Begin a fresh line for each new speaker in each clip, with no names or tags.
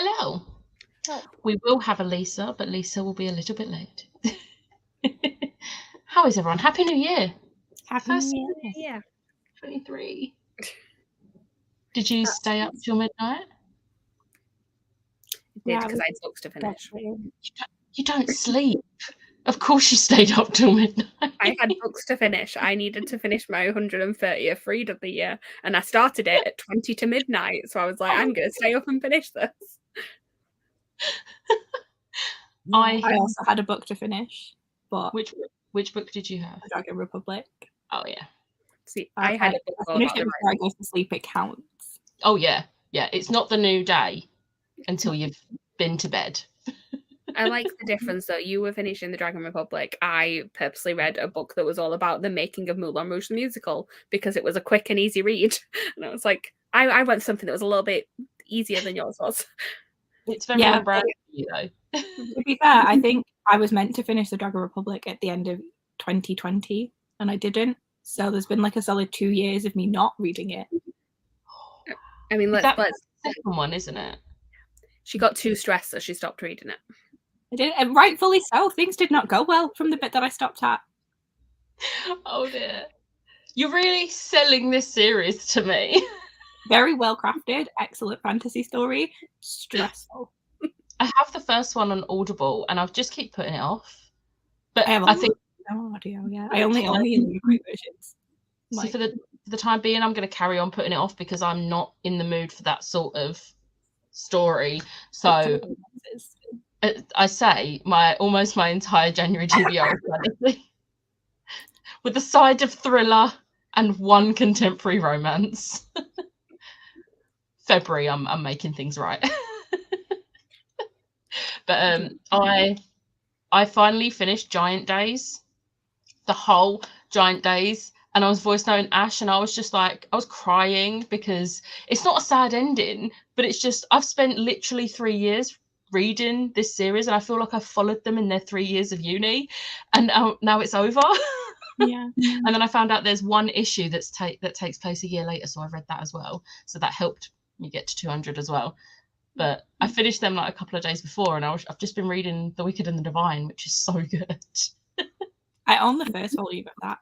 Hello.
Oh.
We will have a Lisa, but Lisa will be a little bit late. How is everyone? Happy New Year.
Happy New Year.
Yeah.
23. Did you stay up till midnight?
I did because I had books to finish.
You don't sleep. Of course you stayed up till midnight.
I had books to finish. I needed to finish my 130th read of the year, and I started it at 20 to midnight. So I was like, I'm going to stay up and finish this.
I also had a book to finish, but
which book did you have?
Dragon Republic.
Oh yeah.
See, I had a book
finished it before I go to sleep. It counts.
Oh yeah, yeah. It's not the new day until you've been to bed.
I like the difference though. You were finishing the Dragon Republic. I purposely read a book that was all about the making of Moulin Rouge the musical because it was a quick and easy read. And I was like, I went something that was a little bit easier than yours was.
It's very on brand for you though.
To be fair, I think I was meant to finish the Dragon Republic at the end of 2020 and I didn't. So there's been like a solid 2 years of me not reading it.
I mean,
that's the second one, isn't it?
She got too stressed, so she stopped reading it.
I did, and rightfully so. Things did not go well from the bit that I stopped at.
Oh dear. You're really selling this series to me.
Very well crafted, excellent fantasy story. Stressful.
I have the first one on Audible and I'll just keep putting it off. But I think
audio, yeah. I only own the print versions.
So for the time being, I'm going to carry on putting it off because I'm not in the mood for that sort of story. So I say almost my entire January TBR with a side of thriller and one contemporary romance. February, I'm making things right. But I finally finished Giant Days, the whole Giant Days, and I was voice noting Ash, and I was just like, I was crying because it's not a sad ending, but it's just I've spent literally 3 years reading this series, and I feel like I've followed them in their 3 years of uni, and now it's over.
Yeah.
And then I found out there's one issue that takes place a year later, so I read that as well. So that helped me get to 200 as well. But I finished them like a couple of days before, and I've just been reading The Wicked and the Divine, which is so good.
I own the first volume of that.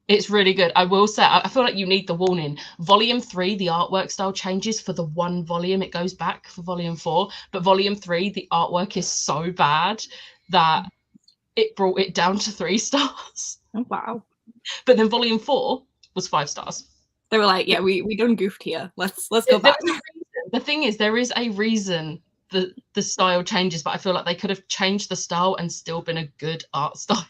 It's really good. I will say, I feel like you need the warning. Volume 3, the artwork style changes for the one volume. It goes back for volume 4. But volume 3, the artwork is so bad that it brought it down to 3 stars.
Oh, wow.
But then volume 4 was 5 stars.
They were like, yeah, we done goofed here. Let's go back.
The thing is, there is a reason the style changes, but I feel like they could have changed the style and still been a good art style.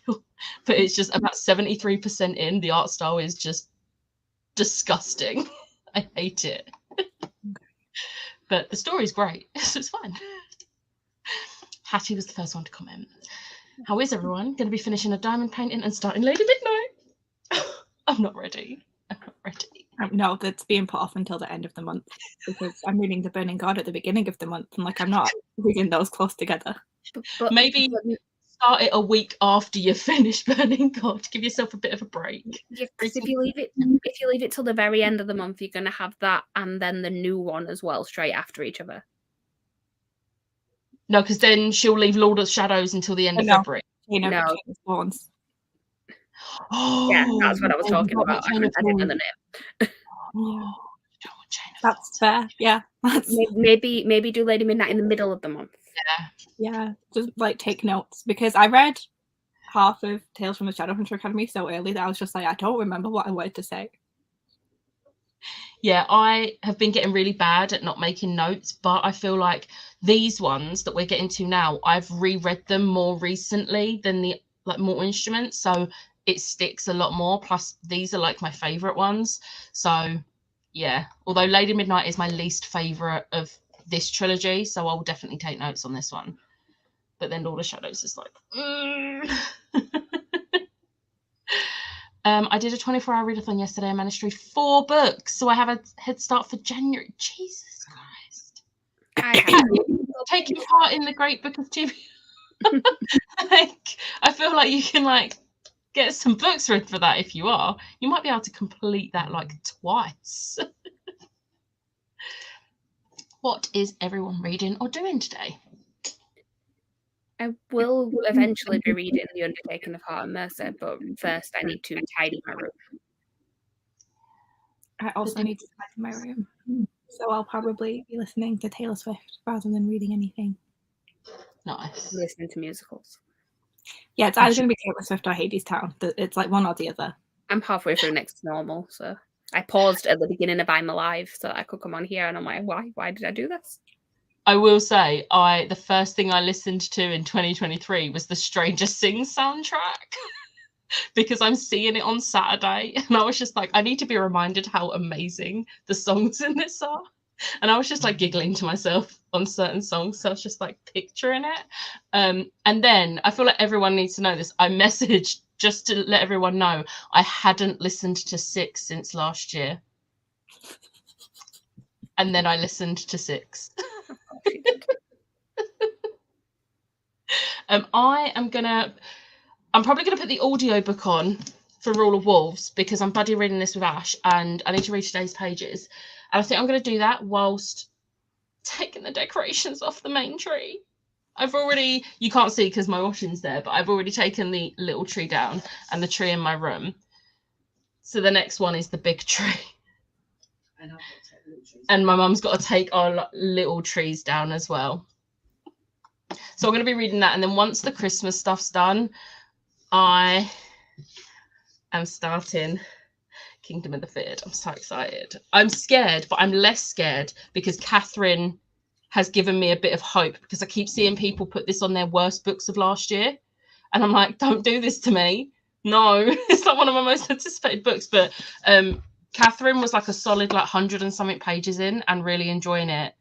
But it's just about 73% in, the art style is just disgusting. I hate it. But the story's great, so it's fine. Hattie was the first one to comment. How is everyone? Going to be finishing a diamond painting and starting Lady Midnight. I'm not ready.
No, that's being put off until the end of the month because I'm reading The Burning God at the beginning of the month, and like I'm not reading those close together.
But maybe start it a week after you finish Burning God. Give yourself a bit of a break.
Yeah, because if you leave it till the very end of the month, you're going to have that and then the new one as well, straight after each other.
No, because then she'll leave Lord of Shadows until the end of February.
No.
Oh,
yeah, that's what I was talking about. I didn't know the name.
Yeah. That's fair. Yeah.
Maybe do Lady Midnight in the middle of the month.
Yeah. Just like take notes because I read half of Tales from the Shadowhunter Academy so early that I was just like, I don't remember what I wanted to say.
Yeah, I have been getting really bad at not making notes, but I feel like these ones that we're getting to now, I've reread them more recently than the Mortal Instruments, so it sticks a lot more. Plus, these are like my favorite ones. So, yeah. Although Lady Midnight is my least favorite of this trilogy, so I'll definitely take notes on this one. But then Lord of Shadows is like, I did a 24-hour readathon yesterday. I managed to read 4 books, so I have a head start for January. Jesus Christ! Taking part in the Great Book of TBR. I feel like you can get some books read for that if you are. You might be able to complete that twice. What is everyone reading or doing today?
I will eventually be reading The Undertaking of Heart and Mercer, but first I need to tidy my room.
I also need to tidy my room. So I'll probably be listening to Taylor Swift rather than reading anything.
Nice.
Listening to musicals.
Yeah, it's either going to be Taylor Swift or Hadestown. It's like one or the other.
I'm halfway through Next to Normal, so I paused at the beginning of I'm Alive so I could come on here, and I'm like, why did I do this?
I will say, the first thing I listened to in 2023 was the Stranger Things soundtrack because I'm seeing it on Saturday, and I was just like, I need to be reminded how amazing the songs in this are. And I was just like giggling to myself on certain songs, so I was just like picturing it. And then I feel like everyone needs to know this. I messaged just to let everyone know I hadn't listened to 6 since last year. And then I listened to 6. I'm probably gonna put the audiobook on for Rule of Wolves because I'm buddy reading this with Ash and I need to read today's pages. And I think I'm gonna do that whilst taking the decorations off the main tree. You can't see because my washing's there, but I've already taken the little tree down and the tree in my room. So the next one is the big tree. And my mum's got to take our little trees down as well. So I'm going to be reading that. And then once the Christmas stuff's done, I am starting Kingdom of the Feared. I'm so excited. I'm scared, but I'm less scared because Catherine has given me a bit of hope because I keep seeing people put this on their worst books of last year. And I'm like, don't do this to me. No, it's not one of my most anticipated books. But Catherine was like a solid 100 and something pages in and really enjoying it.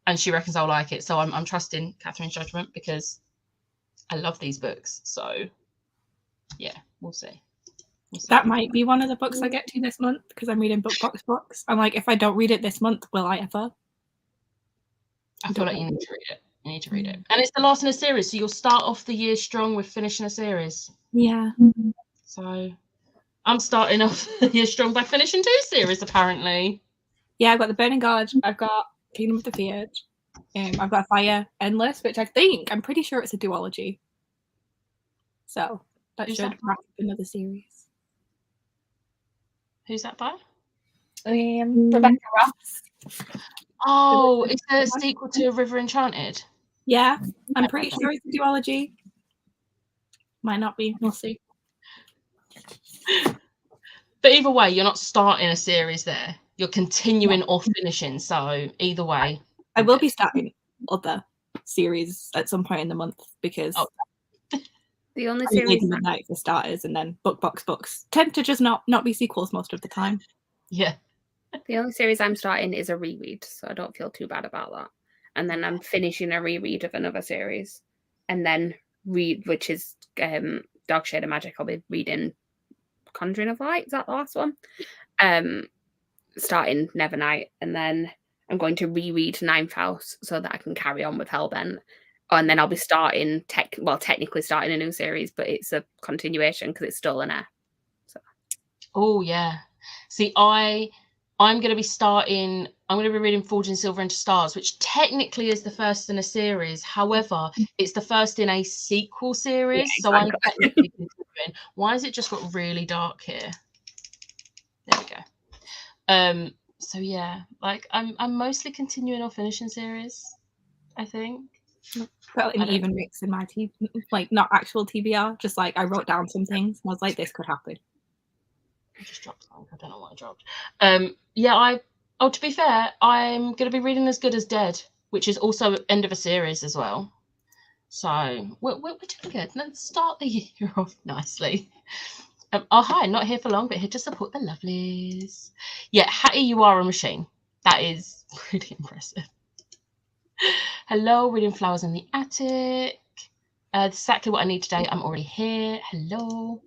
And she reckons I'll like it. So I'm trusting Catherine's judgment because I love these books. So yeah, we'll see.
That might be one of the books I get to this month because I'm reading BookBox books. I'm like, if I don't read it this month, will I ever?
I feel like you need to read it. You need to read it. And it's the last in a series. So you'll start off the year strong with finishing a series.
Yeah.
So I'm starting off the year strong by finishing 2 series, apparently.
Yeah, I've got The Burning Gorge. I've got Kingdom of the Feared. I've got Fire Endless, which I'm pretty sure it's a duology. So that should wrap up another series.
Who's that by?
Rebecca Ross.
Oh, it's a sequel to River Enchanted.
Yeah, I'm pretty sure it's a duology. Might not be. We'll see.
But either way, you're not starting a series there. You're continuing or finishing. So either way.
I will be starting other series at some point in the month because
the only series
Midnight for starters, and then BookBox books tend to just not be sequels most of the time.
Yeah.
The only series I'm starting is a reread, so I don't feel too bad about that. And then I'm finishing a reread of another series, and then which is Dark Shade of Magic. I'll be reading Conjuring of Light. Is that the last one? Starting Nevernight, and then I'm going to reread Ninth House so that I can carry on with Hellbent. And then I'll be starting technically starting a new series, but it's a continuation because it's still an air. So.
Oh yeah. See, I'm going to be reading Forging Silver into Stars, which technically is the first in a series. However, it's the first in a sequel series. Yeah, exactly. So I'm technically considering, why has it just got really dark here? There we go. So yeah, I'm mostly continuing or finishing series, I think.
But an even mix in my not actual TBR, just I wrote down some things and I was like, this could happen.
I just dropped something. I don't know what I dropped. To be fair, I'm going to be reading As Good as Dead, which is also end of a series as well. So we're doing good. Let's start the year off nicely. Hi, not here for long, but here to support the lovelies. Yeah, Hattie, you are a machine. That is pretty impressive. Hello, reading Flowers in the Attic. Exactly what I need today. I'm already here. Hello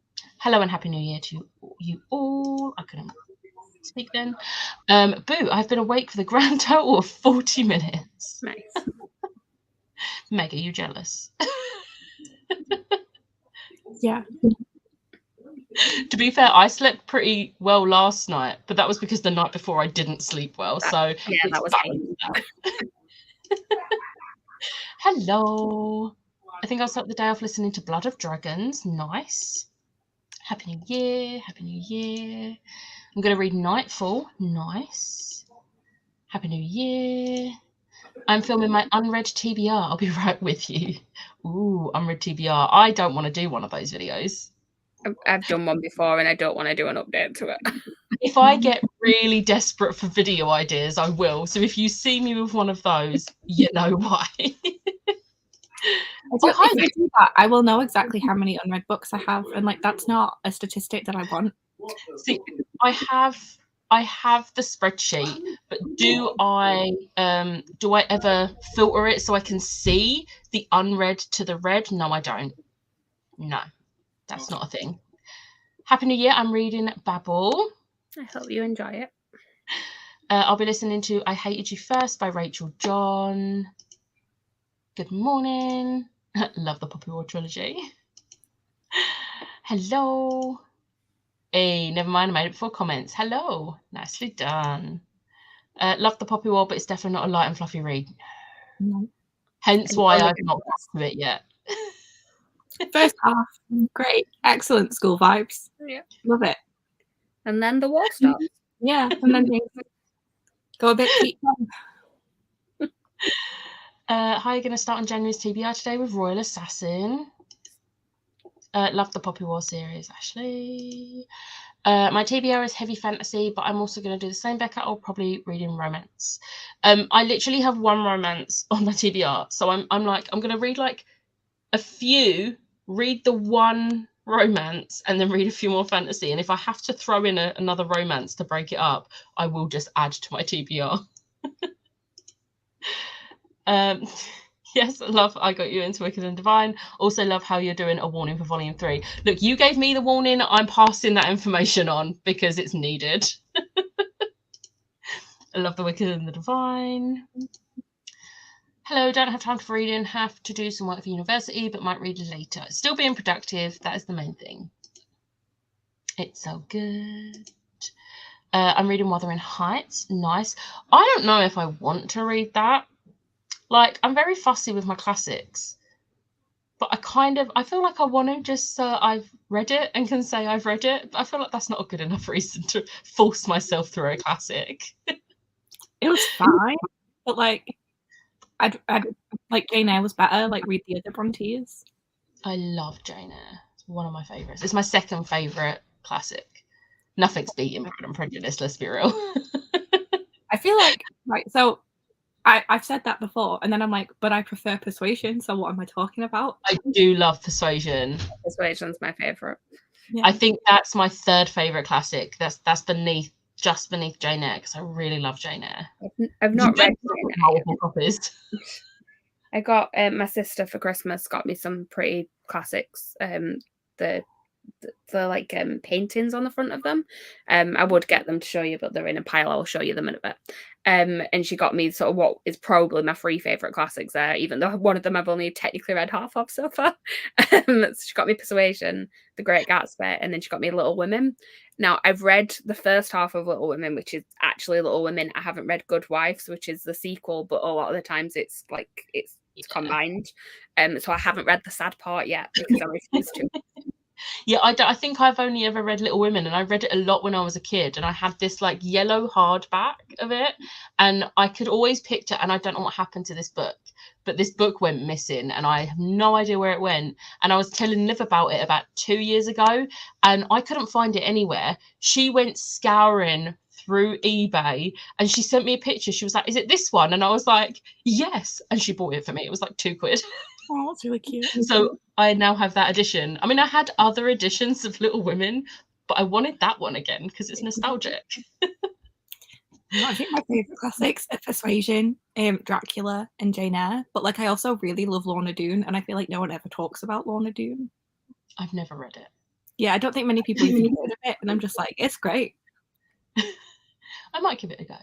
and Happy New Year to you all. I couldn't speak then. Boo, I've been awake for the grand total of 40 minutes.
Nice.
Meg, are you jealous?
Yeah.
To be fair, I slept pretty well last night, but that was because the night before I didn't sleep well. So
Yeah,
it's
that was
balanced out. Hello. I think I'll start the day off listening to Blood of Dragons. Nice. Happy New Year. Happy New Year. I'm going to read Nightfall. Nice. Happy New Year. I'm filming my unread TBR. I'll be right with you. Ooh, unread TBR. I don't want to do one of those videos.
I've done one before and I don't want to do an update to it.
If I get really desperate for video ideas, I will. So if you see me with one of those, you know why.
If I do that, I will know exactly how many unread books I have, and like that's not a statistic that I want.
See, I have the spreadsheet, but do I ever filter it so I can see the unread to the read? No, I don't. No, that's not a thing. Happy New Year. I'm reading Babel.
I hope you enjoy it.
I'll be listening to I Hated You First by Rachel John. Good morning. Love the Poppy War trilogy. Hello. Hey, never mind. I made it before comments. Hello. Nicely done. Love the Poppy War, but it's definitely not a light and fluffy read.
No.
Hence why I've not got to it yet.
First half, great, excellent school vibes.
Yeah,
love it.
And then the war starts.
Yeah, and then things go a bit peak.
How are you going to start on January's TBR today with Royal Assassin? Love the Poppy War series, Ashley. My TBR is heavy fantasy, but I'm also going to do the same, Becca. I'll probably read in romance. I literally have one romance on my TBR, so I'm going to read like a few, read the one romance, and then read a few more fantasy. And if I have to throw in another romance to break it up, I will just add to my TBR. Yes, love I Got You into Wicked and Divine. Also love how you're doing a warning for volume 3. Look, you gave me the warning. I'm passing that information on because it's needed. I love the Wicked and the Divine. Hello, don't have time for reading. Have to do some work for university, but might read later. Still being productive. That is the main thing. It's so good. I'm reading Wuthering Heights. Nice. I don't know if I want to read that. Like, I'm very fussy with my classics, but I feel like I want to just I've read it and can say I've read it, but I feel like that's not a good enough reason to force myself through a classic.
It was fine, but like, I'd like Jane Eyre was better. Like, read the other Brontes.
I love Jane Eyre. It's one of my favourites. It's my second favourite classic. Nothing's beating Pride and Prejudice, let's be real.
I feel like, right, so I've said that before, and then I'm like, but I prefer Persuasion, so what am I talking about?
I do love Persuasion.
Persuasion's my favourite.
Yeah. I think that's my third favourite classic. That's just beneath Jane Eyre, because I really love Jane Eyre.
I've not read
multiple copies.
I got my sister for Christmas got me some pretty classics. The like paintings on the front of them. I would get them to show you, but they're in a pile. I'll show you them in a bit. And she got me sort of what is probably my 3 favorite classics there, even though one of them I've only technically read half of so far. So she got me Persuasion, The Great Gatsby, and then she got me Little Women. Now I've read the first half of Little Women, which is actually Little Women. I haven't read Good Wives, which is the sequel, but a lot of the times it's combined. So I haven't read the sad part yet because I refuse to.
Yeah, I think I've only ever read Little Women, and I read it a lot when I was a kid, and I had this like yellow hardback of it, and I could always picture, and I don't know what happened to this book, but this book went missing, and I have no idea where it went. And I was telling Liv about it about 2 years ago, and I couldn't find it anywhere. She went scouring through eBay, and she sent me a picture. She was like, "Is it this one?" And I was like, "Yes," and she bought it for me. It was like £2.
Oh, that's really cute.
So I now have that edition. I mean, I had other editions of Little Women, but I wanted that one again because it's nostalgic.
I think my favourite classics are Persuasion, Dracula, and Jane Eyre. But like, I also really love Lorna Doone, and I feel like no one ever talks about Lorna Doone.
I've never read it.
Yeah, I don't think many people even heard of it, and I'm just like, it's great.
I might give it a go.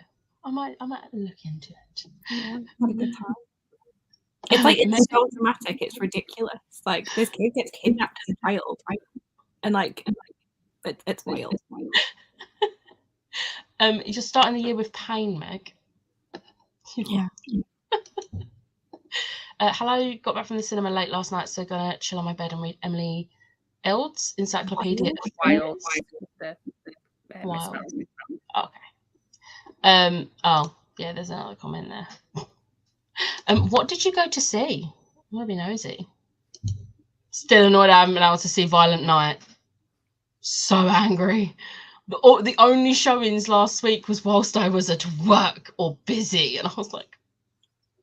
I might look into it.
Yeah, had a good time. It's like, it's so dramatic, it's ridiculous. Like, this kid gets kidnapped as a child, right? And like It's wild.
You're starting the year with pain, Meg.
Yeah.
Hello, got back from the cinema late last night, so gonna chill on my bed and read Emily Eld's Encyclopedia.
Wild.
Wow. Okay. Oh, yeah, there's another comment there. What did you go to see? I'm gonna be nosy. Still annoyed I haven't been able to see Violent Night. So angry. The only showings last week was whilst I was at work or busy, and I was like,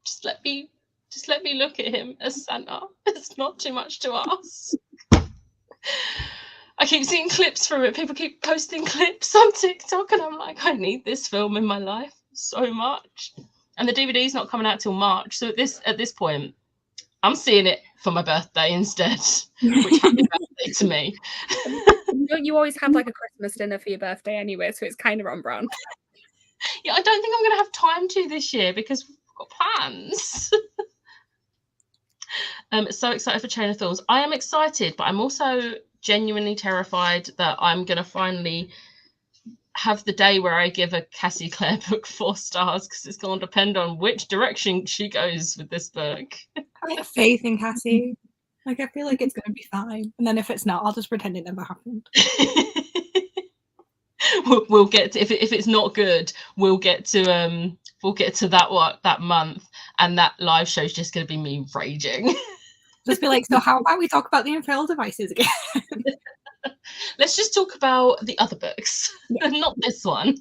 just let me look at him as Santa. It's not too much to ask. I keep seeing clips from it. People keep posting clips on TikTok, and I'm like, I need this film in my life so much. And the DVD's not coming out till March, so at this point, I'm seeing it for my birthday instead. Which happy birthday to me.
Don't you always have like a Christmas dinner for your birthday anyway? So it's kind of on brand.
Yeah, I don't think I'm going to have time to this year because we've got plans. So excited for Chain of Thorns. I am excited, but I'm also genuinely terrified that I'm going to finally have the day where I give a Cassie Clare book 4 stars, because it's going to depend on which direction she goes with this book.
I have faith in Cassie. Like, I feel like it's going to be fine. And then if it's not, I'll just pretend it never happened.
We'll get to, if it's not good, we'll get to that month, and that live show is just going to be me raging.
Just be like, so how about we talk about the Infernal Devices again?
Let's just talk about the other books, not this one.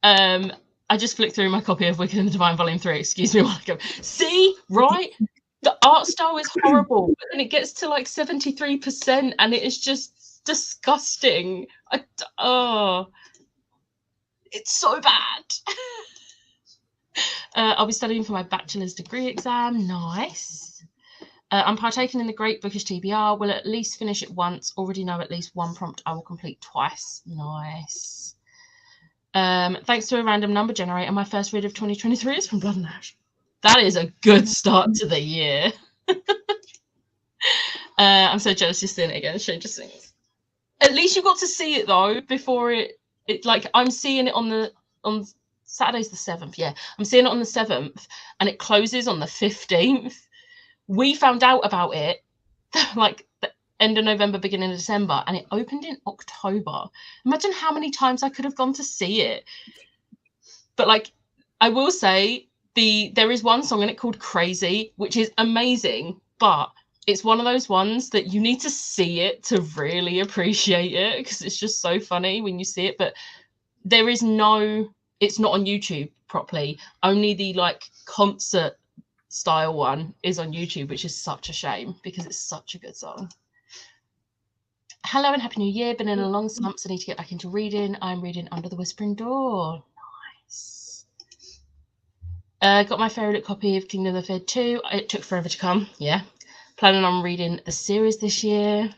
I just flicked through my copy of Wicked and the Divine Volume 3. Excuse me while I go. See, right? The art style is horrible, but then it gets to like 73%, and it is just disgusting. It's so bad. I'll be studying for my bachelor's degree exam. Nice. I'm partaking in the Great Bookish TBR. Will at least finish it once. Already know at least one prompt I will complete twice. Nice. Thanks to a random number generator, my first read of 2023 is from Blood and Ash. That is a good start to the year. I'm so jealous you're seeing it again, Stranger Things. At least you got to see it though before it like, I'm seeing it on Saturday's the 7th. Yeah, I'm seeing it on the 7th, and it closes on the 15th. We found out about it like the end of November, beginning of December, and it opened in October. Imagine how many times I could have gone to see it. But like, I will say, there is one song in it called Crazy, which is amazing, but it's one of those ones that you need to see it to really appreciate it, because it's just so funny when you see it. But it's not on YouTube properly. Only the like concert style one is on YouTube, which is such a shame because it's such a good song. Hello and Happy New Year. Been in a long slump, so I need to get back into reading. I'm reading Under the Whispering Door. Nice. Got my favourite copy of Kingdom of the Fed 2. It took forever to come. Yeah. Planning on reading the series this year.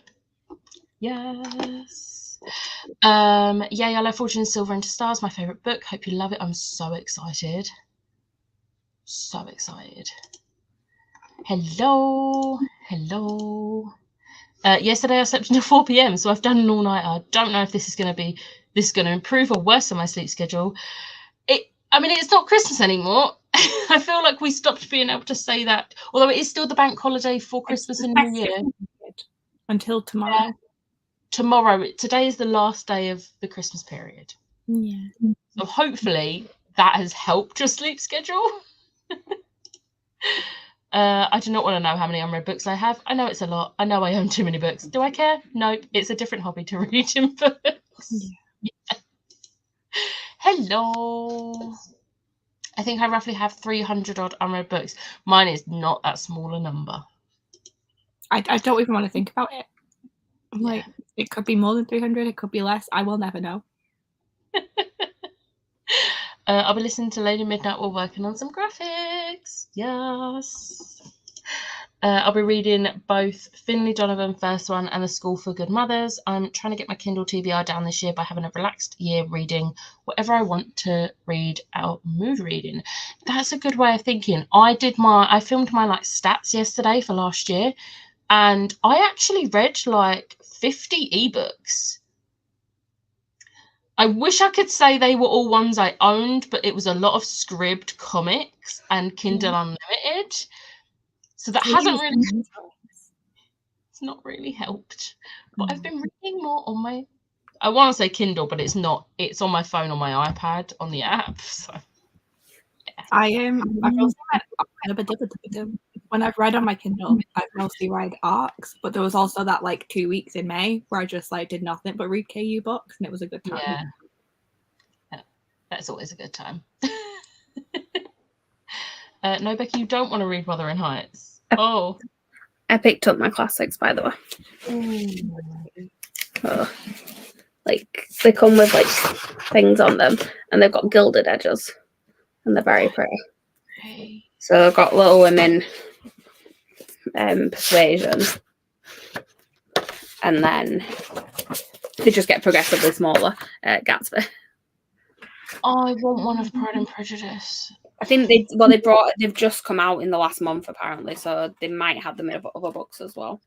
Yes. Yay, I love Fortune Silver into Stars, my favourite book. Hope you love it. I'm so excited. So excited. Hello. Yesterday I slept until 4 p.m, so I've done an all-nighter. I don't know if this is going to improve or worsen my sleep schedule. It's not Christmas anymore. I feel like we stopped being able to say that, although it is still the bank holiday for Christmas and New Year.
Until tomorrow.
Today is the last day of the Christmas period.
Yeah.
So hopefully that has helped your sleep schedule. I do not want to know how many unread books I have. I know it's a lot. I know I own too many books. Do I care? Nope. It's a different hobby to reading books. Yeah. Hello. I think I roughly have 300 odd unread books. Mine is not that small a number.
I don't even want to think about it. Like, it could be more than 300. It could be less. I will never know.
I'll be listening to Lady Midnight while working on some graphics. Yes. I'll be reading both Finlay Donovan first one and The School for Good Mothers. I'm trying to get my Kindle TBR down this year by having a relaxed year reading whatever I want to read out mood reading. That's a good way of thinking. I filmed my like stats yesterday for last year, And I actually read like 50 ebooks. I wish I could say they were all ones I owned, but it was a lot of Scribd comics and Kindle Unlimited. So that hasn't really, it's not really helped. But I've been reading more on my, I want to say Kindle, but it's not. It's on my phone, on my iPad, on the app. So
I've also read, when I've read on my Kindle, I've mostly read arcs, but there was also that like 2 weeks in May where I just like did nothing but read KU books, and it was a good time.
Yeah, that's always a good time. No, Becky, you don't want to read Wuthering Heights. Oh,
I picked up my classics, by the way. Oh. Like they come with like things on them, and they've got gilded edges, and they're very pretty. So I've got Little Women, Persuasion, and then they just get progressively smaller. Gatsby.
I want one of Pride and Prejudice.
I think they've just come out in the last month apparently, so they might have them in other books as well.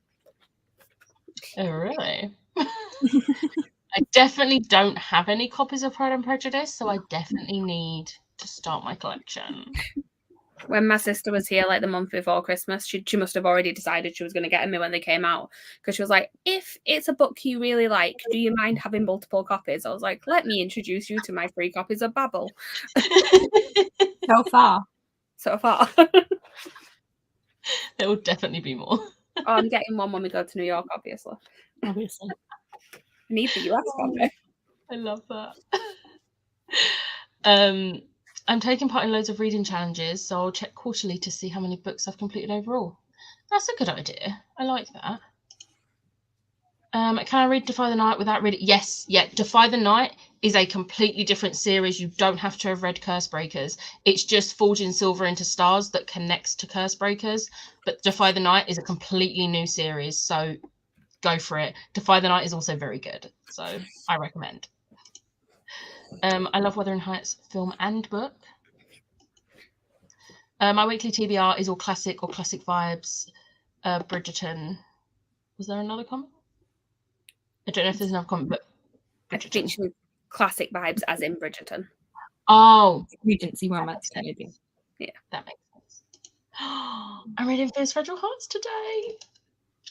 Oh, really? I definitely don't have any copies of Pride and Prejudice, so I definitely need to start my collection.
When my sister was here, like the month before Christmas, she must have already decided she was going to get me when they came out, because she was like, if it's a book you really like, do you mind having multiple copies? I was like, let me introduce you to my 3 copies of Babel.
So far.
There will definitely be more.
Oh, I'm getting one when we go to New York, obviously. I need the US copy.
I love that. I'm taking part in loads of reading challenges, so I'll check quarterly to see how many books I've completed overall. That's a good idea. I like that. Can I read Defy the Night without reading? Yes, yeah. Defy the Night is a completely different series. You don't have to have read Cursebreakers. It's just Forging Silver into Stars that connects to Cursebreakers. But Defy the Night is a completely new series, so go for it. Defy the Night is also very good, so I recommend. I love Wuthering Heights film and book. My weekly TBR is all classic or classic vibes. Bridgerton. Was there another comment? I don't know if there's another comment, but
Bridgerton. I think she was classic vibes as in Bridgerton.
Oh,
Regency romance, maybe.
Yeah,
that makes sense. I'm reading Fierce Fragile Hearts today.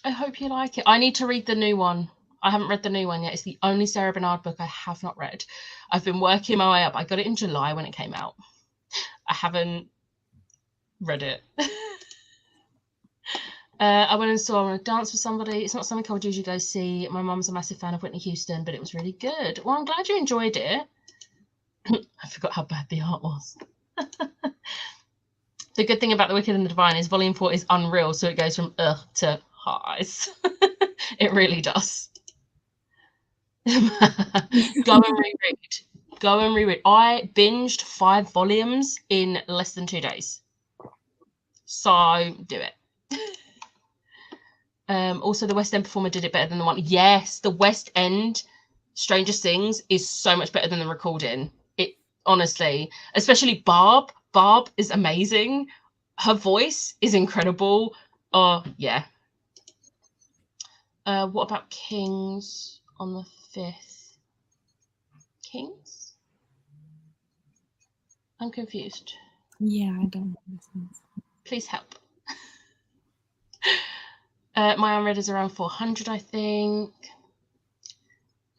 I hope you like it. I need to read the new one. I haven't read the new one yet. It's the only Sarah Bernard book I have not read. I've been working my way up. I got it in July when it came out. I haven't read it. I went and saw I Want to Dance with Somebody. It's not something I would usually go see. My mum's a massive fan of Whitney Houston, but it was really good. Well, I'm glad you enjoyed it. I forgot how bad the art was. The good thing about The Wicked and the Divine is Volume 4 is unreal, so it goes from to highs. It really does. Go and reread. Go and reread. I binged 5 volumes in less than 2 days. So do it. Also, the West End performer did it better than the one. Yes, the West End Stranger Things is so much better than the recording. It honestly, especially Barb. Barb is amazing. Her voice is incredible. Oh, yeah. What about Kings on the 5th? Kings? I'm confused.
Yeah, I don't know.
Please help. My unread is around 400, I think.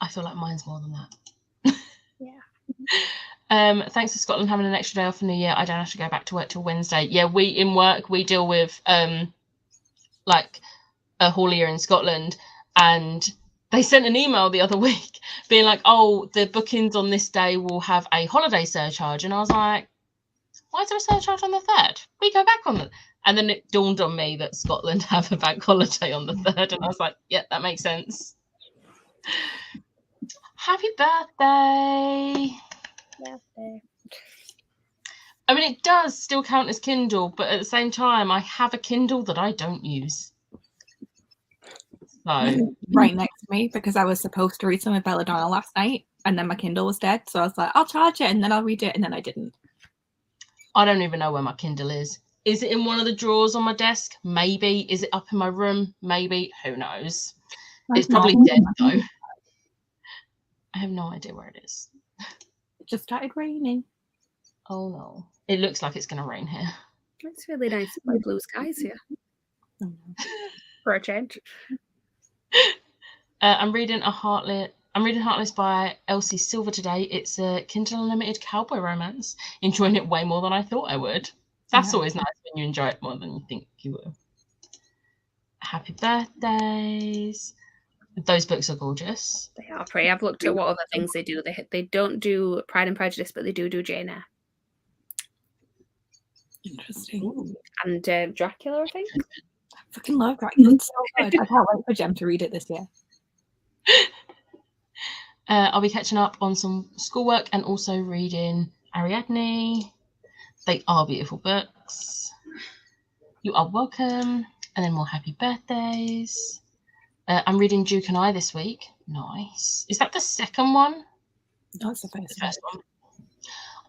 I feel like mine's more than that.
Yeah.
Thanks to Scotland having an extra day off for New Year, I don't have to go back to work till Wednesday. Yeah, we in work we deal with like a haulier in Scotland, and they sent an email the other week being like, oh, the bookings on this day will have a holiday surcharge. And I was like, why is there a surcharge on the 3rd? We go back on the... And then it dawned on me that Scotland have a bank holiday on the 3rd. And I was like, yeah, that makes sense. Happy birthday. I mean, it does still count as Kindle, but at the same time, I have a Kindle that I don't use. So
right next to me, because I was supposed to read some of Belladonna last night, and then my Kindle was dead. So I was like, I'll charge it, and then I'll read it, and then I didn't.
I don't even know where my Kindle is. Is it in one of the drawers on my desk? Maybe. Is it up in my room? Maybe. Who knows? It's probably dead though. I have no idea where it is.
It just started raining.
Oh no. It looks like it's going to rain here.
It's really nice blue skies here.
Oh, no.
For a change.
I'm reading Heartless by Elsie Silver today. It's a Kindle Unlimited cowboy romance. Enjoying it way more than I thought I would. That's always nice when you enjoy it more than you think you will. Happy birthdays. Those books are gorgeous.
They are pretty. I've looked at what other things they do. They don't do Pride and Prejudice, but they do Jane Eyre.
Interesting.
And Dracula, I think.
I fucking love Dracula. It's so good. I can't wait for Jem to read it this year.
I'll be catching up on some schoolwork and also reading Ariadne. They are beautiful books. You are welcome. And then more happy birthdays. I'm reading Duke and I this week. Nice. Is that the second one?
No, it's the first
one.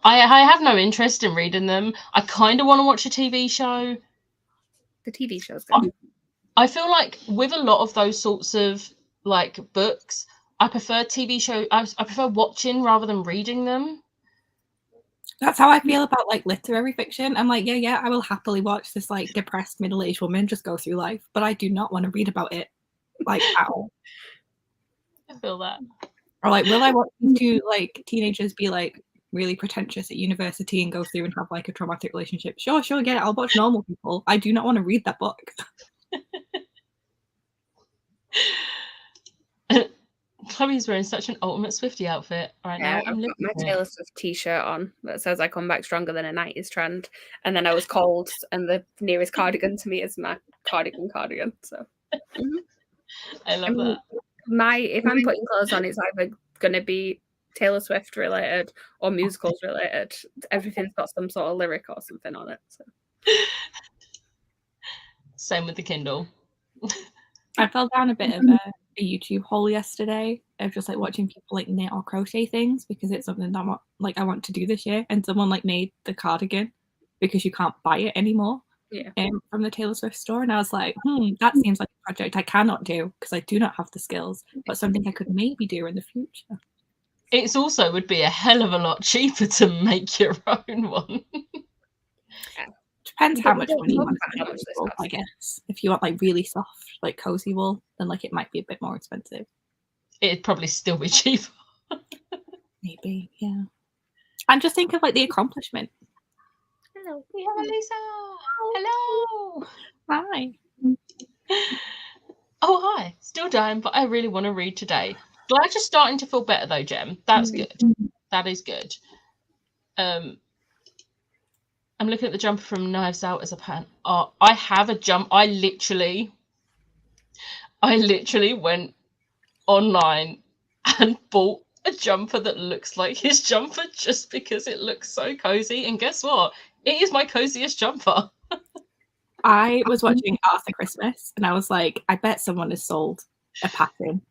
I have no interest in reading them. I kind of want to watch a TV show.
The TV show's good.
I feel like with a lot of those sorts of like books, I prefer TV show. I prefer watching rather than reading them.
That's how I feel about like literary fiction. I'm like, yeah, I will happily watch this like depressed middle-aged woman just go through life, but I do not want to read about it like at all.
I feel that.
Or like, will I watch these two like teenagers be like really pretentious at university and go through and have like a traumatic relationship? Sure, get it. I'll watch normal people. I do not want to read that book.
Chloe's wearing such an ultimate Swiftie outfit right now.
I've got my Taylor Swift t-shirt on that says I come back stronger than a 90s trend. And then I was cold and the nearest cardigan to me is my cardigan. So
I love that.
If I'm putting clothes on, it's either gonna be Taylor Swift related or musicals related. Everything's got some sort of lyric or something on it. So.
Same with the Kindle.
I fell down a bit of a YouTube hole yesterday of just like watching people like knit or crochet things because it's something that I want to do this year. And someone like made the cardigan because you can't buy it anymore from the Taylor Swift store. And I was like, that seems like a project I cannot do because I do not have the skills, but something I could maybe do in the future.
It's also would be a hell of a lot cheaper to make your own one.
Depends how much money you want to spend, I guess. If you want like really soft, like cozy wool, then like it might be a bit more expensive.
It'd probably still be cheaper.
Maybe, yeah. And just think of like the accomplishment.
Hello, we have Elisa. Hello.
Hi.
Oh, hi. Still dying, but I really want to read today. Glad you're starting to feel better though, Jem. That's good. That is good. I'm looking at the jumper from Knives Out as a pattern. I have a jump. I literally went online and bought a jumper that looks like his jumper just because it looks so cozy. And guess what? It is my coziest jumper.
I was watching Arthur Christmas and I was like, I bet someone has sold a pattern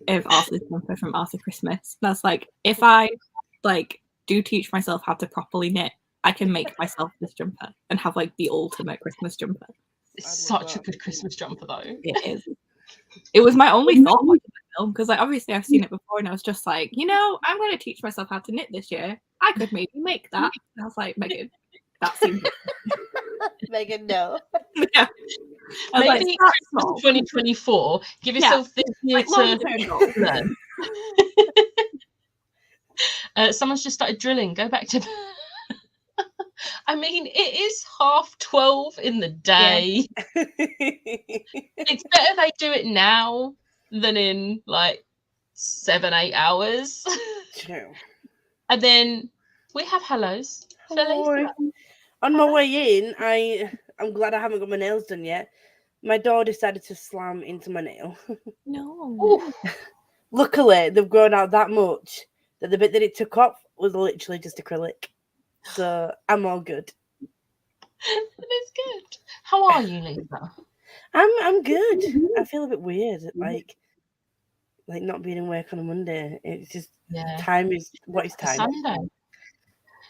of Arthur's jumper from Arthur Christmas. And I was like, if I like do teach myself how to properly knit, I can make myself this jumper and have like the ultimate Christmas jumper.
It's such a good Christmas jumper though.
It is. It was my only thought watching the film because like obviously I've seen it before and I was just like, I'm going to teach myself how to knit this year. I could maybe make that. And I was like, Megan, that seems
Megan, no.
Yeah.
Maybe like, 2024. Give yourself this year to learn. Someone's just started drilling. Go back to. I mean, it is 12:30 in the day. Yeah. It's better they do it now than in like 7-8 hours.
True.
And then we have hellos.
Hello. On my way in, I'm glad I haven't got my nails done yet. My door decided to slam into my nail.
No.
Luckily, they've grown out that much that the bit that it took off was literally just acrylic. So I'm all good.
That is good. How are you, Lisa?
I'm good. I feel a bit weird, like not being in work on a Monday. It's just time is what is time.
Sunday.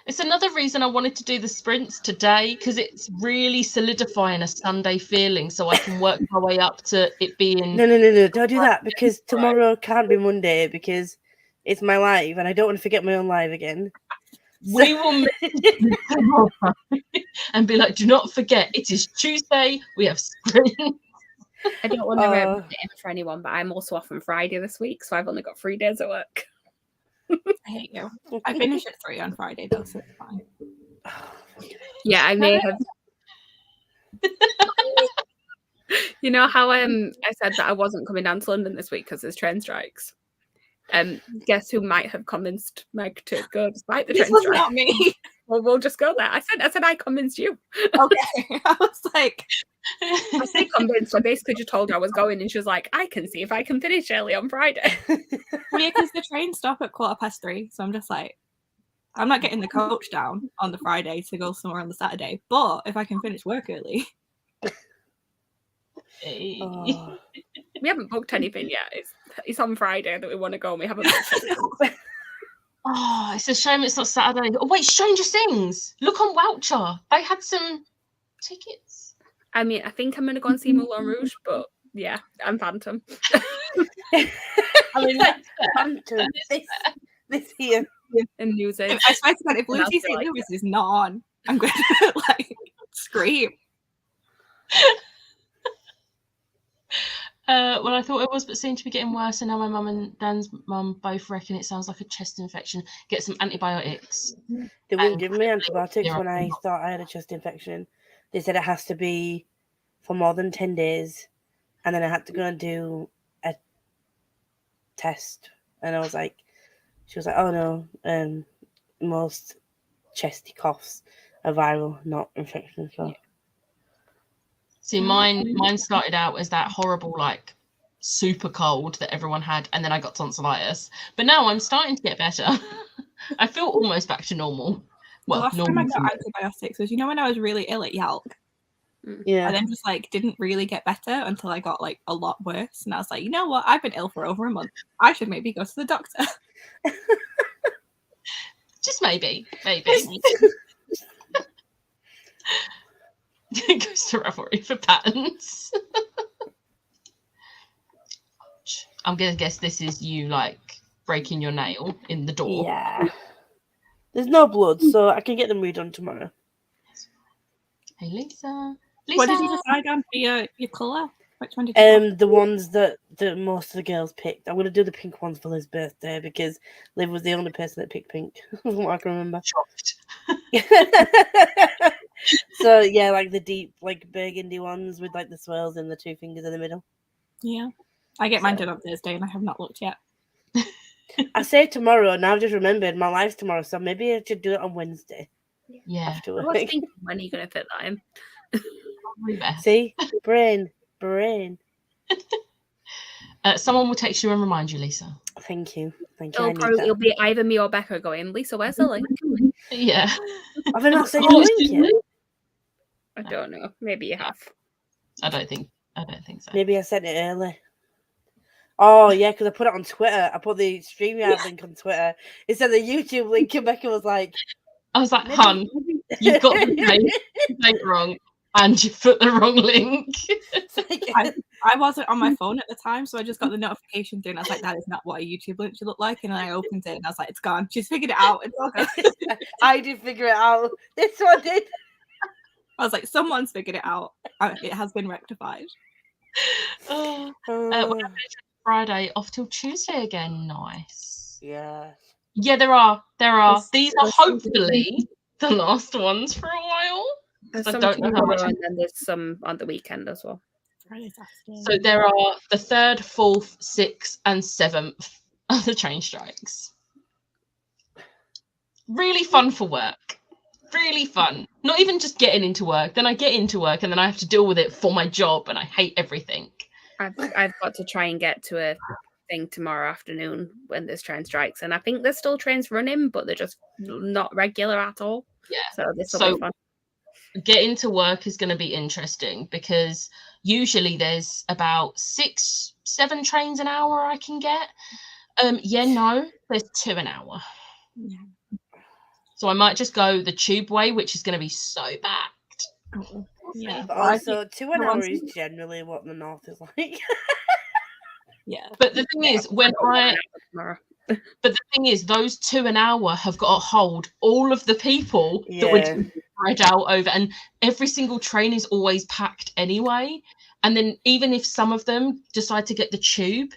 It's another reason I wanted to do the sprints today, because it's really solidifying a Sunday feeling, so I can work my way up to it being.
No, don't do that, because tomorrow can't be Monday because it's my live and I don't want to forget my own live again.
We will message you tomorrow and be like, do not forget, it is Tuesday, we have sprint.
I don't want to ruin it for anyone, but I'm also off on Friday this week, so I've only got 3 days at work.
I hate you. I finish at 3 on Friday though, so it's fine.
Yeah, I may have. You know how I said that I wasn't coming down to London this week because there's train strikes. Guess who might have convinced Meg to go despite the
This
train
was
strike?
not me.
Well, we'll just go there. I said I convinced you.
Okay. I was like,
I say convinced. I basically just told her I was going, and she was like, "I can see if I can finish early on Friday."
well, yeah, because the trains stop at 3:15, so I'm just like, I'm not getting the coach down on the Friday to go somewhere on the Saturday, but if I can finish work early.
Oh.
We haven't booked anything yet. It's on Friday that we want to go, and we haven't booked anything.
Oh, it's a shame it's not Saturday. Oh, wait, Stranger Things. Look on Woucher. They had some tickets.
I mean, I think I'm going to go and see Moulin Rouge, but yeah, I'm Phantom.
I mean, that's fair.
Phantom. This here.
And music.
I swear to God, if
And I'll
Lucy
feel
St.
like
Louis is not on, I'm going to like scream.
Well, I thought it was, but seemed to be getting worse. And now my mum and Dan's mum both reckon it sounds like a chest infection. Get some antibiotics.
They wouldn't give me antibiotics
Yeah.
when I thought I had a chest infection. They said it has to be for more than 10 days. And then I had to go and do a test. And I was like, she was like, oh no, most chesty coughs are viral, not infection. So.
See, mine started out as that horrible, like, super cold that everyone had, and then I got tonsillitis. But now I'm starting to get better. I feel almost back to normal. Well,
the last time
normal.
I got antibiotics was, when I was really ill at Yalk.
Yeah.
I then just like didn't really get better until I got like a lot worse. And I was like, you know what? I've been ill for over a month. I should maybe go to the doctor.
Just maybe. It goes to Ravelry for patterns. I'm gonna guess this is you like breaking your nail in the door.
Yeah. There's no blood, so I can get them redone tomorrow.
Hey Lisa.
What did you decide on for your colour? Which one did you go?
The ones that most of the girls picked. I'm gonna do the pink ones for Liv's birthday because Liv was the only person that picked pink, from what I can remember.
Shocked.
So yeah, like the deep, like burgundy ones with like the swirls and the 2 fingers in the middle.
Yeah. I get mine done on Thursday and I have not looked yet.
I say tomorrow, and I've just remembered my life's tomorrow, so maybe I should do it on Wednesday.
Yeah.
After
I was
work.
thinking, when are you going to fit that in?
Probably best.
See, brain.
Someone will text you and remind you, Lisa.
Thank you.
It'll be either me or Becca going, Lisa, where's the link?
Yeah.
Have I not sent you the link yet?
I don't know. Maybe you have.
I don't think so.
Maybe I sent it early. Oh yeah, because I put it on Twitter. I put the StreamYard link on Twitter. It said the YouTube link, and Becca was like,
I was like, hun, you've got the date wrong and you put the wrong link.
I wasn't on my phone at the time, so I just got the notification through and I was like, that is not what a YouTube link should look like. And then I opened it and I was like, it's gone. She's figured it out. It's all good.
I did figure it out. This one did.
I was like, someone's figured it out. It has been rectified.
Friday off till Tuesday again. Nice.
Yeah.
Yeah, there are. These are
there's
hopefully the last ones for a while.
There's
I
some
don't know how much.
tomorrow, and then there's some on the weekend as well.
So there are the 3rd, 4th, 6th, and 7th of the train strikes. Really fun for work. Really fun. Not even just getting into work. Then I get into work and then I have to deal with it for my job and I hate everything.
I've got to try and get to a thing tomorrow afternoon when there's train strikes, and I think there's still trains running, but they're just not regular at all.
Yeah.
So this will be fun.
Getting to work is going to be interesting because usually there's about 6-7 trains an hour I can get. There's 2 an hour.
Yeah.
So I might just go the tube way, which is going to be so packed.
Oh, yeah.
But
Well, I
also,
think
2 an
the
hour
ones-
is generally what the north is like.
Yeah.
But the thing is,
Tomorrow.
but the thing is, those 2 an hour have got to hold all of the people that would
Yeah.
spread out over, and every single train is always packed anyway. And then even if some of them decide to get the tube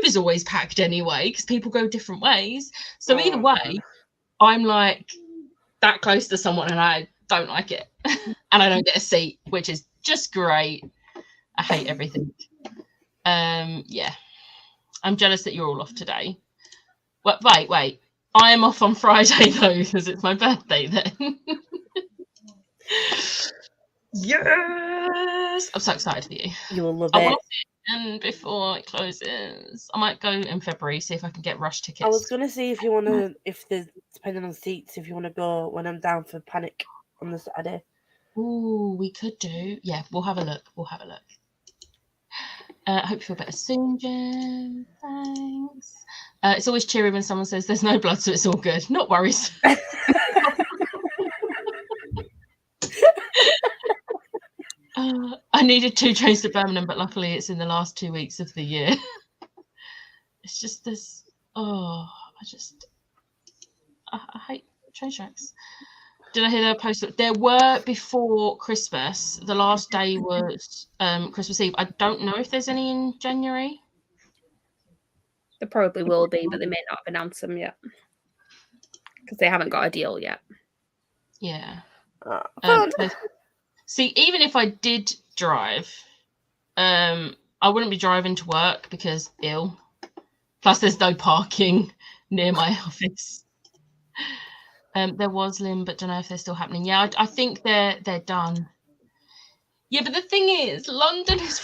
is always packed anyway because people go different ways. So either
Oh,
way, I'm like that close to someone and I don't like it. And I don't get a seat, which is just great. I hate everything. Yeah. I'm jealous that you're all off today. Well, wait. I am off on Friday though, because it's my birthday then. Yes! I'm so excited for you.
You will love
I
it.
want it in before it closes. I might go in February, see if I can get rush tickets.
I was gonna see if you wanna, if there's, depending on seats, if you wanna go when I'm down for Panic on the Saturday.
Ooh, we could do. Yeah, we'll have a look. I hope you feel better soon, Jen. Thanks. It's always cheery when someone says there's no blood, so it's all good. Not worries. I needed 2 trains to Birmingham, but luckily it's in the last 2 weeks of the year. It's just this. Oh, I hate train tracks. Did I hear the post? There were before Christmas. The last day was Christmas Eve. I don't know if there's any in January.
There probably will be, but they may not have announced them yet because they haven't got a deal yet.
Yeah.
Fun.
See, even if I did drive, I wouldn't be driving to work because ill. Plus, there's no parking near my office. There was Lim, but don't know if they're still happening. Yeah, I think they're done. Yeah, but the thing is, London is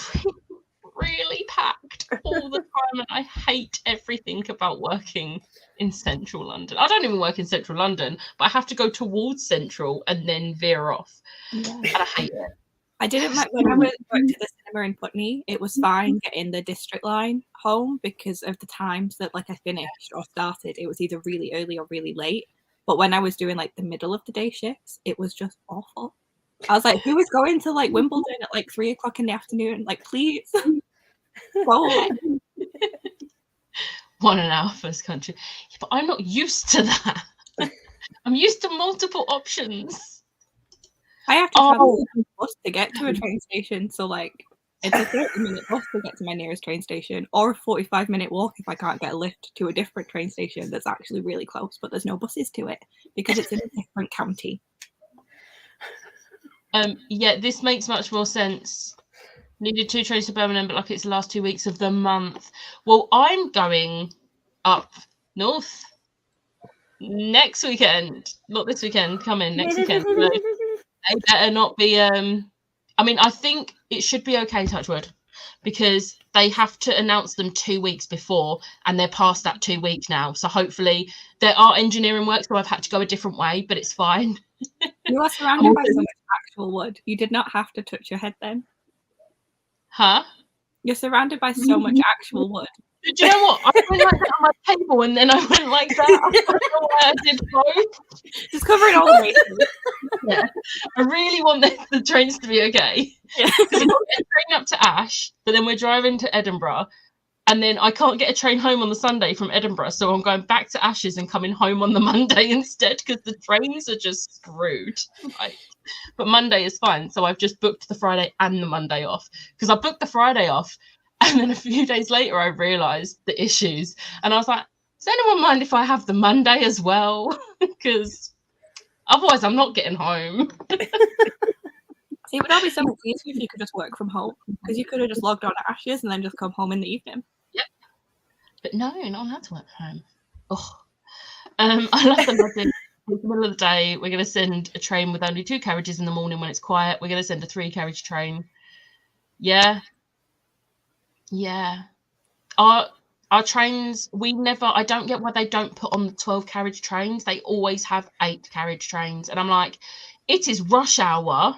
really packed all the time, and I hate everything about working in central London. I don't even work in central London, but I have to go towards central and then veer off.
Yeah.
And I hate it.
I didn't like when I went to the cinema in Putney. It was fine getting the district line home because of the times that like I finished or started. It was either really early or really late. But when I was doing like the middle of the day shifts, it was just awful. I was like, who is going to like Wimbledon at like 3 o'clock in the afternoon? Like, please. Go.
1 hour first country. Yeah, but I'm not used to that. I'm used to multiple options.
I have to travel by bus to get to a train station. So like it's a 30-minute bus to get to my nearest train station or a 45-minute walk if I can't get a lift to a different train station that's actually really close, but there's no buses to it because it's in a different county.
Yeah, this makes much more sense. Needed 2 trains to Birmingham, but like it's the last 2 weeks of the month. Well, I'm going up north next weekend. Not this weekend, coming next weekend. So they better not be I mean, I think it should be okay, touch wood, because they have to announce them 2 weeks before and they're past that 2 weeks now. So hopefully there are engineering work, so I've had to go a different way, but it's fine.
You are surrounded by so much actual wood. You did not have to touch your head then.
Huh?
You're surrounded by so much actual wood.
Do you know what? I went like that on my table and then I went like that. I don't know why I did both.
Just covering all the bases.
Yeah. I really want the trains to be okay.
Yeah.
Because I've got a train up to Ash, but then we're driving to Edinburgh. And then I can't get a train home on the Sunday from Edinburgh. So I'm going back to Ashes and coming home on the Monday instead because the trains are just screwed. Right. But Monday is fine. So I've just booked the Friday and the Monday off because I booked the Friday off. And then a few days later, I realised the issues. And I was like, does anyone mind if I have the Monday as well? Because otherwise I'm not getting home.
See, it would all be so much easier if you could just work from home. Because you could have just logged on at Ashes and then just come home in the evening.
Yep. But no, not allowed to work from home. Oh. I love the logic. In the middle of the day, we're going to send a train with only 2 carriages in the morning when it's quiet. We're going to send a 3-carriage train. Yeah. Yeah. Our trains, I don't get why they don't put on the 12-carriage trains. They always have 8-carriage trains. And I'm like, it is rush hour.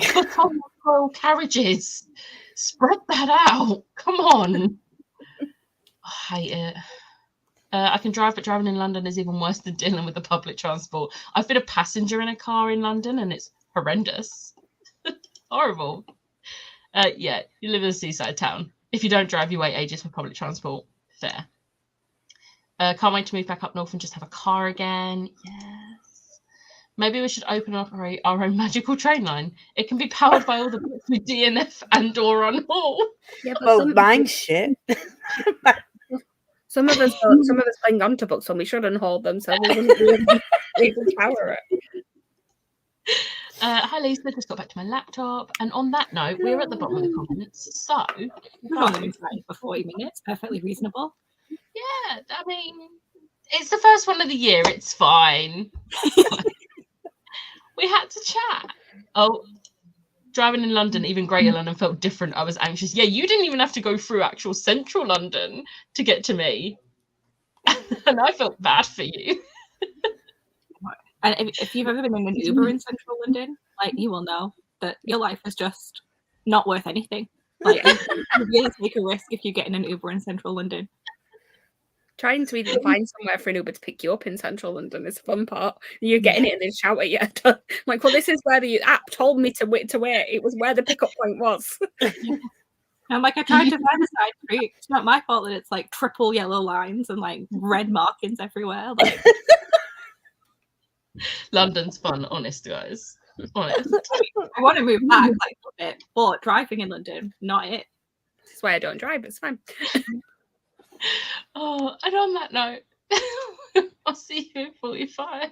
Put on 12 carriages. Spread that out. Come on. I hate it. I can drive, but driving in London is even worse than dealing with the public transport. I've been a passenger in a car in London, and it's horrendous. Horrible. Yeah, you live in a seaside town. If you don't drive, you wait ages for public transport. Fair. Can't wait to move back up north and just have a car again. Yes. Maybe we should open up our own magical train line. It can be powered by all the bits with DNF and or on haul.
Yeah, but
Well, mine's shit.
some of us cling on to books when we shouldn't hold them, so we wouldn't be able to power it.
Hi Lisa, just got back to my laptop. And on that note, we're at the bottom of the comments. So
We've only been trying for 40 minutes. Perfectly reasonable.
yeah, I mean, it's the first one of the year. It's fine. We had to chat. Oh, driving in London, even Greater London, felt different. I was anxious. Yeah, you didn't even have to go through actual central London to get to me. And I felt bad for you.
And if you've ever been in an Uber in central London, like, you will know that your life is just not worth anything. Like, you really take a risk if you get in an Uber in central London.
Trying to even find somewhere for an Uber to pick you up in central London is the fun part. You're getting it and they shout at you. Like, well, this is where the app told me to wait. It was where the pickup point was.
And I'm like, I tried to find a side street. It's not my fault that it's like triple yellow lines and like red markings everywhere. Like,
London's fun, honest, guys. Honest.
I want to move back like a bit, but driving in London, not it.
That's why I don't drive. It's fine.
Oh, and on that note, I'll see you in 45.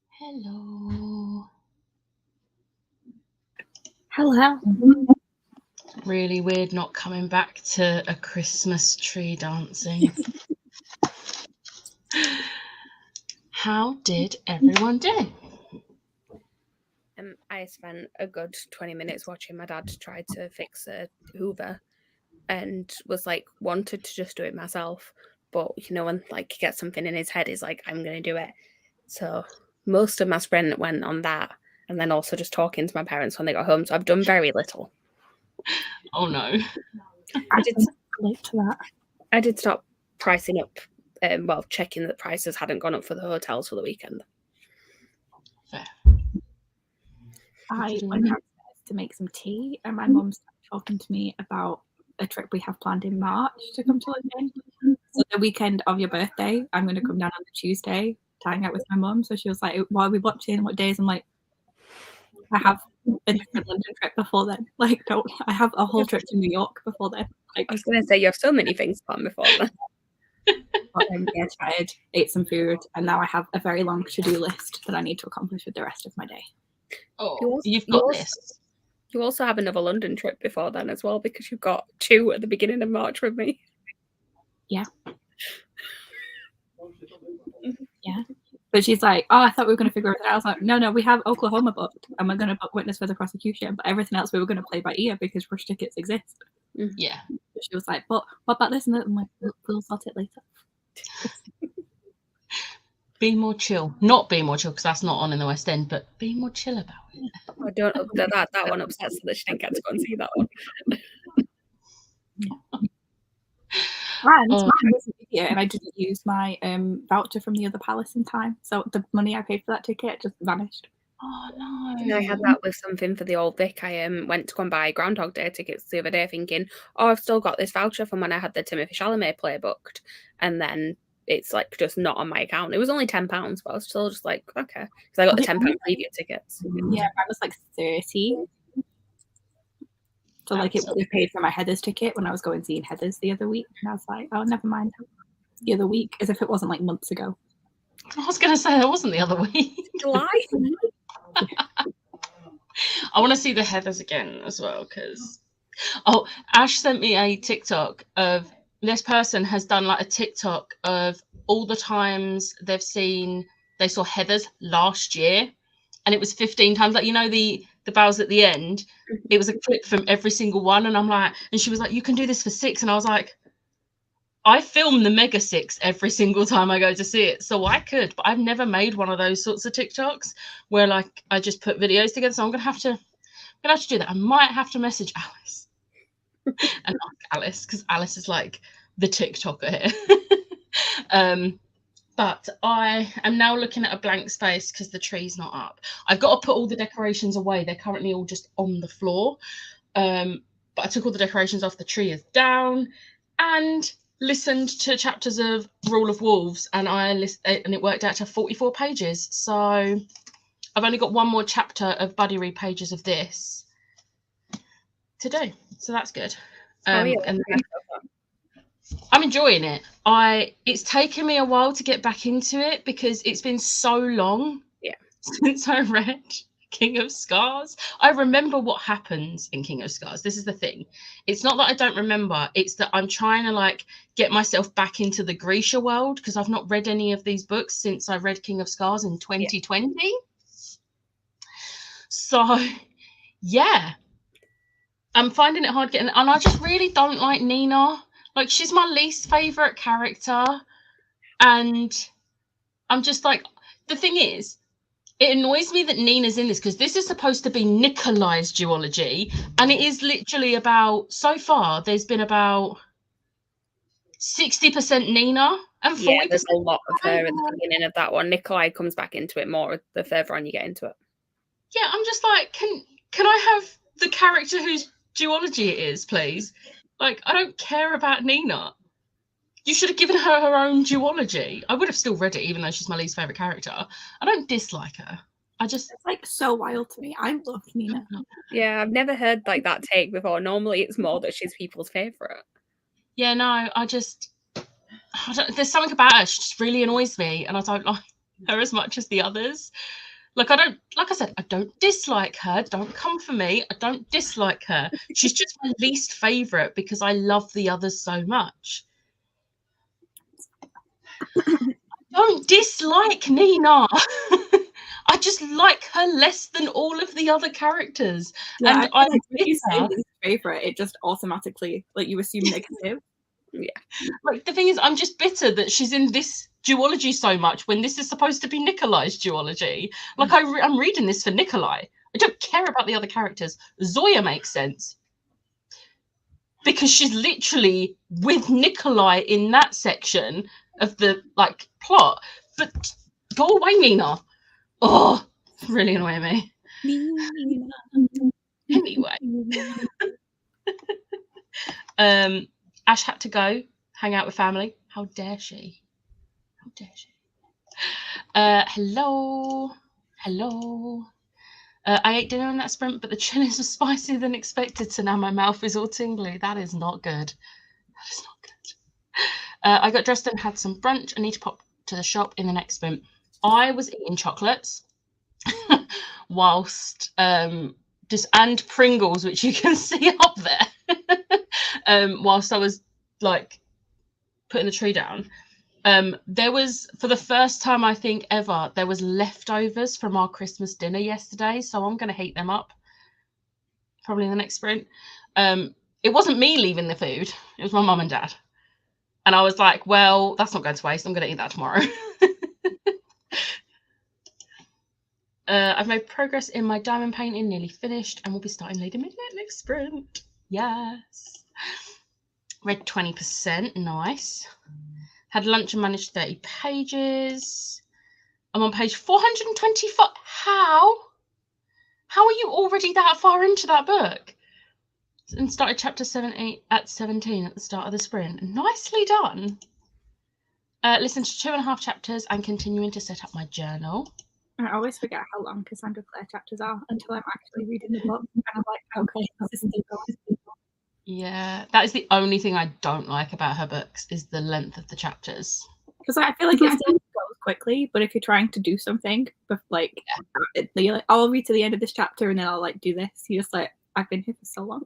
Hello.
Hello.
Really weird not coming back to a Christmas tree dancing. How did everyone do?
I spent a good 20 minutes watching my dad try to fix a Hoover, and was like wanted to just do it myself, but you know, when like he gets something in his head, he's like, I'm gonna do it. So most of my sprint went on that, and then also just talking to my parents when they got home. So I've done very little.
Oh no.
I did late to that.
I did stop pricing up, checking that prices hadn't gone up for the hotels for the weekend.
Fair.
I went downstairs to make some tea, and my mum started talking to me about a trip we have planned in March to come to London. So the weekend of your birthday, I'm going to come down on the Tuesday to hang out with my mum. So she was like, "What are we watching? What days?" I'm like, "I have a different London trip before then. Like, don't. I have a whole trip to New York before then." Like,
I was going to say, you have so many things planned before then.
but then, yeah, tired, ate some food, and now I have a very long to-do list that I need to accomplish with the rest of my day.
Oh, you've got this.
You also have another London trip before then as well, because you've got 2 at the beginning of March with me.
Yeah. Yeah. But she's like, "Oh, I thought we were going to figure it out." I was like, no, we have Oklahoma booked, and we're going to book Witness for the Prosecution, but everything else we were going to play by ear because rush tickets exist.
Yeah.
But she was like, "But what about this?" And I'm like, "We'll sort it later."
Be more chill. Not be more chill, because that's not on in the West End, but be more chill about it.
I don't that one upsets her that she didn't get to go and see that one.
And I was an idiot, and I didn't use my voucher from the other palace in time, so the money I paid for that ticket just vanished.
Oh no.
And I had that with something for the Old Vic. I went to go and buy Groundhog Day tickets the other day thinking, oh, I've still got this voucher from when I had the Timothée Chalamet play booked. And then it's like just not on my account. It was only £10, but I was still just like, okay. Because I got the £10 preview tickets.
Yeah, I was like 30. So like it would have paid for my Heathers ticket when I was going seeing Heathers the other week. And I was like, oh, never mind. The other week, as if it wasn't like months ago.
I was going to say that wasn't the other week.
July.
I want to see the Heathers again as well, because Ash sent me a TikTok of this person has done like a TikTok of all the times they saw Heathers last year, and it was 15 times. Like, you know, the bows at the end, it was a clip from every single one, and I'm like, and she was like, you can do this for 6, and I was like, I film the Mega 6 every single time I go to see it, so I could, but I've never made one of those sorts of TikToks where like I just put videos together. So I'm gonna have to do that. I might have to message Alice and ask Alice, because Alice is like the TikToker here. But I am now looking at a blank space because the tree's not up. I've got to put all the decorations away. They're currently all just on the floor. But I took all the decorations off. The tree is down, and listened to chapters of Rule of Wolves, and it worked out to 44 pages. So I've only got one more chapter of buddy read pages of this to do, so that's good. And I'm enjoying it. It's taken me a while to get back into it because it's been so long since I read King of Scars. I remember what happens in King of Scars. This is the thing. It's not that I don't remember, it's that I'm trying to like get myself back into the Grisha world, because I've not read any of these books since I read King of Scars in 2020. So yeah, I'm finding it hard getting, and I just really don't like Nina. Like, she's my least favorite character, and I'm just like, the thing is, it annoys me that Nina's in this, because this is supposed to be Nikolai's duology, and it is literally about, so far, there's been about 60% Nina and 40%.
Yeah, there's a lot of her at the beginning of that one. Nikolai comes back into it more the further on you get into it.
Yeah, I'm just like, can I have the character whose duology it is, please? Like, I don't care about Nina. You should have given her own duology. I would have still read it, even though she's my least favourite character. I don't dislike her. It's
like so wild to me. I love Nina.
Yeah, I've never heard like that take before. Normally it's more that she's people's favourite.
Yeah, no, there's something about her. She just really annoys me, and I don't like. her as much as the others. Like I said, I don't dislike her. Don't come for me. I don't dislike her. She's just my least favorite because I love the others so much. I don't dislike Nina. I just like her less than all of the other characters.
Yeah,
and
I feel like when you say least favorite, it just automatically, like, you assume negative.
Yeah.
Like, the thing is, I'm just bitter that she's in this duology so much when this is supposed to be Nikolai's duology. Like, I'm reading this for Nikolai. I don't care about the other characters. Zoya makes sense because she's literally with Nikolai in that section of the, like, plot. But go away, Nina. Oh, it's really annoying me. Anyway. Ash had to go hang out with family. How dare she? How dare she? Hello. I ate dinner in that sprint, but the chilies were spicier than expected, so now my mouth is all tingly. That is not good. That is not good. I got dressed and had some brunch. I need to pop to the shop in the next sprint. I was eating chocolates whilst and Pringles, which you can see up there, whilst I was like putting the tree down. There was, for the first time I think ever, there was leftovers from our Christmas dinner yesterday, so I'm going to heat them up probably in the next sprint. It wasn't me leaving the food, it was my mum and dad, and I was like, well, that's not going to waste, I'm going to eat that tomorrow. I've made progress in my diamond painting, nearly finished, and we'll be starting Lady Midnight next sprint. Yes. Read 20%, nice. Had lunch and managed 30 pages. I'm on page 425. How? How are you already that far into that book? And started chapter 17 at the start of the sprint. Nicely done. Listened to 2.5 chapters and continuing to set up my journal.
I always forget how long Cassandra Clare chapters are until I'm actually reading the book. And I'm like, okay, this is still going.
Yeah, that is the only thing I don't like about her books, is the length of the chapters.
Because I feel like it still goes quickly, but if you're trying to do something, but like, you're like, I'll read to the end of this chapter and then I'll like do this. You're just like, I've been here for so long.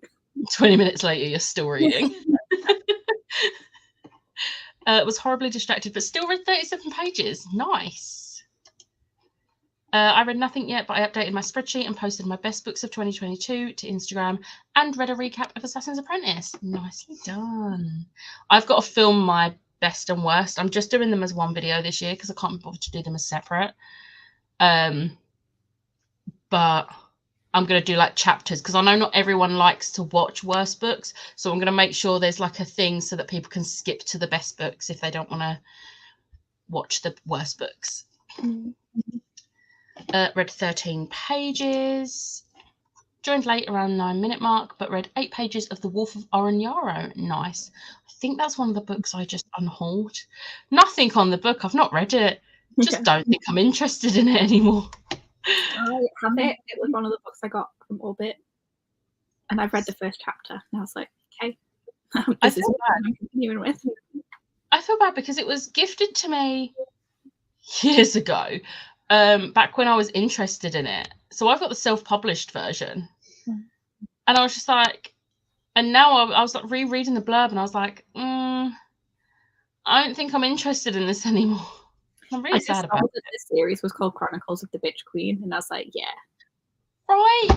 20 minutes later, you're still reading. Was horribly distracted, but still read 37 pages. Nice. I read nothing yet, but I updated my spreadsheet and posted my best books of 2022 to Instagram and read a recap of Assassin's Apprentice. Nicely done. I've got to film my best and worst. I'm just doing them as one video this year because I can't bother to do them as separate. But I'm going to do like chapters because I know not everyone likes to watch worst books. So I'm going to make sure there's like a thing so that people can skip to the best books if they don't want to watch the worst books. Read 13 pages. Joined late around 9-minute mark, but read 8 pages of The Wolf of Oroñaro. Nice. I think that's one of the books I just unhauled. Nothing on the book. I've not read it. Just don't think I'm interested in it anymore.
I have it. It was one of the books I got from Orbit. And I've read the first chapter. And I was like, okay. This is what I'm continuing with.
I feel bad because it was gifted to me years ago. Back when I was interested in it. So I've got the self-published version. And I was just like, and now I was like rereading the blurb and I was like, I don't think I'm interested in this anymore. I'm really sad about it.
This series was called Chronicles of the Bitch Queen, and I was like, yeah.
Right.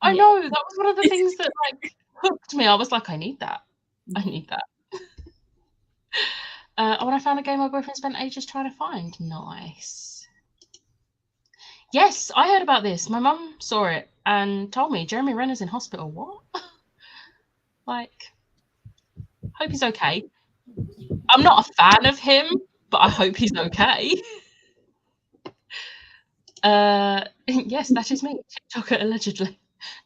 I know. That was one of the things that like hooked me. I was like, I need that. I need that. When I found a game my boyfriend spent ages trying to find. Nice. Yes, I heard about this. My mum saw it and told me Jeremy Renner's in hospital. What? Like, hope he's okay. I'm not a fan of him, but I hope he's okay. Yes, that is me, TikToker allegedly.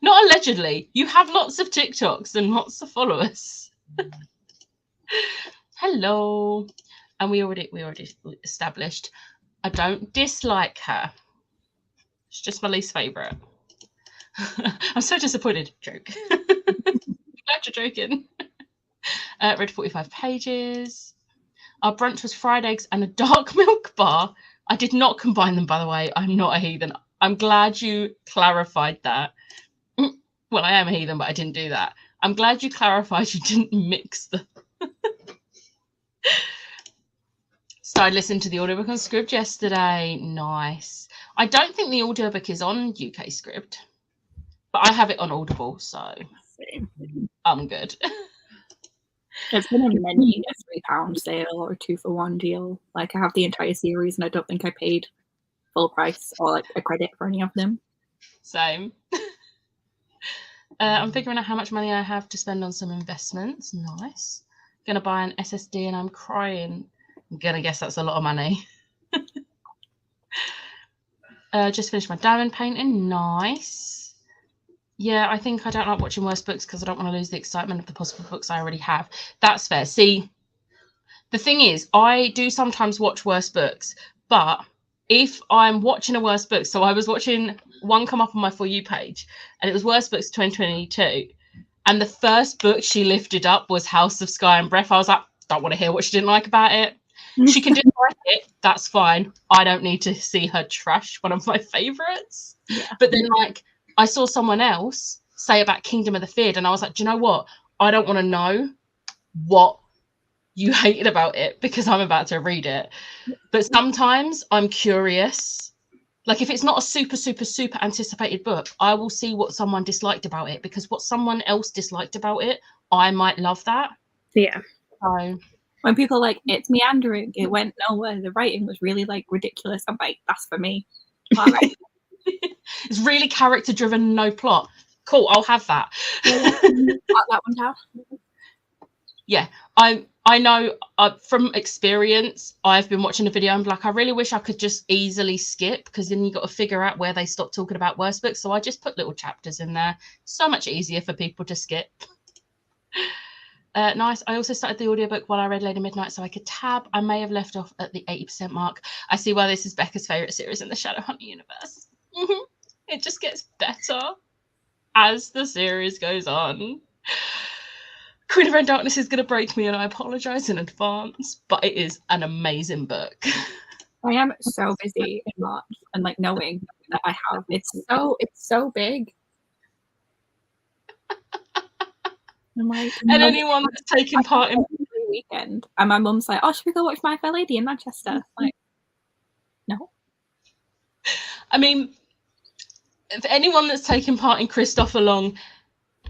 Not allegedly. You have lots of TikToks and lots of followers. Hello. And we already established I don't dislike her. It's just my least favourite. I'm so disappointed. Joke. Glad you're joking. Read 45 pages. Our brunch was fried eggs and a dark milk bar I did not combine them, by the way. I'm not a heathen. I'm glad you clarified that. Well, I am a heathen, but I didn't do that. I'm glad you clarified you didn't mix them. Started listening to the audiobook on Scribd yesterday. Nice. I don't think the audiobook is on UK Scribd, but I have it on Audible, so
Same.
I'm good.
It's been a many a £3 sale or 2-for-1 deal. Like I have the entire series, and I don't think I paid full price or like a credit for any of them.
Same. I'm figuring out how much money I have to spend on some investments. Nice. Gonna buy an SSD, and I'm crying. I'm gonna guess that's a lot of money. Just finished my diamond painting. Nice. Yeah, I think I don't like watching worse books because I don't want to lose the excitement of the possible books I already have. That's fair. See, the thing is, I do sometimes watch worse books, but if I'm watching a worse book, so I was watching one come up on my For You page, and it was Worst Books 2022, and the first book she lifted up was House of Sky and Breath. I was like, don't want to hear what she didn't like about it. She can dislike it, that's fine. I don't need to see her trash one of my favorites.
Yeah.
But then, like, I saw someone else say about Kingdom of the Feared, and I was like, do you know what? I don't want to know what you hated about it because I'm about to read it. But sometimes I'm curious. Like, if it's not a super, super, super anticipated book, I will see what someone disliked about it, because what someone else disliked about it, I might love that.
Yeah.
So
When people are like, it's meandering, it went nowhere, the writing was really like ridiculous, I'm like, that's for me. All right.
it's really character driven, no plot. Cool, I'll have that.
Got that one down.
Yeah, I know from experience, I've been watching a video and like, I really wish I could just easily skip, because then you got to figure out where they stop talking about worst books. So I just put little chapters in there. So much easier for people to skip. Nice. I also started the audiobook while I read Lady Midnight so I could tab. I may have left off at the 80% mark. I see why this is Becca's favourite series in the Shadowhunter universe. It just gets better as the series goes on. Queen of Red Darkness is going to break me, and I apologise in advance, but it is an amazing book.
I am so busy in March, and like knowing that I have it's so big. I'm like,
And anyone that's taken part in
every weekend, and my mum's like, "Oh, should we go watch My Fair Lady in Manchester?" Like, no.
I mean, if anyone that's taken part in Christopher Long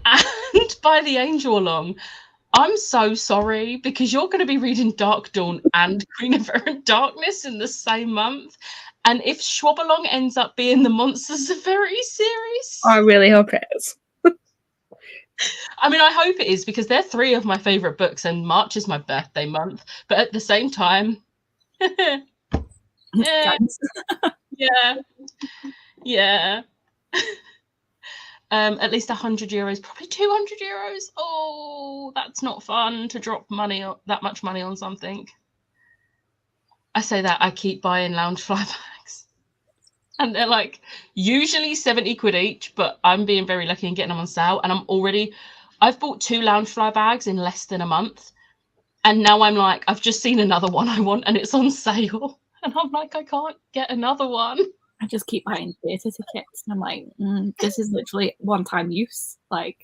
and By the Angel Along, I'm so sorry, because you're going to be reading Dark Dawn and Queen of Errant Darkness in the same month. And if Schwabberlong ends up being the Monsters of Verity series,
I really hope it is.
I mean, I hope it is, because they're three of my favourite books, and March is my birthday month. But at the same time, yeah. At least €100, probably €200. Oh, that's not fun to drop money, that much money on something. I say that, I keep buying Loungefly bags, and they're like usually 70 quid each, but I'm being very lucky and getting them on sale. And I've bought 2 Loungefly bags in less than a month, and now I'm like, I've just seen another one I want and it's on sale, and I'm like, I can't get another one.
I just keep buying theatre tickets, and I'm like, this is literally one-time use. Like,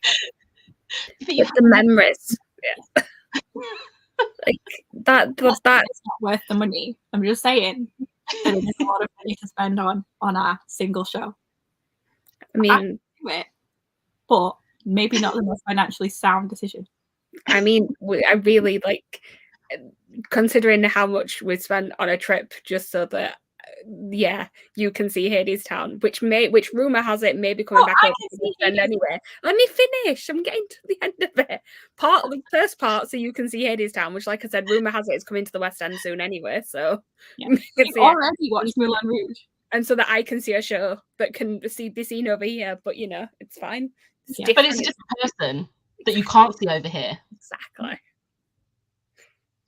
but the memories, yeah. Like that's
it's not worth the money. I'm just saying that it is a lot of money to spend on a single show.
I mean,
do it, but maybe not the most financially sound decision.
I mean, I really like, considering how much we spent on a trip just so that, yeah, you can see Hadestown, which rumor has it may be coming back up anyway. Let me finish. I'm getting to the end of it. The first part, so you can see Hadestown, which, like I said, rumor has it is coming to the West End soon anyway. So
yeah. You've already watched Moulin Rouge,
and so that I can see a show that can be seen over here. But you know, it's fine.
But it's a different person that you can't see over here.
Exactly.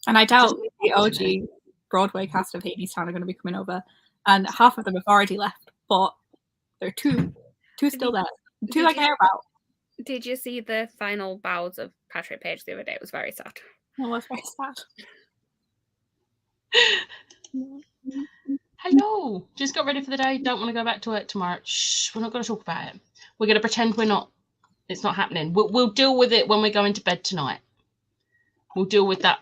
And I doubt the OG Broadway cast of Hadestown are going to be coming over, and half of them have already left, but there are two still there. Two I care about.
Did you see the final bows of Patrick Page the other day? It was very sad.
It was very sad.
Hello. Just got ready for the day. Don't want to go back to work tomorrow. Shh, we're not going to talk about it. We're going to pretend it's not happening. We'll deal with it when we go into bed tonight. We'll deal with that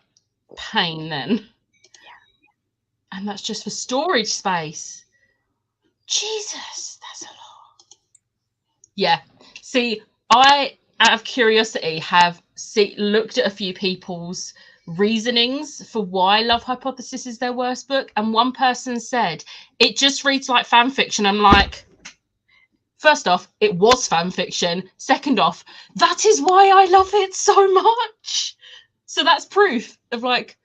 pain then. Yeah. And that's just for storage space. Jesus, that's a lot. Yeah. See, I, out of curiosity, have looked at a few people's reasonings for why Love Hypothesis is their worst book, and one person said it just reads like fan fiction. I'm like, first off, it was fan fiction. Second off, that is why I love it so much. So that's proof of like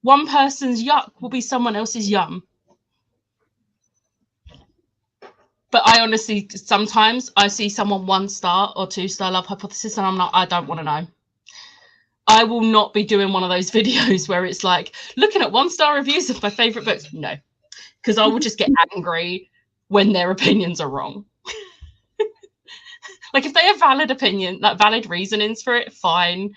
one person's yuck will be someone else's yum. But I honestly, sometimes I see someone 1-star or 2-star Love Hypothesis and I'm like, I don't want to know. I will not be doing one of those videos where it's like looking at 1-star reviews of my favorite books. No, because I will just get angry when their opinions are wrong. Like if they have valid reasonings for it, fine.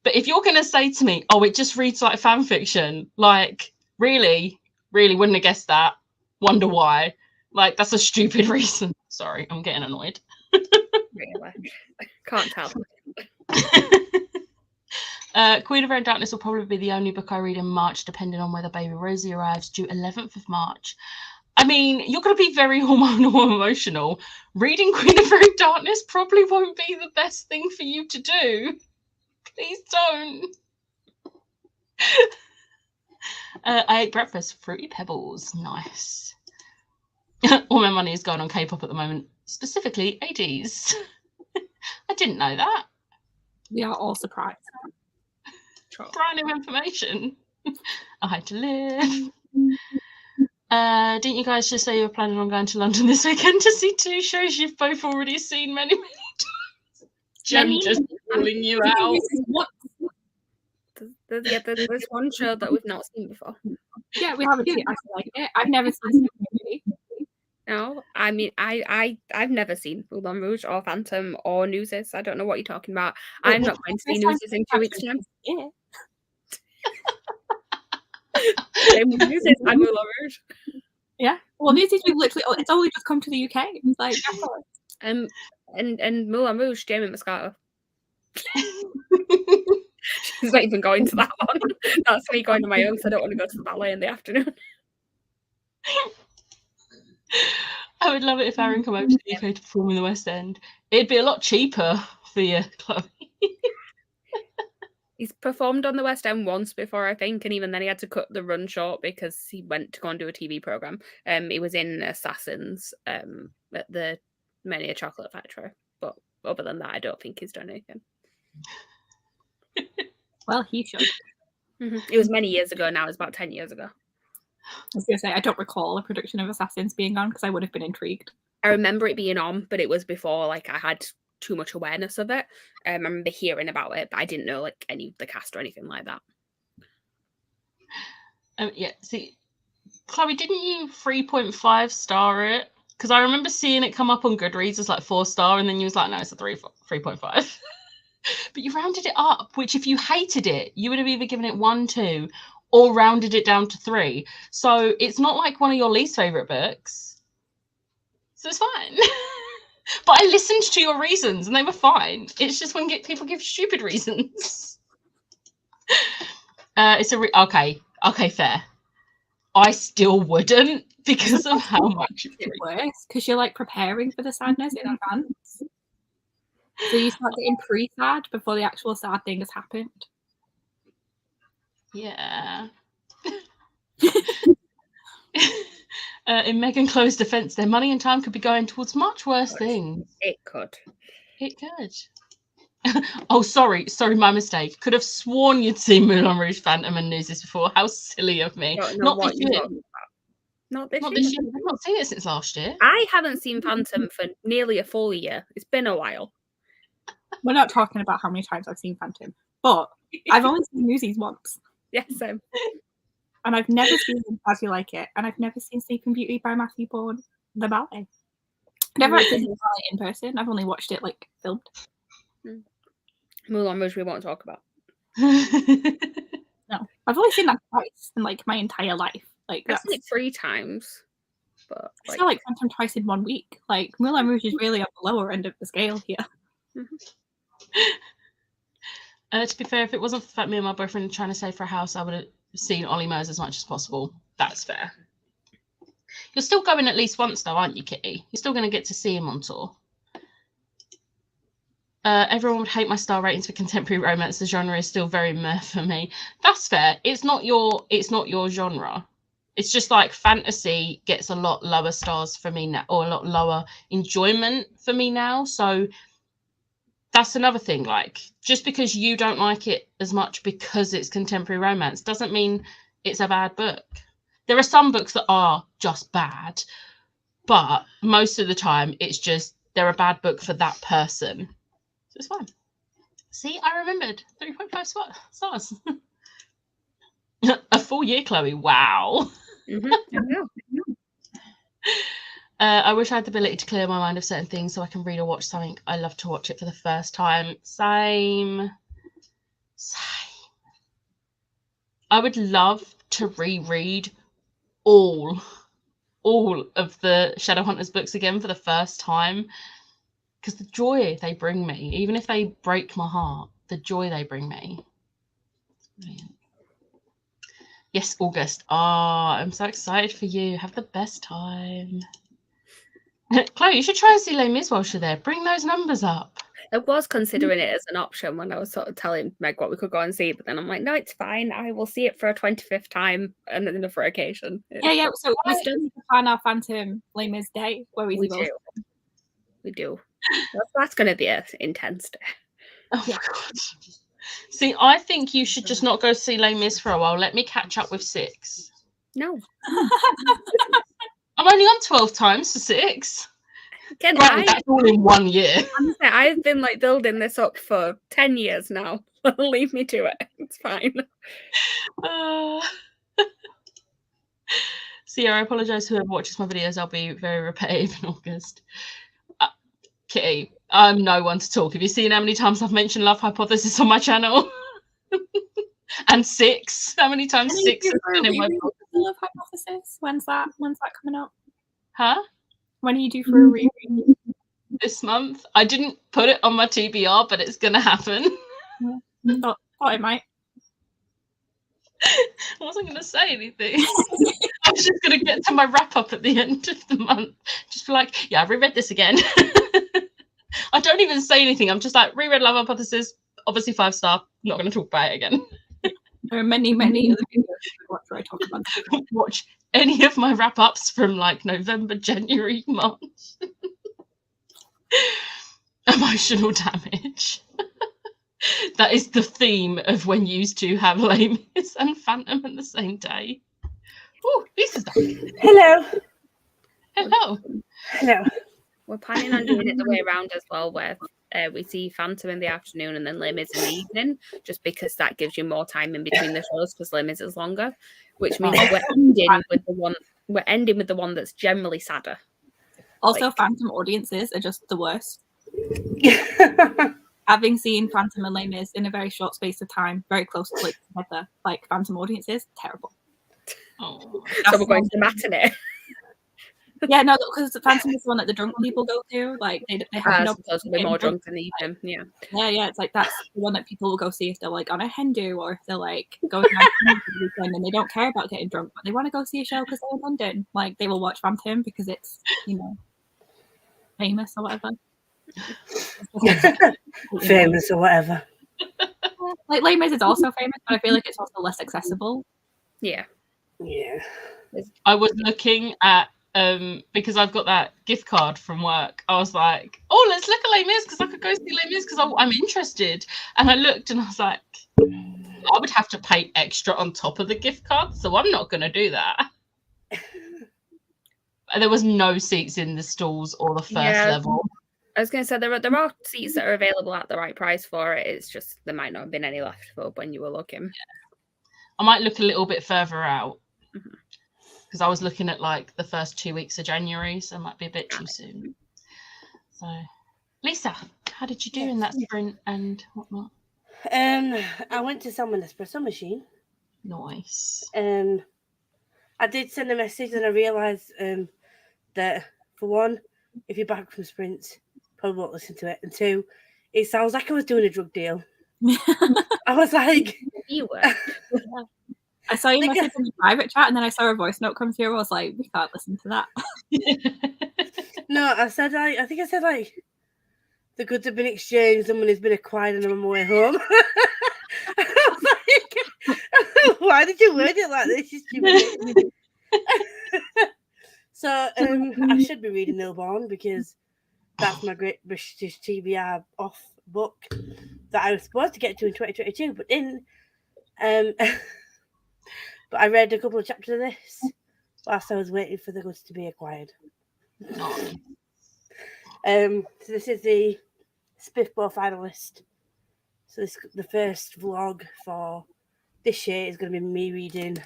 But if you're going to say to me, oh, it just reads like fan fiction, like really wouldn't have guessed that. Wonder why. Like, that's a stupid reason. Sorry, I'm getting annoyed.
Really? Can't tell.
Queen of Air and Darkness will probably be the only book I read in March, depending on whether Baby Rosie arrives, due 11th of March. I mean, you're going to be very hormonal and emotional. Reading Queen of Air and Darkness probably won't be the best thing for you to do. Please don't. I ate breakfast, Fruity Pebbles. Nice. All my money is going on K-pop at the moment, specifically 80s. I didn't know that.
We are all surprised.
Brand new information. I had to live. Didn't you guys just say you were planning on going to London this weekend to see 2 shows you've both already seen many times? Jem just calling you out.
There's one show that we've not seen before.
Yeah, we haven't seen it. I like it. I've never seen it.
No, I mean, I've never seen Moulin Rouge or Phantom or Newsies. I don't know what you're talking about. I'm not going to see Newsies in 2 weeks' time.
Yeah.
Same with Newsies and Moulin Rouge.
Yeah. Well, Newsies, we've literally, it's only just come to the UK. It's like,
and Moulin Rouge, Jamie Moscato. She's not even going to that one. That's me going to my own because I don't want to go to the ballet in the afternoon.
I would love it if Aaron came over to the UK to perform in the West End. It'd be a lot cheaper for you, Chloe.
He's performed on the West End once before, I think, and even then he had to cut the run short because he went to go and do a TV programme. He was in Assassins at the Many a Chocolate Factory. But other than that, I don't think he's done anything.
Well, he should.
Mm-hmm. It was many years ago now. It was about 10 years ago.
I was going to say, I don't recall a production of Assassins being on because I would have been intrigued.
I remember it being on, but it was before like I had too much awareness of it. I remember hearing about it, but I didn't know like any of the cast or anything like that.
Yeah, see, Chloe, didn't you 3.5 star it? Because I remember seeing it come up on Goodreads as like 4-star, and then you was like, no, it's a 3.5. But you rounded it up, which if you hated it, you would have either given it 1, 2, or rounded it down to 3. So it's not like one of your least favourite books. So it's fine. But I listened to your reasons and they were fine. It's just when people give stupid reasons. Okay, fair. I still wouldn't because of how much
it's worse because you're like preparing for the sadness in advance. So you start getting pre-sad before the actual sad thing has happened.
Yeah. In Megan Chloe's defense, their money and time could be going towards much worse things.
It could.
It could. Oh, sorry, my mistake. Could have sworn you'd seen Moulin Rouge, Phantom, and Newsies before. How silly of me. Not this year.
Not this
year. I've not seen it since last year.
I haven't seen Phantom for nearly a full year. It's been a while.
We're not talking about how many times I've seen Phantom, but I've only seen Newsies once.
Yes, same.
And I've never seen As You Like It, and I've never seen Sleeping Beauty by Matthew Bourne, the ballet. Never actually seen the ballet in person. I've only watched it like filmed.
Moulin Rouge we won't talk about.
No, I've only seen that twice in like my entire life. Like
I've
that's
seen it 3 times. But
it's not like Phantom twice in 1 week. Like Moulin Rouge is really on the lower end of the scale here.
To be fair, if it wasn't for the fact me and my boyfriend trying to save for a house, I would have seen Ollie Murs as much as possible. That's fair. You're still going at least once, though, aren't you, Kitty? You're still going to get to see him on tour. Everyone would hate my star ratings for contemporary romance. The genre is still very meh for me. That's fair. It's not your genre. It's just like fantasy gets a lot lower stars for me now, or a lot lower enjoyment for me now. So that's another thing. Like, just because you don't like it as much because it's contemporary romance doesn't mean it's a bad book. There are some books that are just bad, but most of the time it's just they're a bad book for that person. So it's fine. See, I remembered 3.5 stars. A full year, Chloe. Wow. I wish I had the ability to clear my mind of certain things so I can read or watch something. I love to watch it for the first time. Same. I would love to reread all of the Shadowhunters books again for the first time, because the joy they bring me, even if they break my heart, the joy they bring me. Brilliant. Yes, August. I'm so excited for you. Have the best time. Chloe, you should try and see Les Mis while you're there. Bring those numbers up.
I was considering it as an option when I was sort of telling Meg what we could go and see, but then I'm like, no, it's fine. I will see it for a 25th time and another occasion.
Yeah. So we still need to plan our Phantom Les Mis day where we
do. We do. That's going to be an intense day.
Oh, yeah. God. See, I think you should just not go see Les Mis for a while. Let me catch up with 6.
No.
I'm only on 12 times for 6.
Again,
that's all in 1 year.
I've been like building this up for 10 years now. Leave me to it. It's fine.
See, I apologise to whoever watches my videos. I'll be very repetitive in August. Kitty, I'm no one to talk. Have you seen how many times I've mentioned Love Hypothesis on my channel? And 6. How many times 6 has been in my book?
Love Hypothesis. When's that coming up?
Huh?
When are you due for a reread?
This month. I didn't put it on my TBR, but it's gonna happen.
Thought it might.
I wasn't gonna say anything. I was just gonna get to my wrap up at the end of the month. Just be like, yeah, I reread this again. I don't even say anything. I'm just like, reread Love Hypothesis, obviously 5-star. Not gonna talk about it again.
There are many other videos where I talk about that.
Watch any of my wrap-ups from like November, January, March. Emotional damage. That is the theme of when you two have Les Mis and Phantom on the same day. Oh, Lisa's back.
Hello.
Hello.
Hello.
We're planning on doing it the way around as well, where we see Phantom in the afternoon and then Les Mis in the evening, just because that gives you more time in between the shows, because Les Mis is longer, which means we're ending with the one that's generally sadder.
Also, Phantom audiences are just the worst. Having seen Phantom and Les Mis in a very short space of time, very close together, like Phantom audiences, terrible.
Oh.
So we're going to the matinee.
Yeah, no, because Phantom is the one that the drunk people go to. Like they have
supposed to be more drunk in the evening.
Yeah. It's like that's the one that people will go see if they're like on a hen do, or if they're like going out for the weekend and they don't care about getting drunk, but they want to go see a show because they're in London. Like they will watch Phantom because it's famous or whatever.
Famous or whatever.
Like Les Mis is also famous, but I feel like it's also less accessible.
Yeah.
I was looking at because I've got that gift card from work. I was like, oh, let's look at Les Mis because I could go see Les Mis because I'm interested. And I looked and I was like, I would have to pay extra on top of the gift card, so I'm not going to do that. And there was no seats in the stalls or the first level.
I was going to say there are seats that are available at the right price for it. It's just there might not have been any left for when you were looking.
Yeah. I might look a little bit further out because I was looking at like the first 2 weeks of January, so it might be a bit too soon. So, Lisa, how did you do in that sprint and whatnot?
I went to sell my Nespresso machine.
Nice.
I did send a message and I realised that, for one, if you're back from sprints, probably won't listen to it. And two, it sounds like I was doing a drug deal. I was like...
You were.
I saw your message in the private chat, and then I saw a voice note come through. I was like, we can't listen to that.
No, I said, I think I said, like, the goods have been exchanged, someone has been acquired, and I'm on my way home. I was like, why did you word it like this? You stupid. So, I should be reading Nilborn because that's my Great British TBR off book that I was supposed to get to in 2022, but didn't. But I read a couple of chapters of this whilst I was waiting for the goods to be acquired. So this is the Spiffbo finalist. So the first vlog for this year is going to be me reading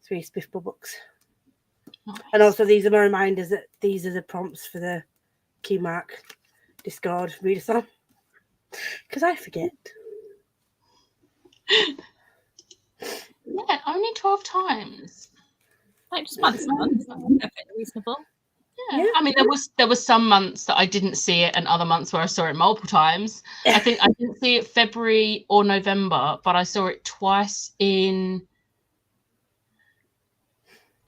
3 Spiffbo books.
Nice.
And also these are my reminders that these are the prompts for the Keymark Discord readathon. Because I forget.
Yeah, only 12 times.
Like, just months. Perfectly reasonable.
Yeah. I mean, there was some months that I didn't see it, and other months where I saw it multiple times. I think I didn't see it February or November, but I saw it twice in.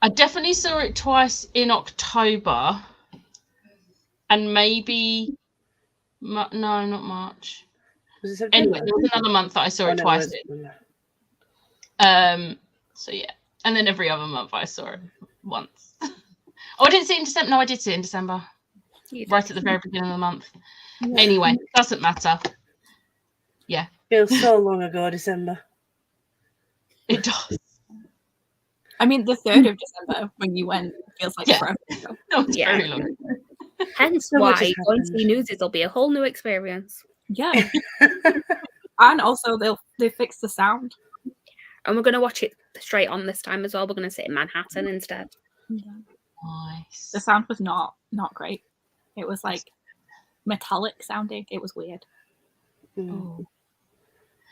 I definitely saw it twice in October, and maybe no, not March.
Was it September?
Anyway, there was another month that I saw it
no,
twice in. So yeah, and then every other month I saw it once. Oh, I didn't see it in December. No, I did see it in December, right at the very beginning of the month. Yeah. Anyway, doesn't matter. Yeah,
feels so long ago, December.
It does.
I mean, the 3rd of December when you went feels like forever ago.
That was very long ago.
Hence
So
why going to see Newsies will be a whole new experience.
Yeah. And also they fixed the sound.
And we're going to watch it straight on this time as well. We're going to sit in Manhattan instead.
Yeah.
Nice.
The sound was not great. It was like metallic sounding. It was weird.
Oh.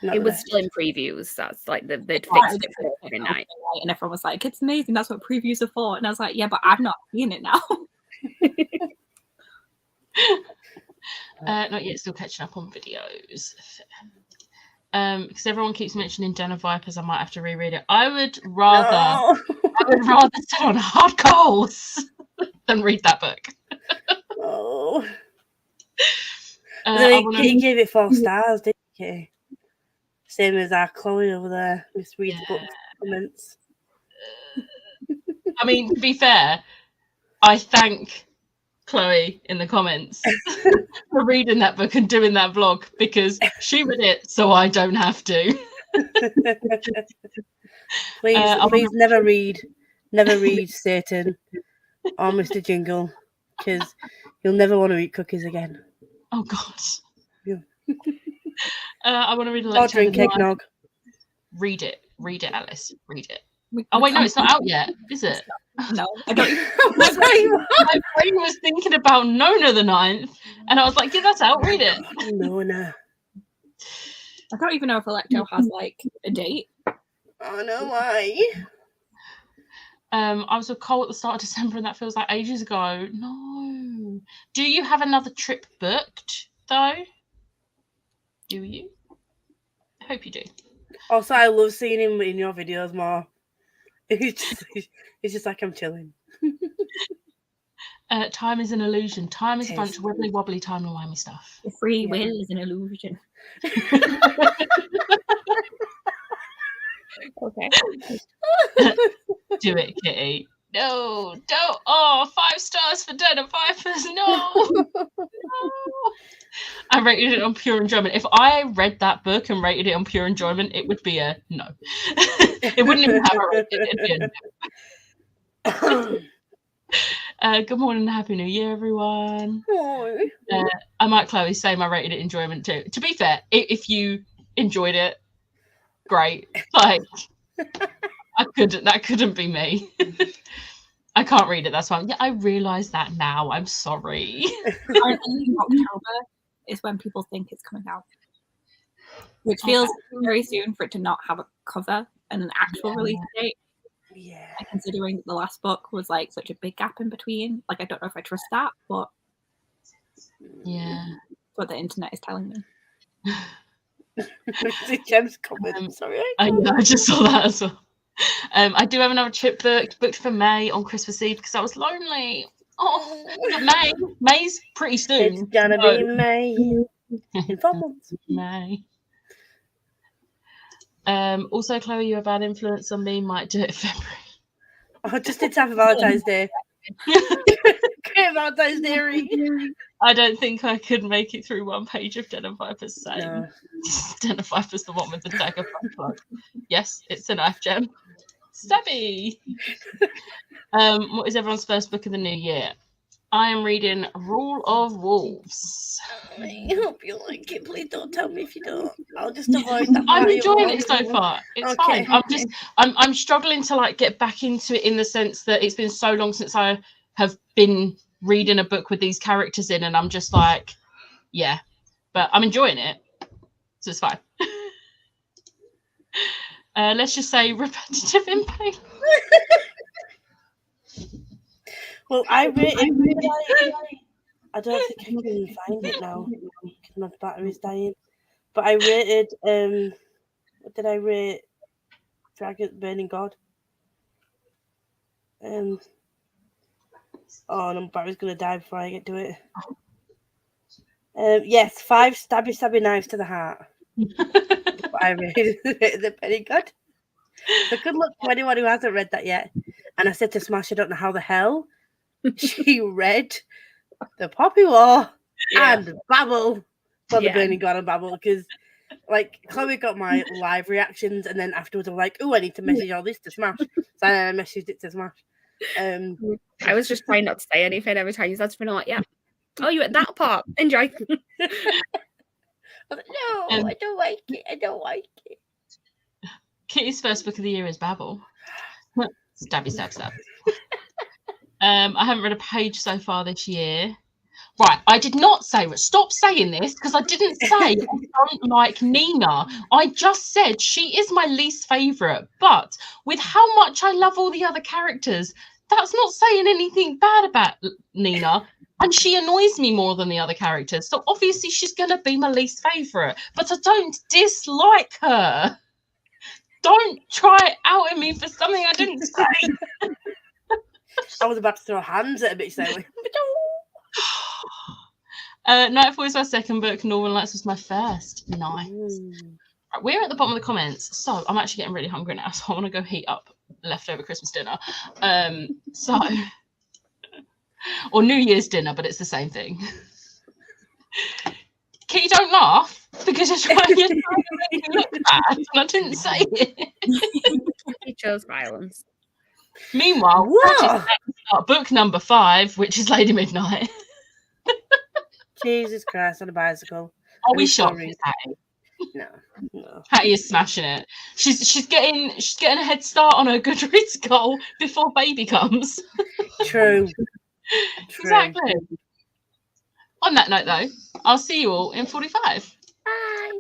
It was still in previews. That's like they'd fixed it for every night.
And everyone was like, it's amazing. That's what previews are for. And I was like, yeah, but I've not seen it now.
Not yet, still catching up on videos. Because everyone keeps mentioning Den of Vipers, I might have to reread it. I would rather sit on hard coals than read that book.
Oh. He gave it 4 stars, didn't he? Same as our Chloe over there. Miss Reed's book comments.
I mean, to be fair, I thank Chloe in the comments for reading that book and doing that vlog because she read it so I don't have to. Please
never read Satan or Mr. Jingle because you'll never want to eat cookies again.
Oh God.
Yeah.
I want to read a
lecture. Or drink eggnog.
Read it, Alice. Read it. Oh wait, no, it's not out yet, is it?
No, I don't.
My brain was thinking about Nona the 9th, and I was like, "Yeah, that's out. Read it."
Nona.
I don't even know if Electro has like a date.
Oh no, why?
I was with Cole at the start of December, and that feels like ages ago. No. Do you have another trip booked though? Do you? I hope you do.
Also, I love seeing him in your videos more. It's just like I'm chilling.
Time is an illusion. Time is a bunch of wibbly wobbly timey-wimey stuff.
The free will is an illusion. Okay.
Do it, Kitty. No, don't. Oh, 5 stars for Den of Vipers. No. I rated it on pure enjoyment. If I read that book and rated it on pure enjoyment, it would be a no. It wouldn't even have a rating. It'd be a no. Good morning and Happy New Year, everyone. I might Chloe say I rated it enjoyment too. To be fair, if you enjoyed it, great. Like that couldn't be me. I can't read it, that's fine. Yeah, I realise that now. I'm sorry.
October is when people think it's coming out. Which feels very soon for it to not have a cover and an actual release date.
Yeah.
Considering that the last book was like such a big gap in between. Like, I don't know if I trust that, but
Yeah.
that's what the internet is telling me.
Gem's comment. Sorry,
I just saw that as well. I do have another trip booked for May on Christmas Eve because I was lonely. Oh, but May's pretty soon.
It's gonna be May in 4 months.
May. Also, Chloe, you're a bad influence on me. Might do it in February.
Oh, just in time for Valentine's Day. Great Valentine's Day read.
I don't think I could make it through one page of Den of Vipers saying
No.
Den of Vipers, the one with the dagger plug. Yes, it's a knife gem. Stabby. What is everyone's first book of the new year? I am reading Rule of Wolves.
I hope you like it. Please don't tell me if you don't. I'll just avoid that.
I'm enjoying it so far. It's
Okay.
fine. I'm struggling to like get back into it in the sense that it's been so long since I have been reading a book with these characters in, and I'm just like, yeah. But I'm enjoying it. So it's fine. Let's just say repetitive in pain.
Well, I rated. I don't think I can find it now because my battery's dying. But I rated. What did I rate? Dragon Burning God. Oh, no, my battery's gonna die before I get to it. Yes, 5 stabby knives to the heart. I rated the Burning God. So good luck to anyone who hasn't read that yet. And I said to Smash, I don't know how the hell she read the Poppy War and Babel for the Burning God and Babel, because like Chloe got my live reactions, and then afterwards I'm like, oh, I need to message all this to Smash. So I messaged it to Smash.
I was just trying not to say anything every time you said something like, yeah. Oh, you at that part? Enjoy.
I was like, no, I don't like it. I don't like it.
Kitty's first book of the year is Babel. Stabby, stab, stab. I haven't read a page so far this year. Right, I did not say, stop saying this, because I didn't say I don't like Nina. I just said she is my least favourite. But with how much I love all the other characters, that's not saying anything bad about Nina. And she annoys me more than the other characters. So obviously she's going to be my least favourite. But I don't dislike her. Don't try outing me for something I didn't say.
I was about to throw hands at a bitch saying,
Nightfall is my second book. Northern Lights was my first. Nice. Right, we're at the bottom of the comments, so I'm actually getting really hungry now, so I want to go heat up leftover Christmas dinner. Or New Year's dinner, but it's the same thing. Kitty, don't laugh, because you're trying to make me look bad, and I didn't say it.
He chose violence.
Meanwhile, book number 5, which is Lady Midnight.
Jesus Christ, on a bicycle.
Are we shocked?
No.
Hattie is smashing it. She's getting a head start on her Goodreads goal before baby comes.
True.
Exactly. On that note, though, I'll see you all in 45.
Bye.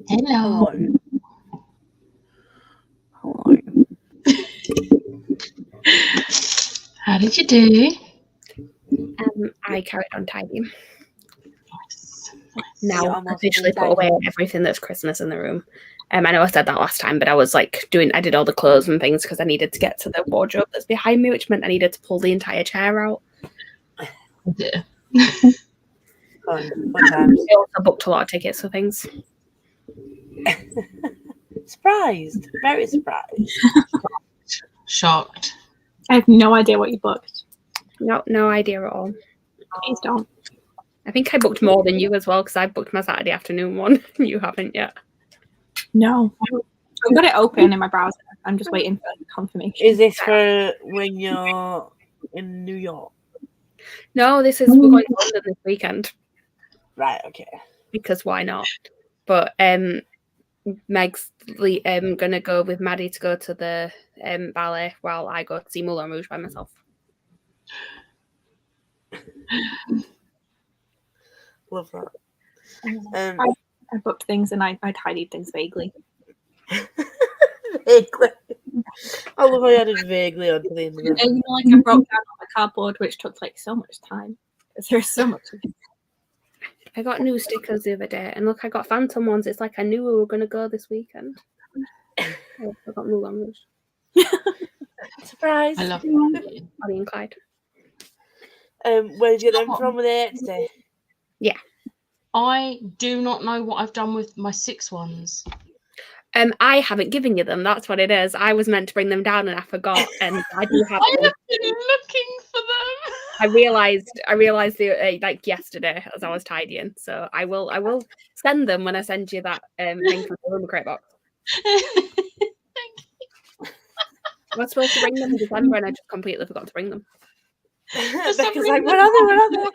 Hello.
Hello.
How did you do?
I carried on tidying.
Nice.
Now
You're
I've
almost
officially put away
tidy.
everything that's Christmas in the room. I know I said that last time, but I was like I did all the clothes and things because I needed to get to the wardrobe that's behind me, which meant I needed to pull the entire chair out.
Oh dear.
Fun times.
I also booked a lot of tickets for things.
Surprised. Very surprised.
Shocked.
I have no idea what you booked.
No idea at all.
Please don't.
I think I booked more than you as well because I booked my Saturday afternoon one. You haven't yet.
No. I've got it open in my browser. I'm just waiting for confirmation.
Is this for when you're in New York?
No, we're going to London this weekend
Right, okay.
because why not? But Meg's gonna go with Maddie to go to the ballet while I go to see Moulin Rouge by myself.
Love that.
I booked things and I tidied things vaguely.
Vaguely. I love how you added vaguely onto the end of it.
And, you know, like I broke down on the cardboard, which took like so much time because there's so much.
I got new stickers the other day, and look, I got Phantom ones. It's like I knew we were going to go this weekend. I got Moulin Rouge.
Surprise.
I love it.
Bonnie and Clyde.
Where did you get them from? Were they today?
I do not know what I've done with my 6 ones.
I haven't given you them. That's what it is. I was meant to bring them down, and I forgot. And I do have
I
them.
have been looking for them.
I realized the like yesterday as I was tidying. So I will send them when I send you that thing from the Room Crate box. I was supposed to bring them in December, and I just completely forgot to bring them.
Becca's like, where are they?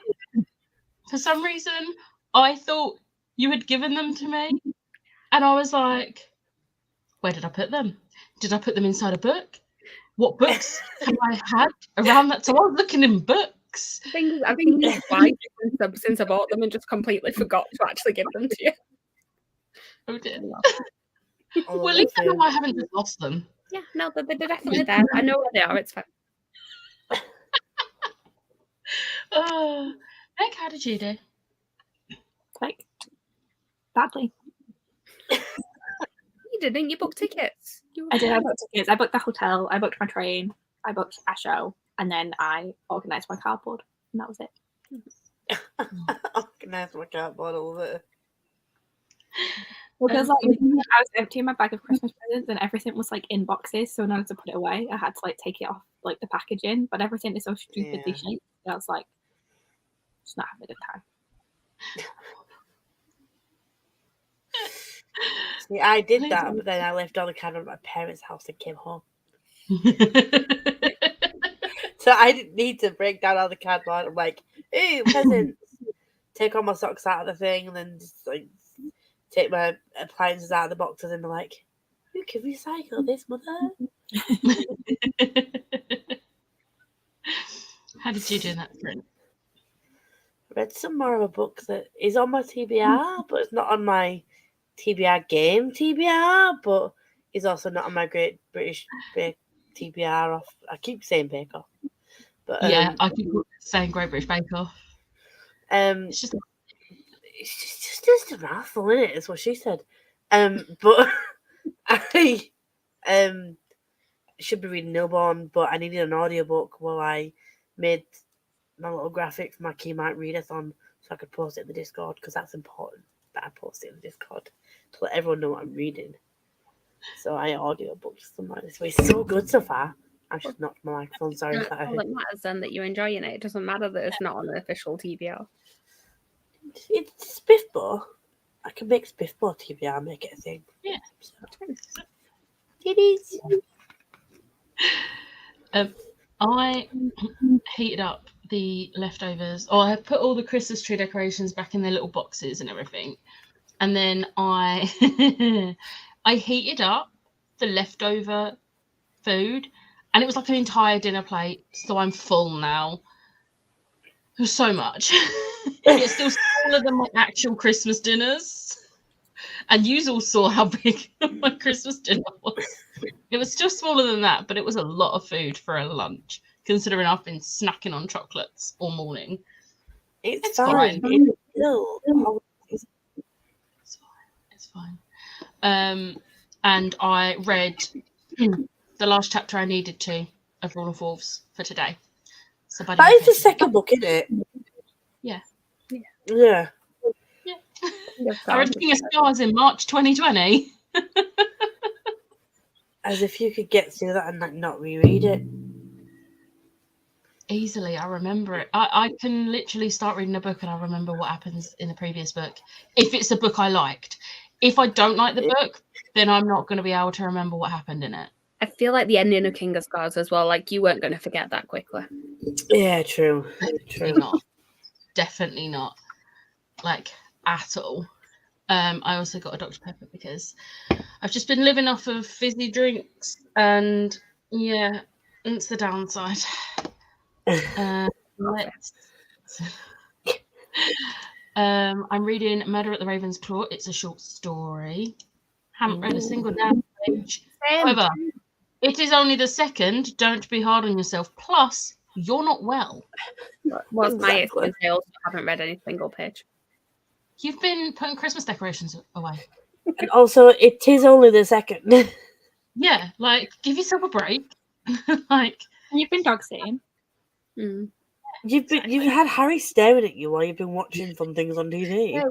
For some reason, I thought you had given them to me. And I was like, where did I put them? Did I put them inside a book? What books have I had around that? So I was looking in books.
I've been twice since I bought them and just completely forgot to actually give them to you.
Oh dear.
Oh,
Well, at least I know I haven't just lost them.
Yeah, no, they're definitely there. I know where they are. It's fine.
Meg, how did you do?
Like badly.
You didn't. You booked tickets.
I did. I booked tickets. I booked the hotel. I booked my train. I booked a show, and then I organised my cardboard, and that was it.
Organised my cardboard over there.
Because like I was emptying my bag of Christmas presents, and everything was like in boxes. So in order to put it away, I had to like take it off like the packaging. But everything is so stupidly
Yeah.
shaped. I was like, just not having a good time.
See, I did that, but then I left all the cardboard at my parents' house and came home. So I didn't need to break down all the cardboard. I'm like, ooh, presents. Take all my socks out of the thing, and then just like take my appliances out of the boxes, and be like, you can recycle this, mother.
How did you do that, friend?
Read some more of a book that is on my TBR, but it's not on my TBR game TBR, but is also not on my Great British TBR off. I keep saying Bake Off. But
Yeah, I keep saying Great British Bake Off. It's just
it's just a mouthful, isn't it? Is what she said. But I should be reading Newborn, but I needed an audiobook while I made my little graphic for my Keymight readathon so I could post it in the Discord, because that's important that I post it in the Discord to let everyone know what I'm reading. So I audiobooked some like this. But it's so good so far. I should knock my microphone. Sorry if that
All it matters then that you're enjoying it. It doesn't matter that it's not on the official TBR.
It's Spiffbo. I can make Spiffbo TBR, make it a thing.
Yeah.
So, it is.
I heated up the leftovers, or I put all the Christmas tree decorations back in their little boxes and everything, and then I I heated up the leftover food, and it was like an entire dinner plate. So I'm full now. It was so much. It's still smaller than my actual Christmas dinners. And you all saw how big my Christmas dinner was. It was still smaller than that, but it was a lot of food for a lunch, considering I've been snacking on chocolates all morning.
It's
fine.
fine. It's still
It's fine. And I read the last chapter I needed to of Rule of Wolves for today. So
that is the second book, isn't it?
Yeah.
Yeah.
I read King of Scars in March 2020.
As if you could get through that and like not reread it.
Easily, I remember it. I can literally start reading a book and I remember what happens in the previous book. If it's a book I liked. If I don't like the book, then I'm not going to be able to remember what happened in it.
I feel like the ending of King of Scars as well. Like you weren't going to forget that quickly.
Yeah, true.
Definitely not. Definitely not. Like at all. I also got a Dr. Pepper because I've just been living off of fizzy drinks, and yeah, it's the downside. I'm reading Murder at the Raven's Claw. It's a short story. Haven't read a single damn page. However, it is only the second. Don't be hard on yourself. Plus, you're not well.
What's my experience? I also haven't read any single page.
You've been putting Christmas decorations away.
And also, it is only the second.
Yeah, like give yourself a break. Like
You've been dog sitting.
Mm.
You've had Harry staring at you while you've been watching fun things on TV.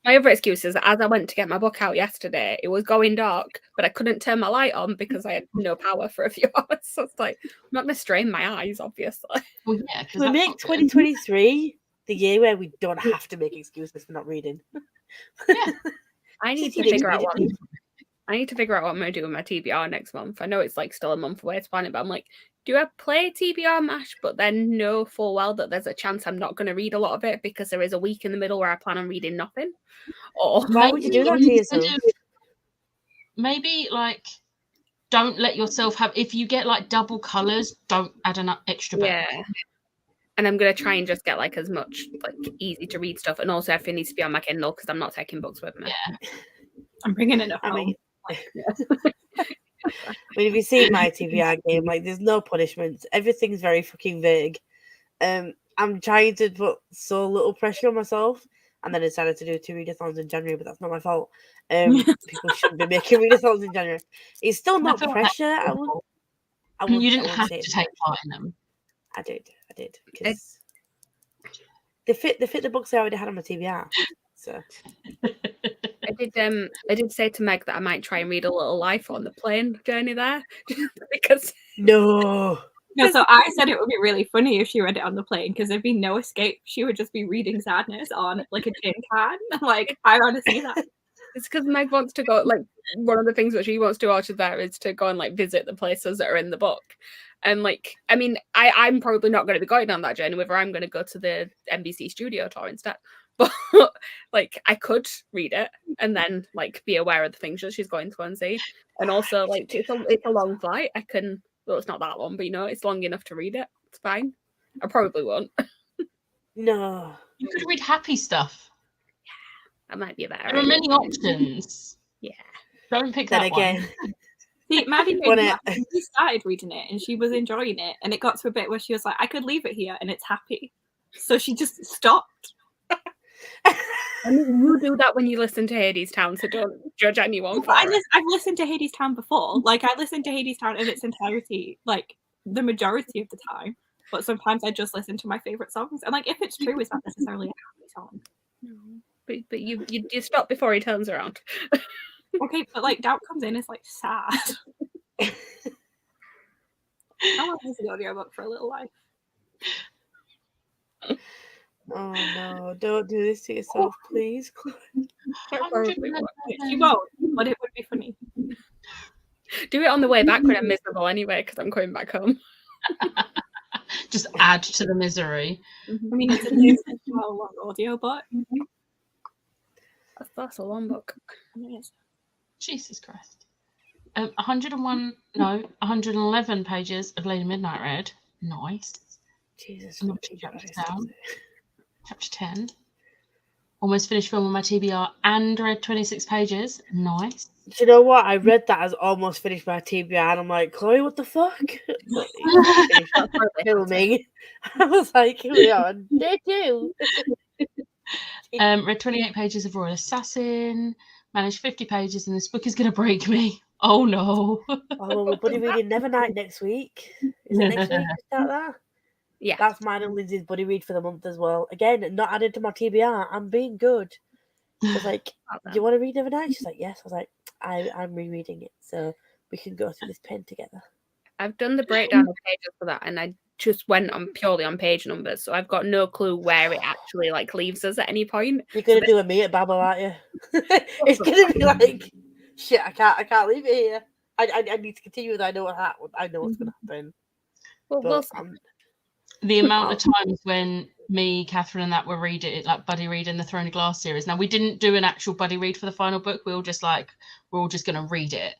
My other excuse is as I went to get my book out yesterday, it was going dark, but I couldn't turn my light on because I had no power for a few hours. So it's like I'm not going to strain my eyes, obviously.
Well, yeah,
we make 2023 the year where we don't have to make excuses for not reading.
Yeah.
I need to figure out what I'm going to do with my TBR next month. I know it's like still a month away to plan it, but I'm like, do I play TBR MASH, but then know full well that there's a chance I'm not going to read a lot of it because there is a week in the middle where I plan on reading nothing? Or
why would you do that to yourself?
Maybe like don't let yourself have. If you get like double colours, don't add an extra book.
Yeah. And I'm going to try and just get like as much like easy to read stuff. And also everything needs to be on my Kindle because I'm not taking books with me.
Yeah.
I'm bringing it up. I mean,
if you see my TBR game, like there's no punishments. Everything's very fucking vague. I'm trying to put so little pressure on myself, and then I decided to do 2 readathons in January, but that's not my fault. People shouldn't be making readathons in January. It's still not pressure.
You didn't have to take part in them.
I did because they fit the books I already had on my TBR. So
I did say to Meg that I might try and read A Little Life on the plane journey there because
no.
So I said it would be really funny if she read it on the plane because there'd be no escape. She would just be reading sadness on like a tin can. Like I want to see that.
It's because Meg wants to go. Like one of the things that she wants to watch there is to go and like visit the places that are in the book. And like, I mean, I'm probably not going to be going on that journey with her. I'm going to go to the NBC studio tour instead. But like, I could read it and then like be aware of the things that she's going to go and see. And also, like, it's a long flight. I can. Well, it's not that long, but you know, it's long enough to read it. It's fine. I probably won't.
No.
You could read happy stuff.
Yeah, that might be better.
There are many options.
Yeah.
Don't pick
Then
that
again.
one.
See, Maddie she started reading it and she was enjoying it, and it got to a bit where she was like, I could leave it here and it's happy. So she just stopped.
I mean, you do that when you listen to Hadestown, so don't judge anyone for it.
I've listened to Hadestown before. Like, I listened to Hadestown in its entirety, like, the majority of the time. But sometimes I just listen to my favourite songs. And, like, if it's true, it's not necessarily a happy song.
No. But you stop before he turns around.
Okay, but, like, Doubt Comes In is, like, sad. I want to listen to the audiobook for A Little Life.
Oh no, don't do this to yourself, please.
She won't, but it would be funny.
Do it on the way back when I'm miserable anyway, because I'm coming back home.
Just add to the misery.
I mean, it's a long audiobook.
That's a long book.
Jesus Christ. 111 pages of Lady Midnight read. Nice.
Jesus.
Chapter 10. almost finished film on my TBR and read 26 pages. Nice.
Do you know what? I read that as almost finished my TBR, and I'm like, Chloe, what the fuck? But finished filming. I was like, here we are on day 2.
Read 28 pages of Royal Assassin. Managed 50 pages, and this book is going to break me. Oh no.
Oh, well, we're buddy reading Nevernight next week. Is it next week we start that?
Yeah.
That's mine and Lindsay's buddy read for the month as well. Again, not added to my TBR. I'm being good. I was like, do you want to read Nevernight? She's like, yes. I was like, I'm rereading it, so we can go through this pen together.
I've done the breakdown of pages for that, and I just went on purely on page numbers, so I've got no clue where it actually like leaves us at any point.
You're gonna do a me at Babel, aren't you? It's gonna be like, shit. I can't leave it here. I need to continue. I know what's gonna happen.
Well,
the amount of times when me, Catherine, and that were reading it, like buddy reading the Throne of Glass series. Now we didn't do an actual buddy read for the final book. We're all just gonna read it.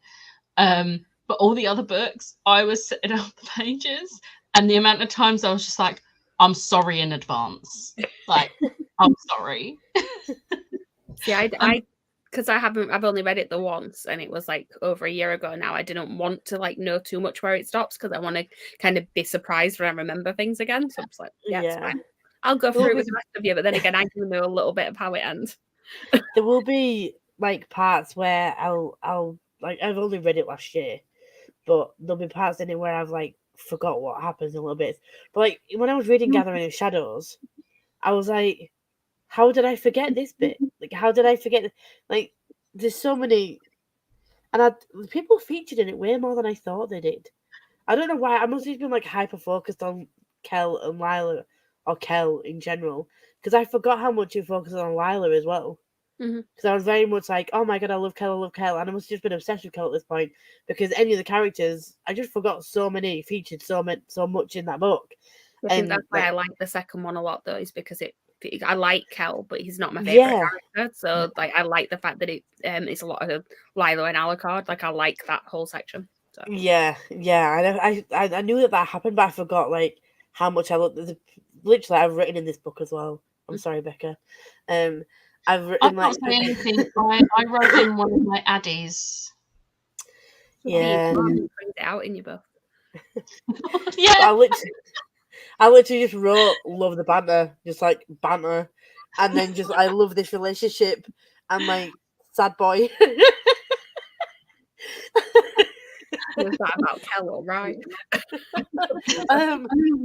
But all the other books, I was setting up the pages, and the amount of times I was just like, I'm sorry in advance. Like, I'm sorry.
See, I because I've only read it the once, and it was like over a year ago now. I didn't want to like know too much where it stops because I want to kind of be surprised when I remember things again. So I'm just like, yeah, it's fine. I'll go through it with the rest of you, but then again, I can know a little bit of how it ends.
There will be like parts where I'll like, I've only read it last year, but there'll be parts in it where I've like forgot what happens in a little bit. But like when I was reading Gathering of Shadows, I was like, how did I forget this bit? Like, how did I forget? Like, there's so many, and people featured in it way more than I thought they did. I don't know why. I must have been like hyper focused on Kel and Lila, or Kel in general, because I forgot how much you focused on Lila as well. Because I was very much like, oh my god, I love Kel, and I must have just been obsessed with Kel at this point, because any of the characters, I just forgot so many featured so much in that book.
I think that's why I like the second one a lot, though, is because I like Kel, but he's not my favorite character. So like, I like the fact that it's a lot of Lila and Alucard. Like, I like that whole section. So.
Yeah. I knew that happened, but I forgot like how much I loved. Literally, I've written in this book as well. I'm sorry, Becca. I've written
I can't say anything. I wrote in one of my addies.
Yeah.
Brings it out in your book.
Yeah.
I literally just wrote love the banter, just like banter, and then just I love this relationship and like sad boy.
Was that about Kel, right?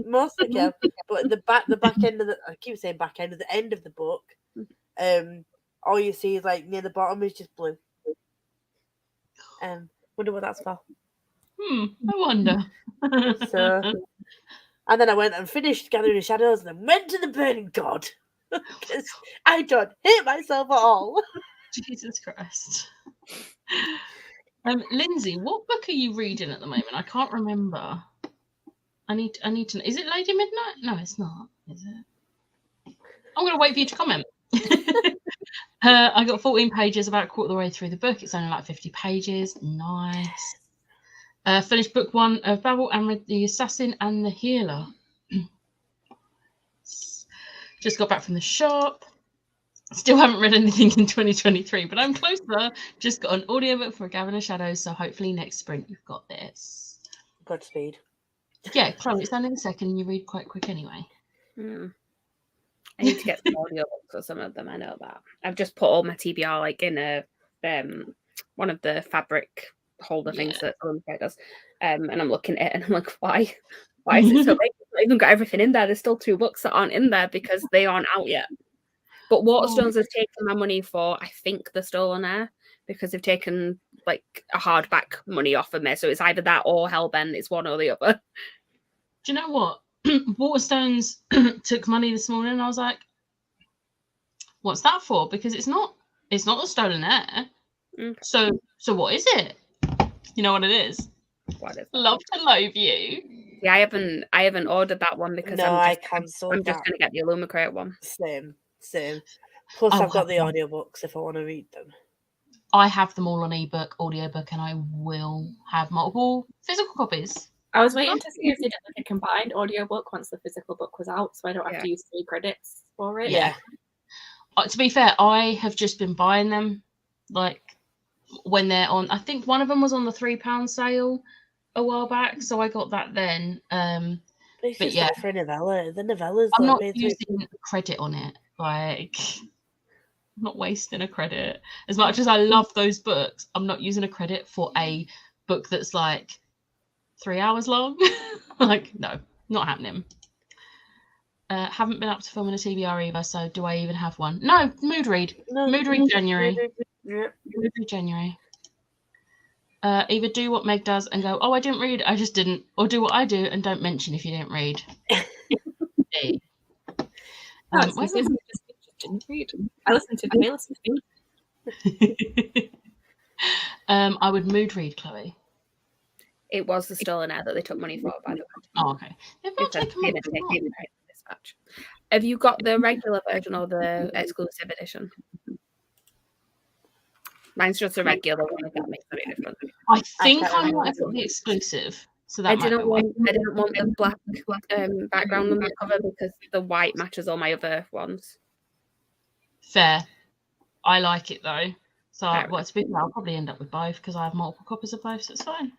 Mostly Kel, but the back end of I keep saying back end of the end of the book, all you see is like near the bottom is just blue. Wonder what that's for.
I wonder.
So, and then I went and finished Gathering the Shadows, and then went to the Burning God because I don't hate myself at all.
Jesus Christ. Lindsay, what book are you reading at the moment? I can't remember. I need to know. Is it Lady Midnight? No, it's not. Is it? I'm going to wait for you to comment. I got 14 pages, about a quarter of the way through the book. It's only like 50 pages. Nice. Finished book 1 of Babel and read The Assassin and the Healer. Just got back from the shop. Still haven't read anything in 2023, but I'm closer. Just got an audiobook for Gathering of Shadows, so hopefully next sprint you've got this.
Godspeed.
Yeah, Chloe, it's only the second and you read quite quick anyway.
I need to get some audiobooks for some of them. I know that. I've just put all my TBR like in a one of the fabric holder things that Olympic does, and I'm looking at it and I'm like, why is it so big? I've even got everything in there. There's still 2 books that aren't in there because they aren't out yet. But Waterstones has taken my money for, I think, The Stolen Heir, because they've taken like a hardback money off of me. So it's either that or Hellbent. It's one or the other.
Do you know what? Waterstones took money this morning and I was like, what's that for? Because it's not The Stolen Heir. So what is it? You know what it is?
What is it?
Love to Loathe You.
Yeah, I haven't ordered that one because I'm just going to get the Illumicrate one.
Same. Plus, I've got the audiobooks if I want to read them.
I have them all on ebook, audiobook, and I will have multiple physical copies.
I was waiting to see if they did like a combined audiobook once the physical book was out, so I don't have to use 3 credits for it.
Yeah.
To be fair, I have just been buying them like when they're on. I think one of them was on the £3 sale a while back, so I got that then.
But it's
But
just
yeah.
like for a novella. The novellas
I'm
don't
not
pay
using credit on it. Like, I'm not wasting a credit. As much as I love those books, I'm not using a credit for a book that's like 3 hours long. Like, no, not happening. Haven't been up to filming a TBR either, so do I even have one? No, mood read.
No,
Mood read January.
Yeah.
Mood read January. Either do what Meg does and go, oh, I didn't read, I just didn't. Or do what I do and don't mention if you didn't read. Hey.
No, it's
where's
just didn't read. I listened to Taylor Swift.
I would mood read, Chloe.
It was the Stolen Air that they took money for, by the way.
Oh, okay. They've not
Because
taken
they
money
didn't
for
take
what?
it in dispatch. Have you got the regular version or the exclusive edition? Mine's just a regular one, if that makes any difference.
I think
can't
I might
remember.
have got the exclusive. So
I
that might be
didn't
why.
want the black background on the cover because the white matches all my other ones.
Fair. I like it though. So
Fair
well, to be fair, I'll probably end up with both because I have multiple copies of both, so it's fine.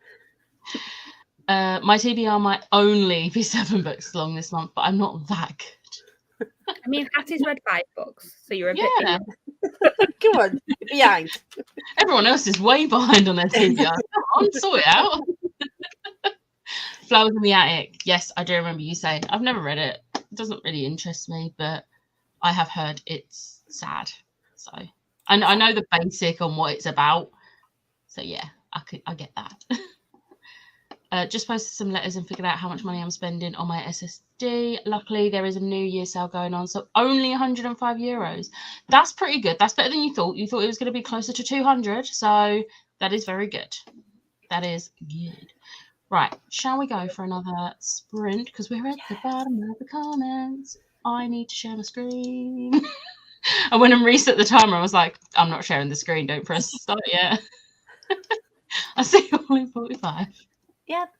My TBR might only be 7 books long this month, but I'm not that good.
I mean, Hattie's read 5 books, so you're a bit
Yeah.
Come on, behind.
Everyone else is way behind on their TBR. Come on, sort it out. Flowers in the Attic. Yes, I do remember you saying. I've never read it. It doesn't really interest me, but I have heard it's sad. So I know the basic on what it's about. So yeah, I get that. Just posted some letters and figured out how much money I'm spending on my SSD. Luckily, there is a New Year sale going on, so only €105. That's pretty good. That's better than you thought. You thought it was going to be closer to 200, so that is very good. That is good. Right, shall we go for another sprint? Because we're at the bottom of the comments. I need to share my screen. And when I reset the timer, I was like, I'm not sharing the screen. Don't press start yet. I see you all in 45.
Yep.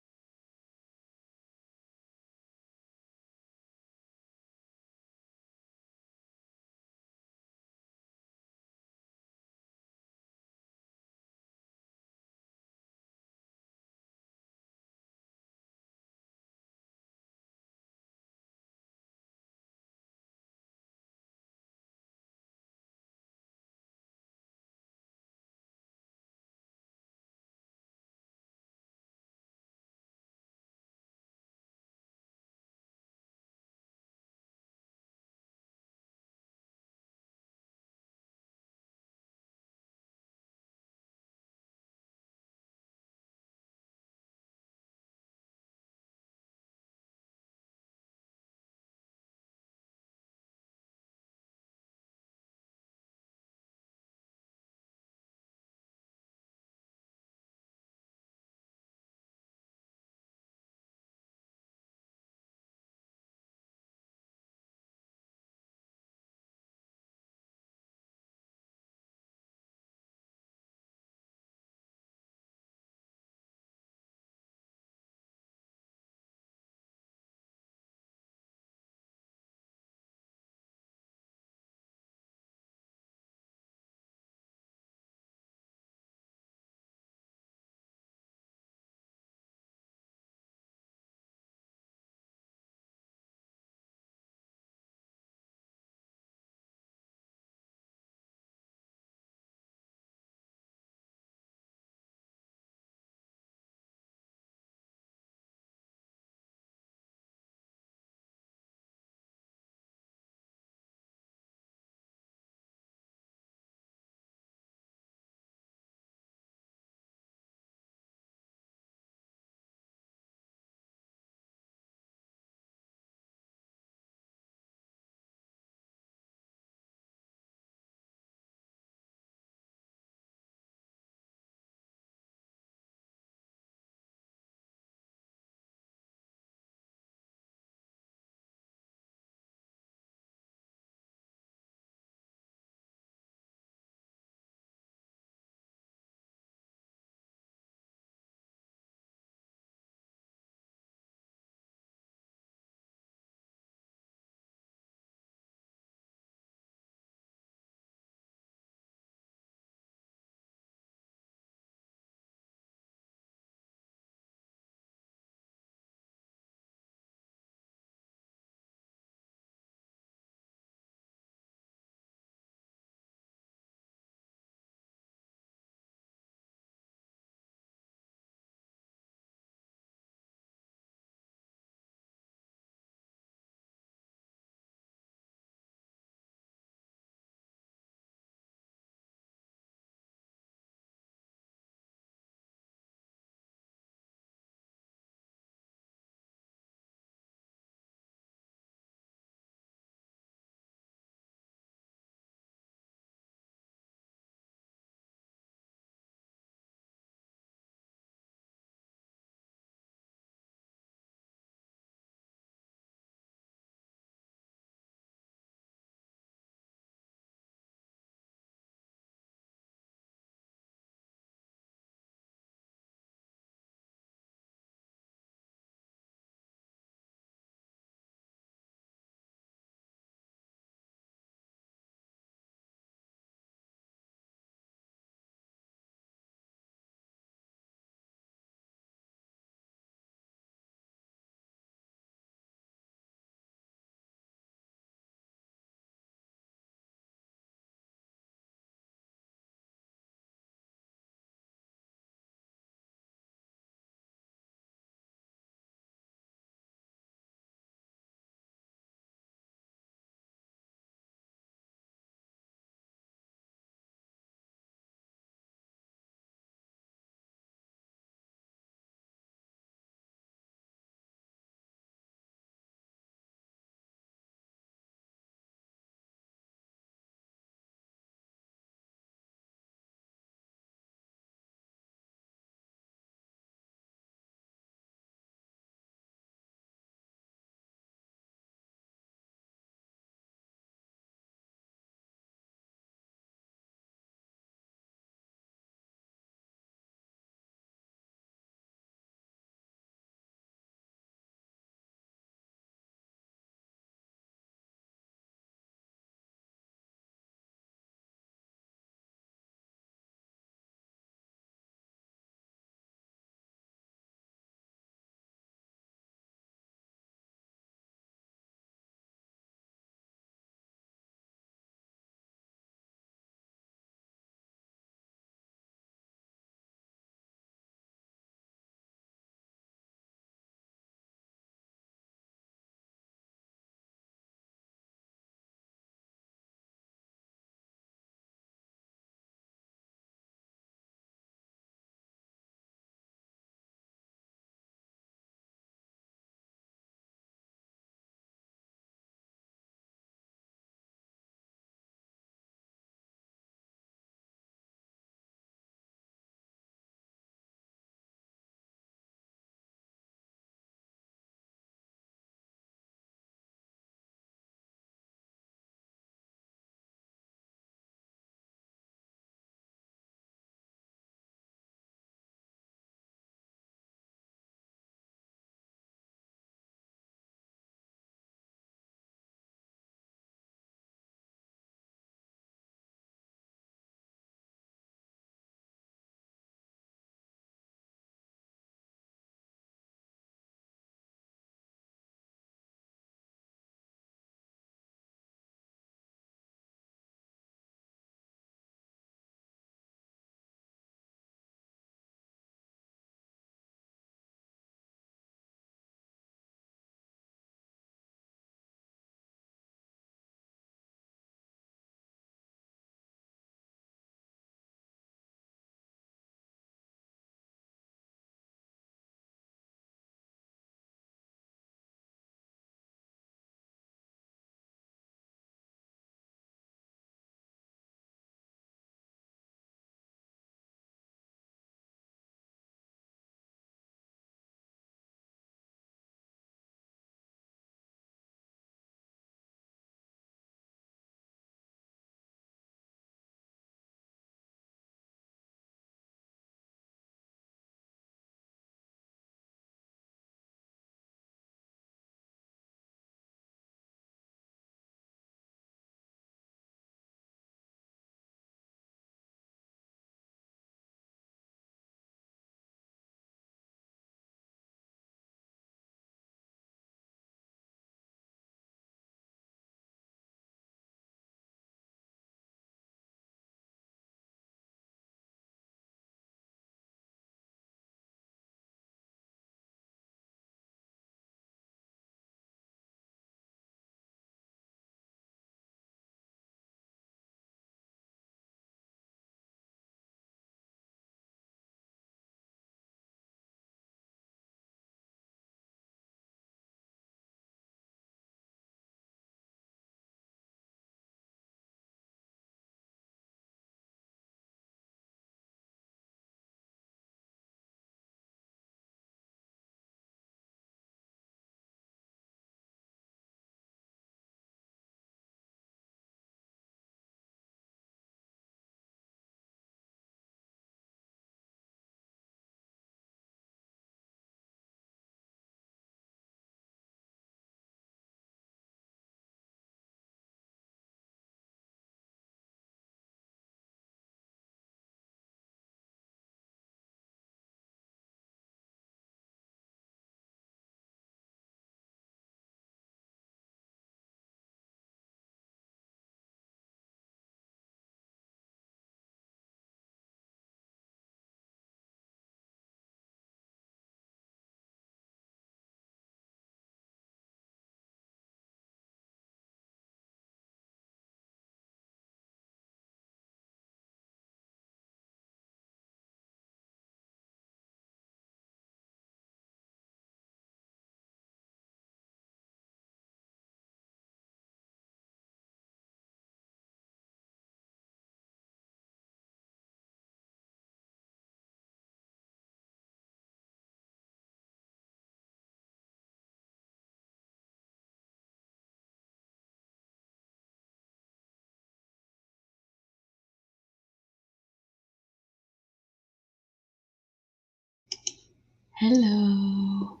Hello.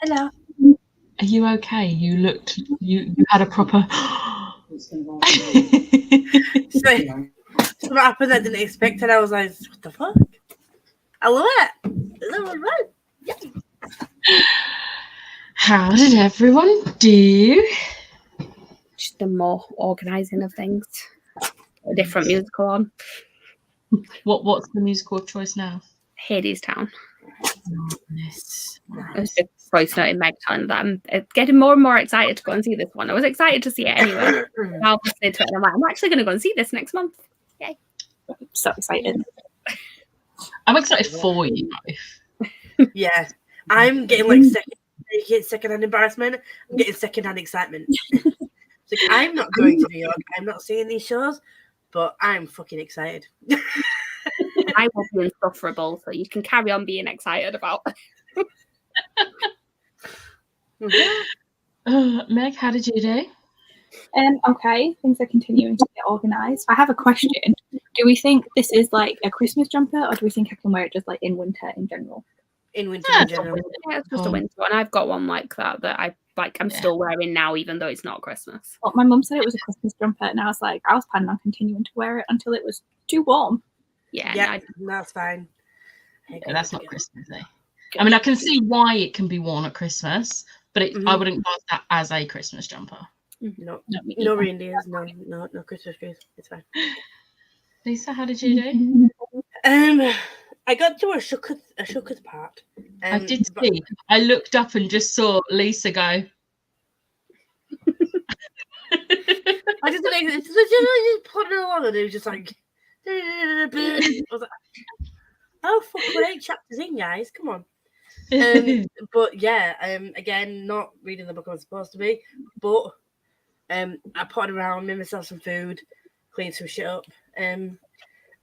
Hello.
Are you okay? You had a proper.
So what happened I didn't expect, and I was like, what the fuck? I love it. Hello, everyone.
How did everyone do?
Just the more organising of things. A different musical on.
What's the musical of choice now?
Hades Town.
Nice.
I was just voice noting Meg telling that I'm getting more and more excited to go and see this one. I was excited to see it anyway. I'll listen to it and I'm like, I'm actually going to go and see this next month. Yay.
I'm so excited.
I'm excited for you.
Yeah, I'm getting like second-hand embarrassment. I'm getting second-hand excitement. It's like, I'm not going to New York. I'm not seeing these shows, but I'm fucking excited.
I will be insufferable, so you can carry on being excited about.
Meg, how did you do?
Okay, things are continuing to get organised. I have a question. Do we think this is like a Christmas jumper, or do we think I can wear it just like in winter in general?
In winter
Yeah,
in general.
Yeah, it's just a winter one. I've got one like that I'm still wearing now, even though it's not Christmas.
Well, my mum said it was a Christmas jumper, and I was like, I was planning on continuing to wear it until it was too warm.
Yeah,
That's fine.
Yeah, that's not Christmas, eh? I mean, I can see why it can be worn at Christmas, but I wouldn't class that as a Christmas jumper.
No reindeers, no Christmas trees. It's fine.
Lisa, how did you do?
I got to a Shooketh part.
I did see. I looked up and just saw Lisa go.
I just plodding along, and it was just like, I was like, oh fuck, we're 8 chapters in, guys. Come on. But yeah, again, not reading the book I'm supposed to be, but I potted around, made myself some food, cleaned some shit up, and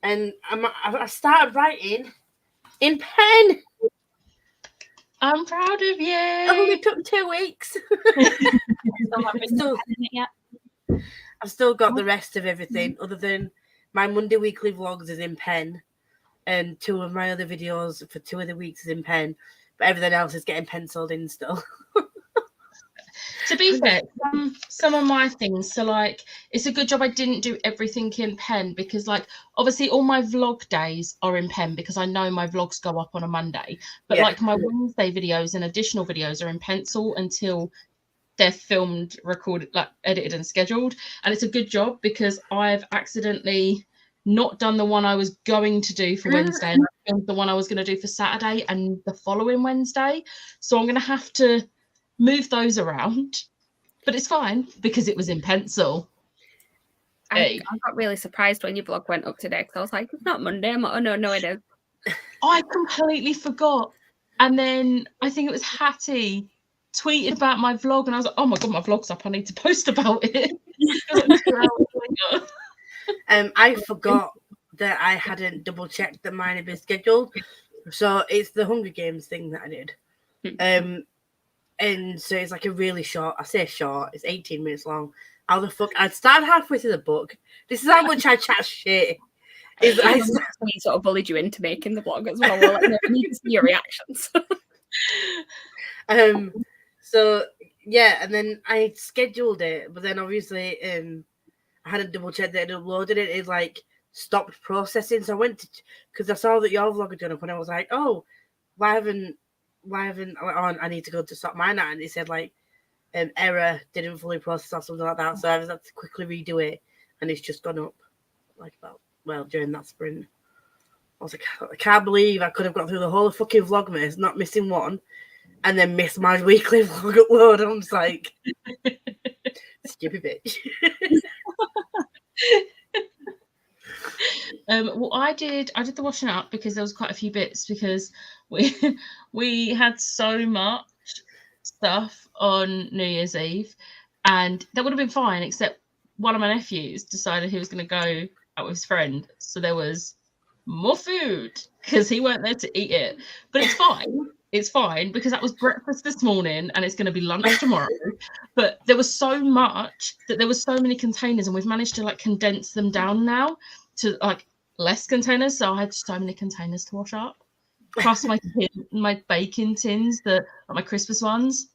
I started writing in pen.
I'm proud of you.
It only took 2 weeks. I've still got the rest of everything, other than my Monday weekly vlogs is in pen, and 2 of my other videos for 2 of the weeks is in pen, but everything else is getting penciled in still.
To be fair, some of my things, so like, it's a good job I didn't do everything in pen, because like, obviously all my vlog days are in pen because I know my vlogs go up on a Monday, but like my Wednesday videos and additional videos are in pencil until they're filmed, recorded, like edited and scheduled. And it's a good job because I've accidentally not done the one I was going to do for Wednesday, and I filmed the one I was going to do for Saturday and the following Wednesday. So I'm going to have to move those around, but it's fine because it was in pencil.
I got really surprised when your vlog went up today, because I was like, it's not Monday. I'm like, oh no, it is.
I completely forgot. And then I think it was Hattie tweeted about my vlog, and I was like, oh my god, my vlog's up, I need to post about it.
I forgot that I hadn't double checked that mine had been scheduled, so it's the Hunger Games thing that I did. And so it's like a really short, I say short, it's 18 minutes long. How the fuck? I'd started halfway through the book. This is how much I chat shit.
We sort of bullied you into making the vlog as well. We're like, no, we need to see your reactions.
So yeah, and then I scheduled it, but then obviously I had to double check that it uploaded it. It like stopped processing. So I went to, because I saw that your vlog had gone up, and I was like, oh, why haven't I need to go to stop mine out, and it said like error, didn't fully process or something like that. So I had to quickly redo it, and it's just gone up like during that sprint. I was like, I can't believe I could have got through the whole of fucking Vlogmas, not missing one, and then miss my weekly vlog upload. I'm just like, stupid bitch.
Well, I did the washing up because there was quite a few bits, because we had so much stuff on New Year's Eve, and that would have been fine, except one of my nephews decided he was going to go out with his friend, so there was more food because he weren't there to eat it. But it's fine because that was breakfast this morning and it's going to be lunch tomorrow. But there was so much that there was so many containers, and we've managed to like condense them down now to like less containers, so I had so many containers to wash up. plus my baking tins, my Christmas ones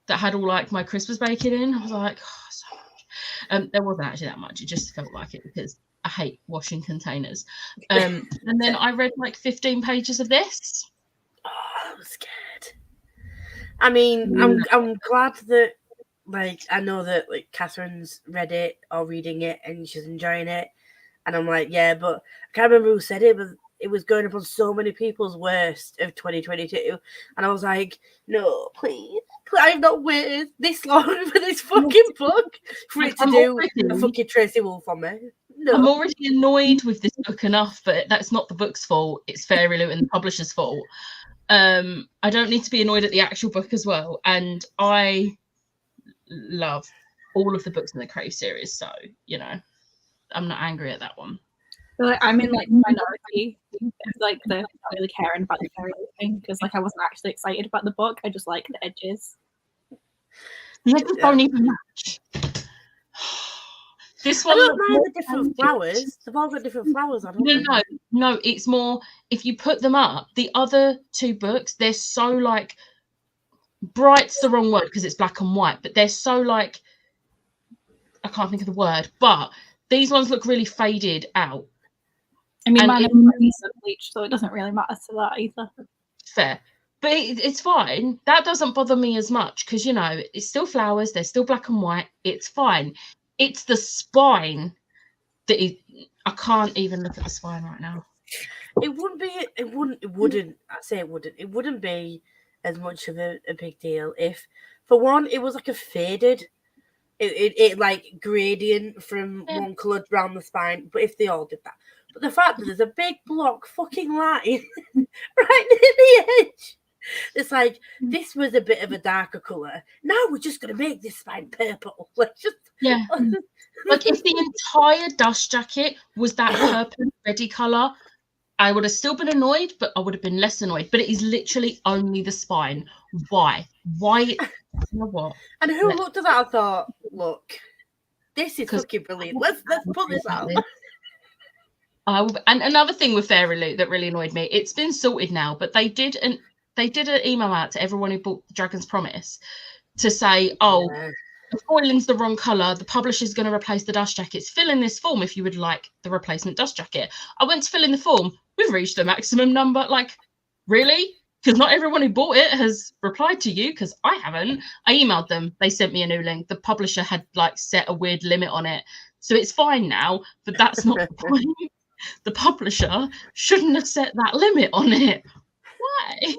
that had all like my Christmas baking in. I was like, oh, so much. There wasn't actually that much. It just felt like it because I hate washing containers. And then I read like 15 pages of this.
Oh, I'm scared. I mean, I'm glad that, like, I know that, like, Catherine's read it or reading it and she's enjoying it. And I'm like, yeah, but I can't remember who said it, but it was going up on so many people's worst of 2022. And I was like, no, please. I've not waited this long for this fucking book for it to do a fucking Tracy Wolf on me. No.
I'm already annoyed with this book enough, but that's not the book's fault. It's Fairy Loot and the publisher's fault. I don't need to be annoyed at the actual book as well. And I love all of the books in the Crave series, so you know, I'm not angry at that one.
So, like, I'm in like minority. It's like the not really caring about the Fairy Loot thing because like I wasn't actually excited about the book. I just like the edges.
The edges don't even match. This one.
I don't mind the different flowers. They've all got different flowers on them.
No. It's more if you put them up. The other two books, they're so like bright's the wrong word because it's black and white, but they're so like I can't think of the word. But these ones look really faded out.
I mean, mine is bleached, so it doesn't really matter to that either.
Fair. But it's fine. That doesn't bother me as much because, you know, it's still flowers. They're still black and white. It's fine. It's the spine that I can't even look at the spine right now.
It wouldn't. I say it wouldn't. It wouldn't be as much of a big deal if, for one, it was like a faded, it like gradient from one colour around the spine. But if they all did that. But the fact that there's a big block fucking line right near the edge. It's like, this was a bit of a darker colour. Now we're just going to make this spine purple. Like, just...
Yeah. Like, if the entire dust jacket was that purple ready colour, I would have still been annoyed, but I would have been less annoyed. But it is literally only the spine. Why? You know what?
And who looked at that and thought, look, this is fucking brilliant. Let's put this out.
And another thing with Fairy Loot that really annoyed me, it's been sorted now, but they did an email out to everyone who bought The Dragon's Promise to say, the foiling's the wrong colour, the publisher's going to replace the dust jackets. Fill in this form if you would like the replacement dust jacket. I went to fill in the form. We've reached the maximum number. Like, really? Because not everyone who bought it has replied to you, because I haven't. I emailed them. They sent me a new link. The publisher had like set a weird limit on it. So it's fine now, but that's not the point. The publisher shouldn't have set that limit on it. Why?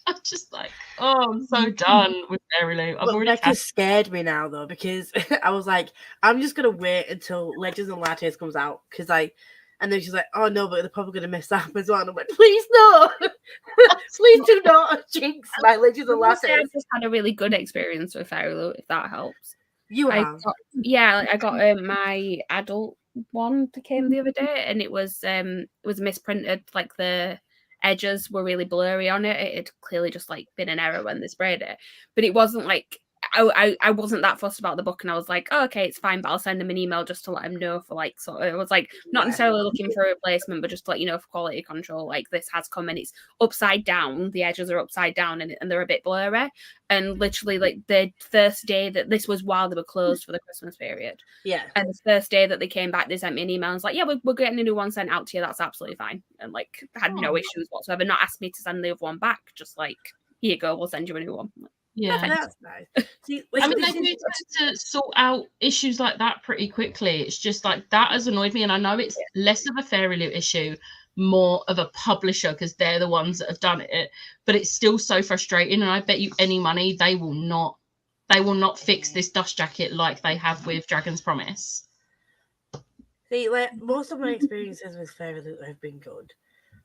I'm just like, I'm so done with Fairy Loot.
Rebecca scared me now though, because I was like, I'm just gonna wait until Legends and Lattes comes out, because and then she's like, oh no, but they're probably gonna miss that as well. And I went, please no, please do not jinx my Legends and Lattes.
I just had a really good experience with Fairy Loot, if that helps.
You have?
I got my adult one that came the other day, and it was misprinted. Like the edges were really blurry on it. It had clearly just like been an error when they sprayed it, but it wasn't like I wasn't that fussed about the book, and I was like, oh, okay, it's fine, but I'll send them an email just to let them know for like sort of, it was like not necessarily looking for a replacement, but just to let you know for quality control, like this has come and it's upside down, the edges are upside down and they're a bit blurry. And literally like the first day that this was while they were closed for the Christmas period.
Yeah.
And the first day that they came back, they sent me an email and was like, yeah, we're getting a new one sent out to you. That's absolutely fine. And like had no issues whatsoever. Not asked me to send the other one back. Just like, here you go, we'll send you a new one.
Yeah,
that's nice. See,
I mean, they do tend to sort out issues like that pretty quickly. It's just like that has annoyed me, and I know it's less of a Fairy Loot issue, more of a publisher, because they're the ones that have done it. But it's still so frustrating, and I bet you any money they will not fix this dust jacket like they have with Dragon's Promise.
See, like most of my experiences with Fairy Loot have been good,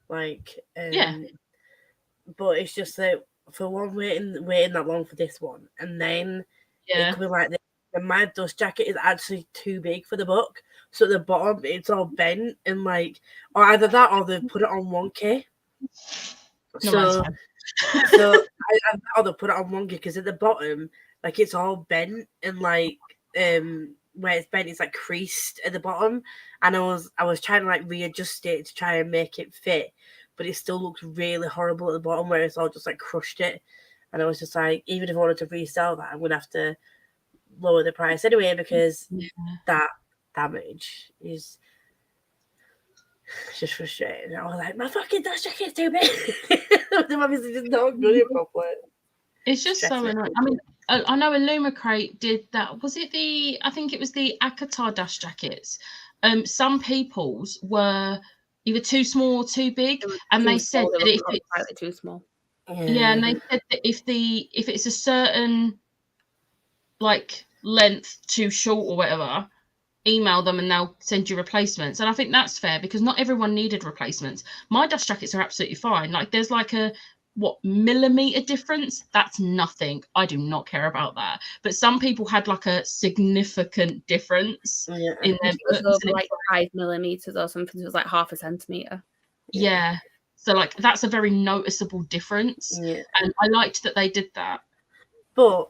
like but it's just that. For one, waiting that long for this one, and then it could be like my dust jacket is actually too big for the book, so at the bottom it's all bent and like, or either that or they put it on 1K. So or they put it on 1K because at the bottom, like it's all bent and like where it's bent, it's like creased at the bottom, and I was trying to like readjust it to try and make it fit. but it still looks really horrible at the bottom where it's all just like crushed it. And I was just like, even if I wanted to resell that, I'm gonna have to lower the price anyway because that damage is just frustrating. I was like, my fucking dust jacket's too big. They're obviously just not good at properly.
It's just so annoying. I mean, I know Illumicrate did that. Was it I think it was the Akatar dust jackets. Some people's were either too small or too big, and they said that if it's
slightly too small.
Yeah, and they said that if it's a certain like length too short or whatever, email them and they'll send you replacements. And I think that's fair because not everyone needed replacements. My dust jackets are absolutely fine. Like there's like a millimeter difference. That's nothing. I do not care about that. But some people had like a significant difference in their
books. Like 5 millimeters or something. So it was like half a centimeter.
Yeah. So like that's a very noticeable difference.
Yeah.
And I liked that they did that.
But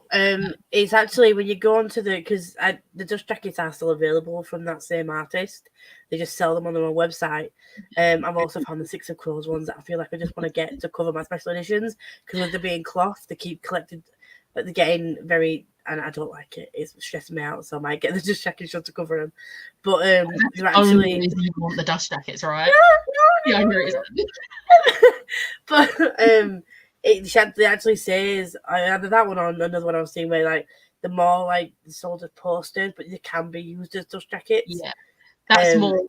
it's actually when you go onto because the dust jackets are still available from that same artist. They just sell them on their own website. I've also found the Six of Crows ones that I feel like I just want to get to cover my special editions because with them being cloth, they keep collected, but they're getting very, and I don't like it. It's stressing me out, so I might get the dust jackets just to cover them. But they're actually
you want the dust jackets, right? Yeah, I know it isn't.
But they actually says either that one or another one I was seeing where like the more like sold as posters, but they can be used as dust jackets.
Yeah, that's more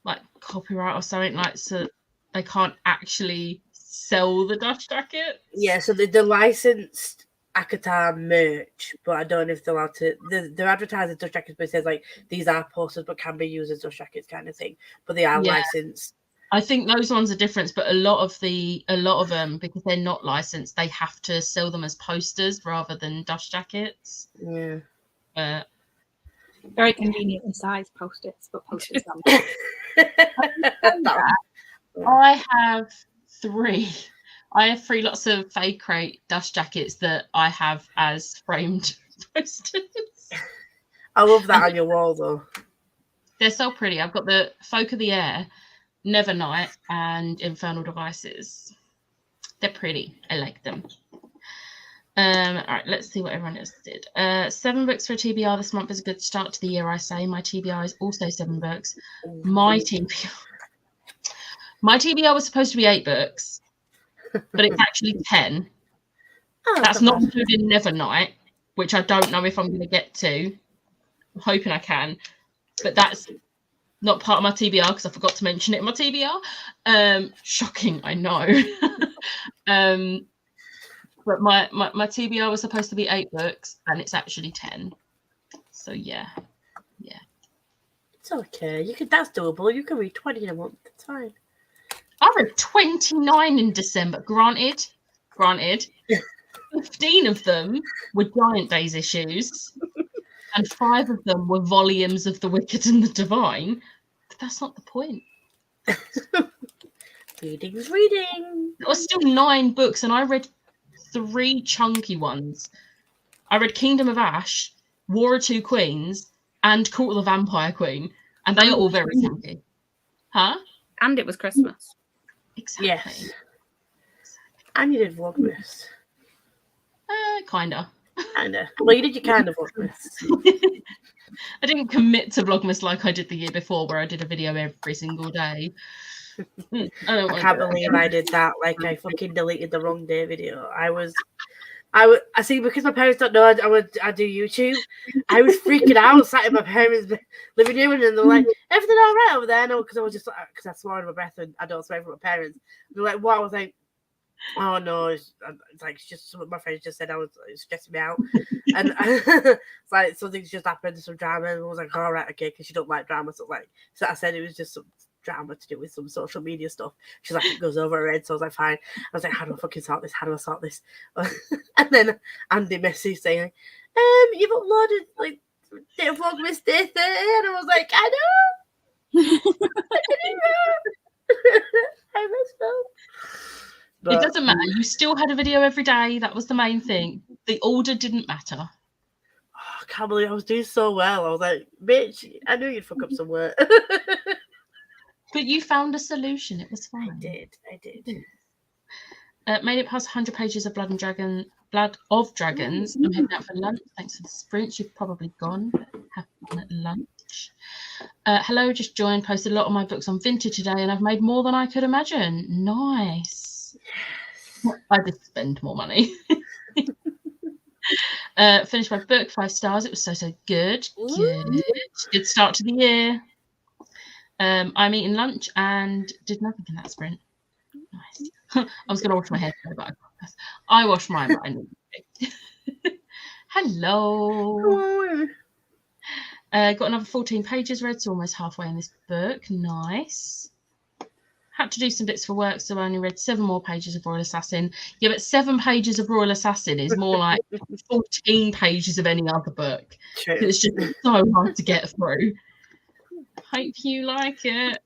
like copyright or something, like so they can't actually sell the dust jacket.
Yeah, so the licensed Akatar merch, but I don't know if they're allowed to. They're advertising dust jackets, but it says like these are posters but can be used as dust jackets kind of thing. But they are licensed.
I think those ones are different, but a lot of them, because they're not licensed, they have to sell them as posters rather than dust jackets.
Yeah.
Very conveniently sized posters, but posters.
I have 3. I have 3 lots of Fake Crate dust jackets that I have as framed posters.
I love that on your wall, though.
They're so pretty. I've got the Folk of the Air, Nevernight, and Infernal Devices. They're pretty. I like them. All right, let's see what everyone else did. 7 books for a TBR this month is a good start to the year, I say. My TBR is also 7 books. My TBR was supposed to be 8 books, but it's actually 10. That's not including Nevernight, which I don't know if I'm going to get to. I'm hoping I can, but that's not part of my TBR because I forgot to mention it in my TBR. Shocking, I know. But my TBR was supposed to be 8 books, and it's actually 10. So yeah.
It's okay. That's doable. You can read 20 in a month. It's fine.
I read 29 in December. Granted, 15 of them were Giant Days issues, and 5 of them were volumes of The Wicked and the Divine. But that's not the point.
Reading's reading.
There was still 9 books, and I read 3 chunky ones. I read Kingdom of Ash, War of Two Queens, and Cult of the Vampire Queen, and they are all very chunky. Huh?
And it was Christmas.
Exactly.
Yes. And you did Vlogmas.
Kinda.
Well, you did your kind of Vlogmas.
I didn't commit to Vlogmas like I did the year before, where I did a video every single day.
I can't believe I did that. Like I fucking deleted the wrong day video. I see, because my parents don't know I do YouTube. I was freaking out, sat in my parents' living room, and they're like, "Everything all right over there?" No, because I was just because I swore in my breath, and I don't swear for my parents. They're like, "What?" I was like, "Oh no!" It's like it's just my friends just said it's stressing me out, and it's like something's just happened, some drama, and I was like, "All right, okay," because you don't like drama, so I said it was just some drama to do with some social media stuff. She's like, it goes over her head, so I was like, fine. I was like, how do I fucking sort this? How do I sort this? And then Andy messaged saying, you've uploaded like Vlogmas Day 30, and I was like, I know. I didn't know. I messed up. But
it doesn't matter. You still had a video every day. That was the main thing. The order didn't matter.
I can't believe I was doing so well. I was like, bitch, I knew you'd fuck up somewhere.
But you found a solution. It was
I
fine.
did.
Made it past 100 pages of Blood of Dragons. I'm heading out for lunch. Thanks for the sprints. You've probably gone. Have fun at lunch. Hello, just joined. Posted a lot of my books on Vinted today, and I've made more than I could imagine. Nice. I did spend more money. Finished my book, 5 stars. It was so good. Good start to the year. I'm eating lunch and did nothing in that sprint. Nice. I was going to wash my hair today, but I washed mine, but I need to. Hello. Got another 14 pages read, so almost halfway in this book. Nice. Had to do some bits for work, so I only read 7 more pages of Royal Assassin. Yeah, but 7 pages of Royal Assassin is more like 14 pages of any other book.
True.
It's just so hard to get through. Hope you like it.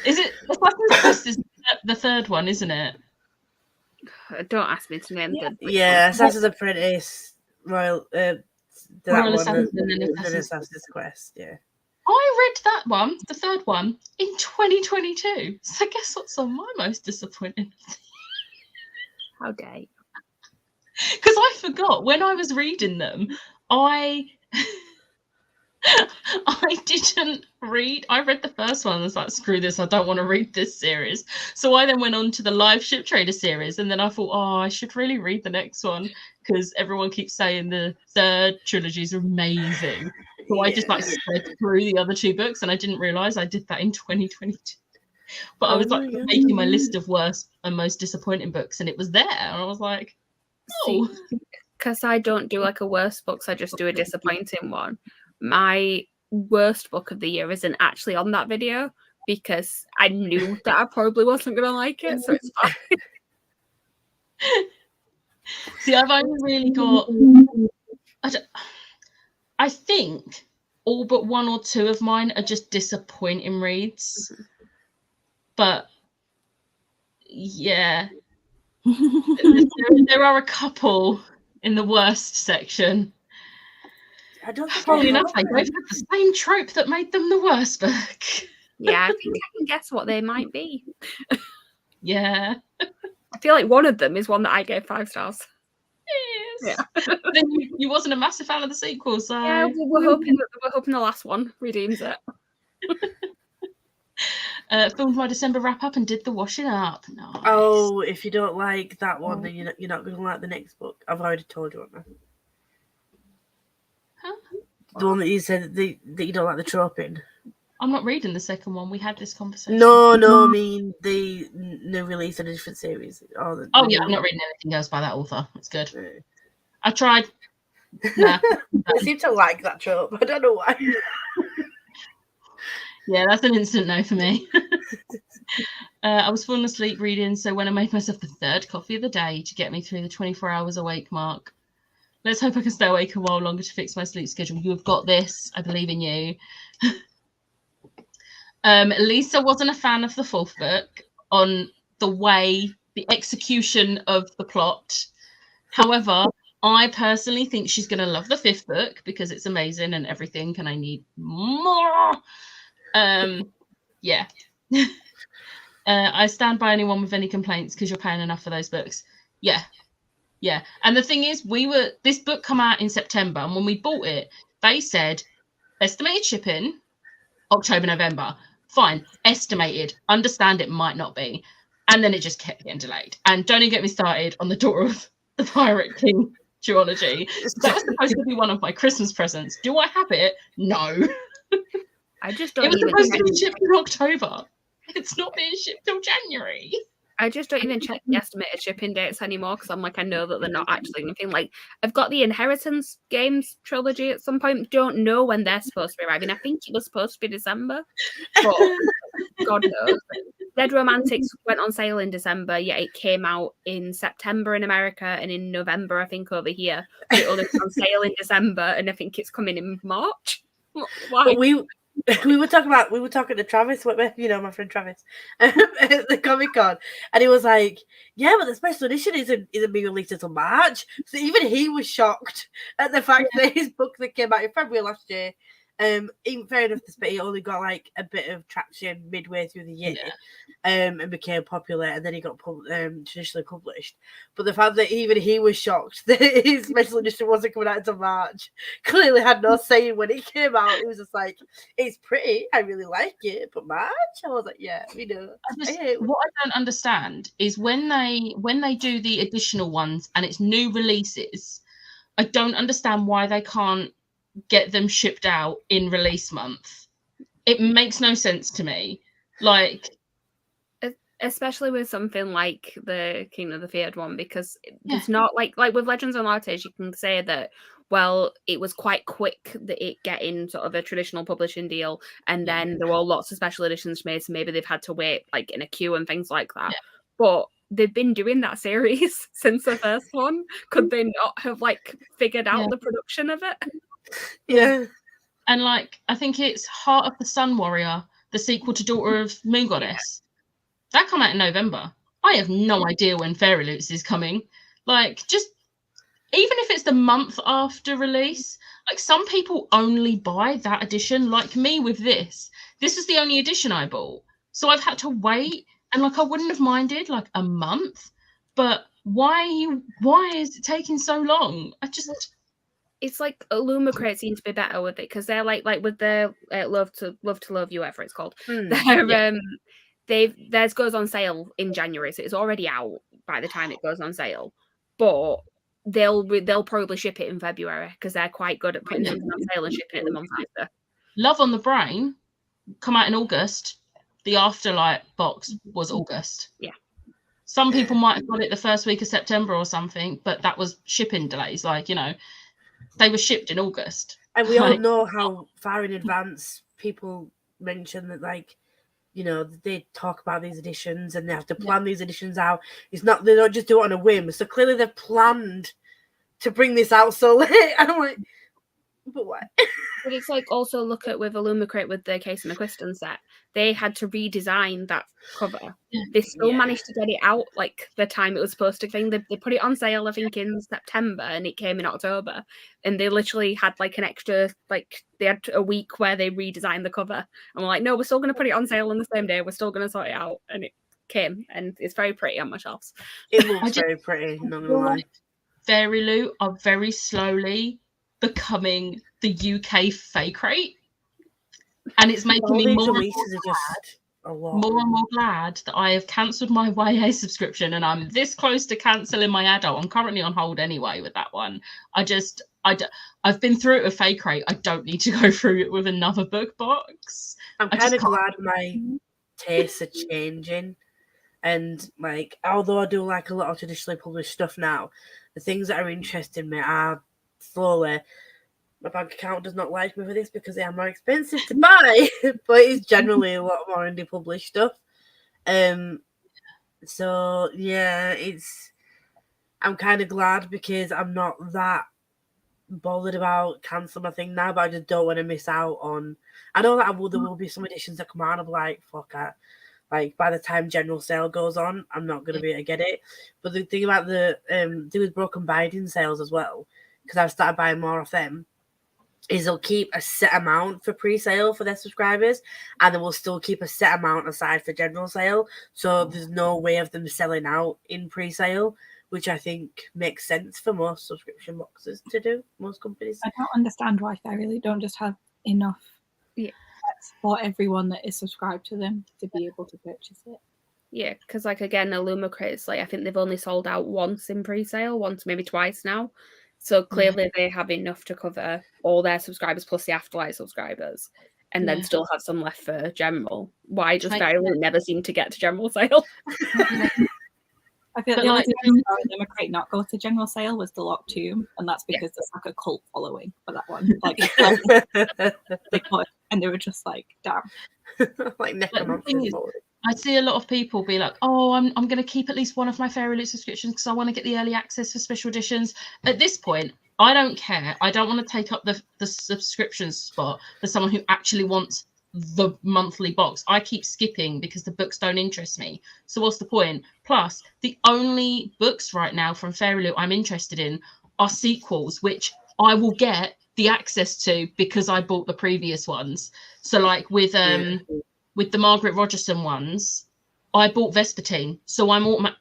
Is it Assassin's Crest is the third one, isn't it?
Don't ask me to name the
Yeah, Assassin's Apprentice, Royal
Assassin and then
Assassin's Quest, yeah.
I read that one, the third one, in 2022. So guess what's on my most disappointing?
How dare you?
Because I forgot when I was reading them, I didn't read. I read the first one and was like, screw this, I don't want to read this series. So I then went on to the live Ship Trader series, and then I thought, oh, I should really read the next one because everyone keeps saying the third trilogy is amazing. So I just like sped through the other 2 books, and I didn't realise I did that in 2022. But I was like making my list of worst and most disappointing books, and it was there. And I was like, oh.
Because I don't do like a worst books, I just do a disappointing one. My worst book of the year isn't actually on that video because I knew that I probably wasn't going to like it, so it's fine.
See, I've only really got... I think all but 1 or 2 of mine are just disappointing reads. But yeah, there are a couple in the worst section.
I don't think
Probably enough, they both have the same trope that made them the worst book.
Yeah, I think I can guess what they might be.
Yeah.
I feel like one of them is one that I gave 5 stars.
Yes.
Yeah.
Then you wasn't a massive fan of the sequel, so
Yeah, we're hoping the last one redeems it.
Filmed my December wrap up and did the washing up. Nice.
Oh, if you don't like that one, then you're not going to like the next book. I've already told you on that.
Huh?
The one that you said that you don't like the trope in.
I'm not reading the second one. We had this conversation.
No, I mean the new release of a different series.
Yeah, I'm not reading anything else by that author. It's good.
Yeah.
I tried. Nah.
I seem to like that trope. I don't know why.
Yeah, that's an instant no for me. I was falling asleep reading, so when I made myself the 3rd coffee of the day to get me through the 24 hours awake mark. Let's hope I can stay awake a while longer to fix my sleep schedule. You have got this. I believe in you. Lisa wasn't a fan of the 4th book on the execution of the plot. However, I personally think she's going to love the 5th book because it's amazing and everything, and I need more. Yeah. I stand by anyone with any complaints because you're paying enough for those books. Yeah. And the thing is, this book come out in September, and when we bought it, they said estimated shipping October, November. Fine, estimated. Understand it might not be. And then it just kept getting delayed. And don't even get me started on the Daughter of the Pirate King duology. That was supposed to be one of my Christmas presents. Do I have it? No.
I just don't.
It was supposed to be shipped in October. It's not being shipped till January.
I just don't even check the estimated shipping dates anymore because I'm like, I know that they're not actually anything. Like, I've got the Inheritance Games trilogy at some point. Don't know when they're supposed to be arriving. I think it was supposed to be December, but God knows. Dead Romantics went on sale in December, yet it came out in September in America and in November, I think, over here. But it only went on sale in December, and I think it's coming in March. Why?
But we were talking to Travis, my friend Travis, at the Comic-Con, and he was like, yeah, but the special edition isn't being released until March. So even he was shocked at the fact that his book that came out in February last year Fair enough, but he only got like a bit of traction midway through the year, and became popular, and then he got traditionally published. But the fact that even he was shocked that his special edition wasn't coming out until March, clearly had no say when it came out. It was just like, it's pretty, I really like it, but March, I was like, yeah, we know.
What I don't understand is when they do the additional ones and it's new releases, I don't understand why they can't get them shipped out in release month. It makes no sense to me. Like,
especially with something like the Kingdom of the Feared one, because it's not like with Legends and Lattes, you can say that, well, it was quite quick that it getting sort of a traditional publishing deal, and then there were lots of special editions made, so maybe they've had to wait like in a queue and things like that. But they've been doing that series since the first one. Could they not have like figured out the production of it?
Yeah.
And like, I think it's Heart of the Sun Warrior, the sequel to Daughter of Moon Goddess. That come out in November. I have no idea when Fairy Loots is coming. Like, just even if it's the month after release, like some people only buy that edition. Like me with this. This is the only edition I bought. So I've had to wait, and like I wouldn't have minded like a month, but why is it taking so long?
It's like Illumicrate seems to be better with it, because they're like with the Love to Love You, whatever it's called. Theirs goes on sale in January, so it's already out by the time it goes on sale. But they'll probably ship it in February, because they're quite good at putting things on sale and shipping it the month after.
Love on the Brain come out in August. The Afterlight box was August.
Yeah.
Some people might have got it the first week of September or something, but that was shipping delays. Like, they were shipped in August.
And we all know how far in advance people mention that, like, they talk about these editions and they have to plan these editions out. They don't just do it on a whim. So clearly they've planned to bring this out so late. And I'm like, but what?
But it's like, also look at with Illumicrate with the Casey McQuiston set. They had to redesign that cover. They still managed to get it out like the time it was supposed to. They put it on sale, I think, in September, and it came in October. And they literally had like an extra, like they had a week where they redesigned the cover. And we're like, no, we're still going to put it on sale on the same day. We're still going to sort it out. And it came, and it's very pretty on my shelves.
It looks very pretty, not gonna lie.
Fairy Loot are very slowly becoming the UK fake rate, and it's making me more and more glad that I have cancelled my YA subscription, and I'm this close to cancelling my adult. I'm currently on hold anyway with that one. I've been through it with fake rate. I don't need to go through it with another book box.
I'm kind of glad my tastes are changing, and like, although I do like a lot of traditionally published stuff now, the things that are interesting me are slowly. My bank account does not like me for this because they are more expensive to buy, but it's generally a lot more indie published stuff. So yeah, I'm kind of glad, because I'm not that bothered about cancelling my thing now, but I just don't want to miss out on. I know that there will be some editions that come out, and I'm like, fuck it. Like, by the time general sale goes on, I'm not going to be able to get it. But the thing about there was Broken Binding sales as well, because I've started buying more of them, is they'll keep a set amount for pre-sale for their subscribers, and they will still keep a set amount aside for general sale. So there's no way of them selling out in pre-sale, which I think makes sense for most subscription boxes to do, most companies.
I don't understand why Fairy Loot don't just have enough for everyone that is subscribed to them to be able to purchase it.
Yeah, because like, again, Illumicrate's like, I think they've only sold out once in pre-sale, once, maybe twice now. So clearly they have enough to cover all their subscribers plus the Afterlight subscribers, and then still have some left for general. Why does Fairy Loot never seem to get to general sale?
I feel like the only thing Illumicrate not go to general sale was the Locked Tomb, and that's because there's like a cult following for that one. Like they could, and they were just like, damn.
Like necromancy.
I see a lot of people be like, oh, I'm going to keep at least one of my Fairy Loot subscriptions because I want to get the early access for special editions. At this point, I don't care. I don't want to take up the subscription spot for someone who actually wants the monthly box. I keep skipping because the books don't interest me. So what's the point? Plus, the only books right now from Fairy Loot I'm interested in are sequels, which I will get the access to because I bought the previous ones. So like with the Margaret Rogerson ones, I bought Vespertine, so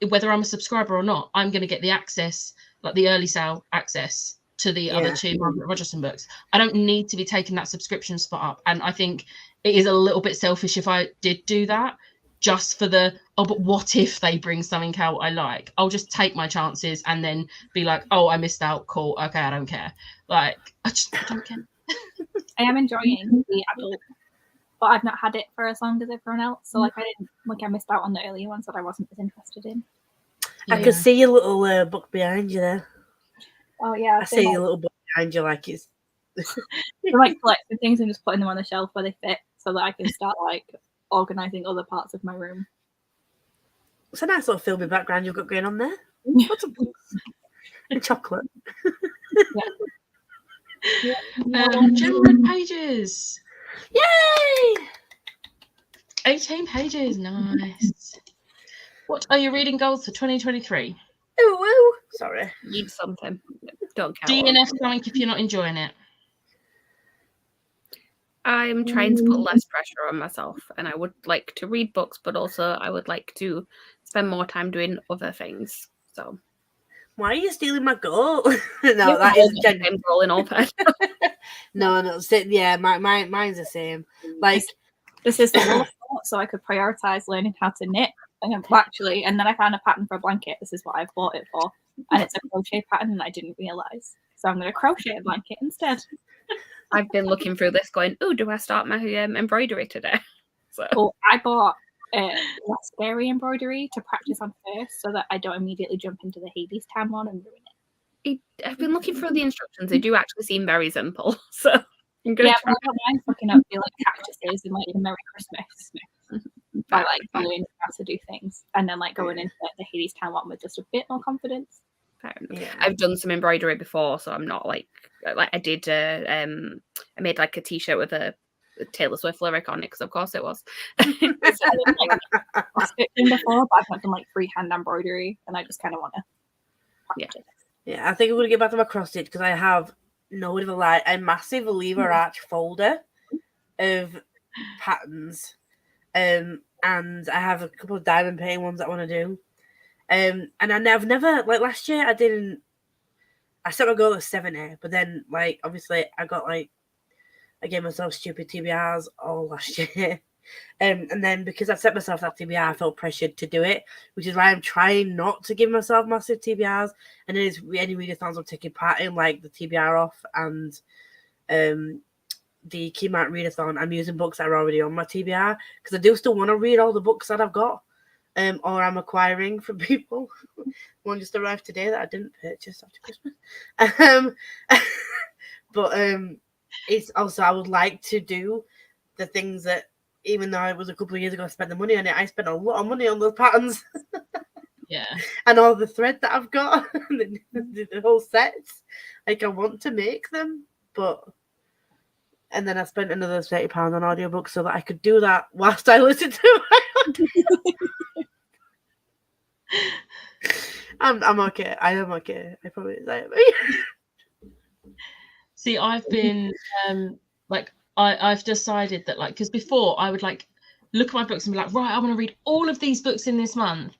whether I'm a subscriber or not, I'm going to get the access, like the early sale access to the other 2 Margaret Rogerson books. I don't need to be taking that subscription spot up, and I think it is a little bit selfish if I did do that, just for but what if they bring something out I like? I'll just take my chances and then be like, oh, I missed out. Cool. Okay, I don't care. Like, I don't care.
I am enjoying the adult, but I've not had it for as long as everyone else. So like I missed out on the earlier ones that I wasn't as interested in.
I can see your little book behind you there.
Oh yeah,
I see your little book behind you, like it's.
I'm like collecting things and just putting them on the shelf where they fit, so that I can start like organizing other parts of my room.
It's a nice little filmy background you've got going on there. Lots of books and chocolate.
100 pages.
Yay!
18 pages. Nice. What are your reading goals for 2023?
Ooh, sorry.
Need something. Don't count.
DNF blank if you're not enjoying it.
I'm trying to put less pressure on myself, and I would like to read books, but also I would like to spend more time doing other things. So,
why are you stealing my goal? No, that is
the same goal in all pet.
No, yeah, mine's the same. Like
this is the whole thought, so I could prioritize learning how to knit. And then I found a pattern for a blanket. This is what I've bought it for, and it's a crochet pattern, and I didn't realize. So I'm going to crochet a blanket instead.
I've been looking through this, going, "Oh, do I start my embroidery today?" So
I bought raspberry embroidery to practice on first, so that I don't immediately jump into the Hades Town one and ruin it.
I've been looking through the instructions. They do actually seem very simple. So I'm going to try.
Mine's looking up like cactuses and like the Merry Christmas by like learning how to do things, and then like going into the Hades Town one with just a bit more confidence.
Yeah. I've done some embroidery before, so I'm not like I did. I made like a T-shirt with a Taylor Swift lyric on it, because of course it was.
I've before, but I've not done like freehand embroidery, and I just kind of want to practice.
Yeah, I think I'm going to get back to my cross stitch, because I have a massive lever arch folder of patterns, and I have a couple of diamond painting ones that I want to do. And I've never, like last year, I set my goal at 70, but then like obviously I gave myself stupid TBRs all last year. And then because I set myself that TBR, I felt pressured to do it, which is why I'm trying not to give myself massive TBRs. And then it's any readathons I'm taking part in, like the TBR off and the Keymark readathon, I'm using books that are already on my TBR, because I do still want to read all the books that I've got. Or I'm acquiring from people. One just arrived today that I didn't purchase after Christmas. But it's also, I would like to do the things that, even though it was a couple of years ago I spent the money on it, I spent a lot of money on those patterns.
Yeah. And
all the thread that I've got, the whole sets. Like, I want to make them, and then I spent another £30 on audiobooks so that I could do that whilst I listened to my I'm okay. I am okay. I promise I am.
See, I've been I've decided that, like, because before I would like look at my books and be like, right, I want to read all of these books in this month,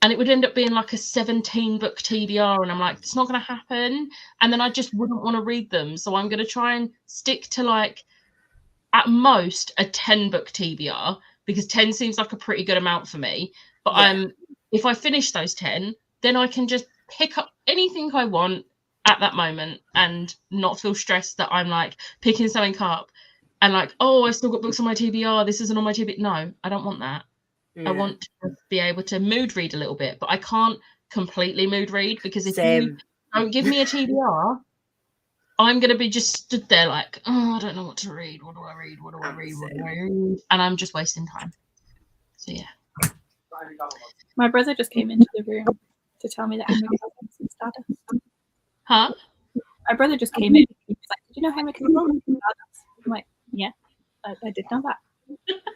and it would end up being like a 17-book TBR, and I'm like, it's not going to happen, and then I just wouldn't want to read them. So I'm going to try and stick to like at most a 10-book TBR, because 10 seems like a pretty good amount for me. But if I finish those 10, then I can just pick up anything I want at that moment and not feel stressed that I'm like picking something up and like, oh, I've still got books on my TBR. This isn't on my TBR. No, I don't want that. Yeah. I want to be able to mood read a little bit, but I can't completely mood read, because if you don't give me a TBR, I'm going to be just stood there like, oh, I don't know what to read. What do I read? What do I read? What do I read? And I'm just wasting time. So, yeah.
My brother just came into the room to tell me that Henry Cavill is in Stardust.
Huh?
My brother just came in. He was like, did you know Henry Cavill is in Stardust? I'm like, yeah, I did know that.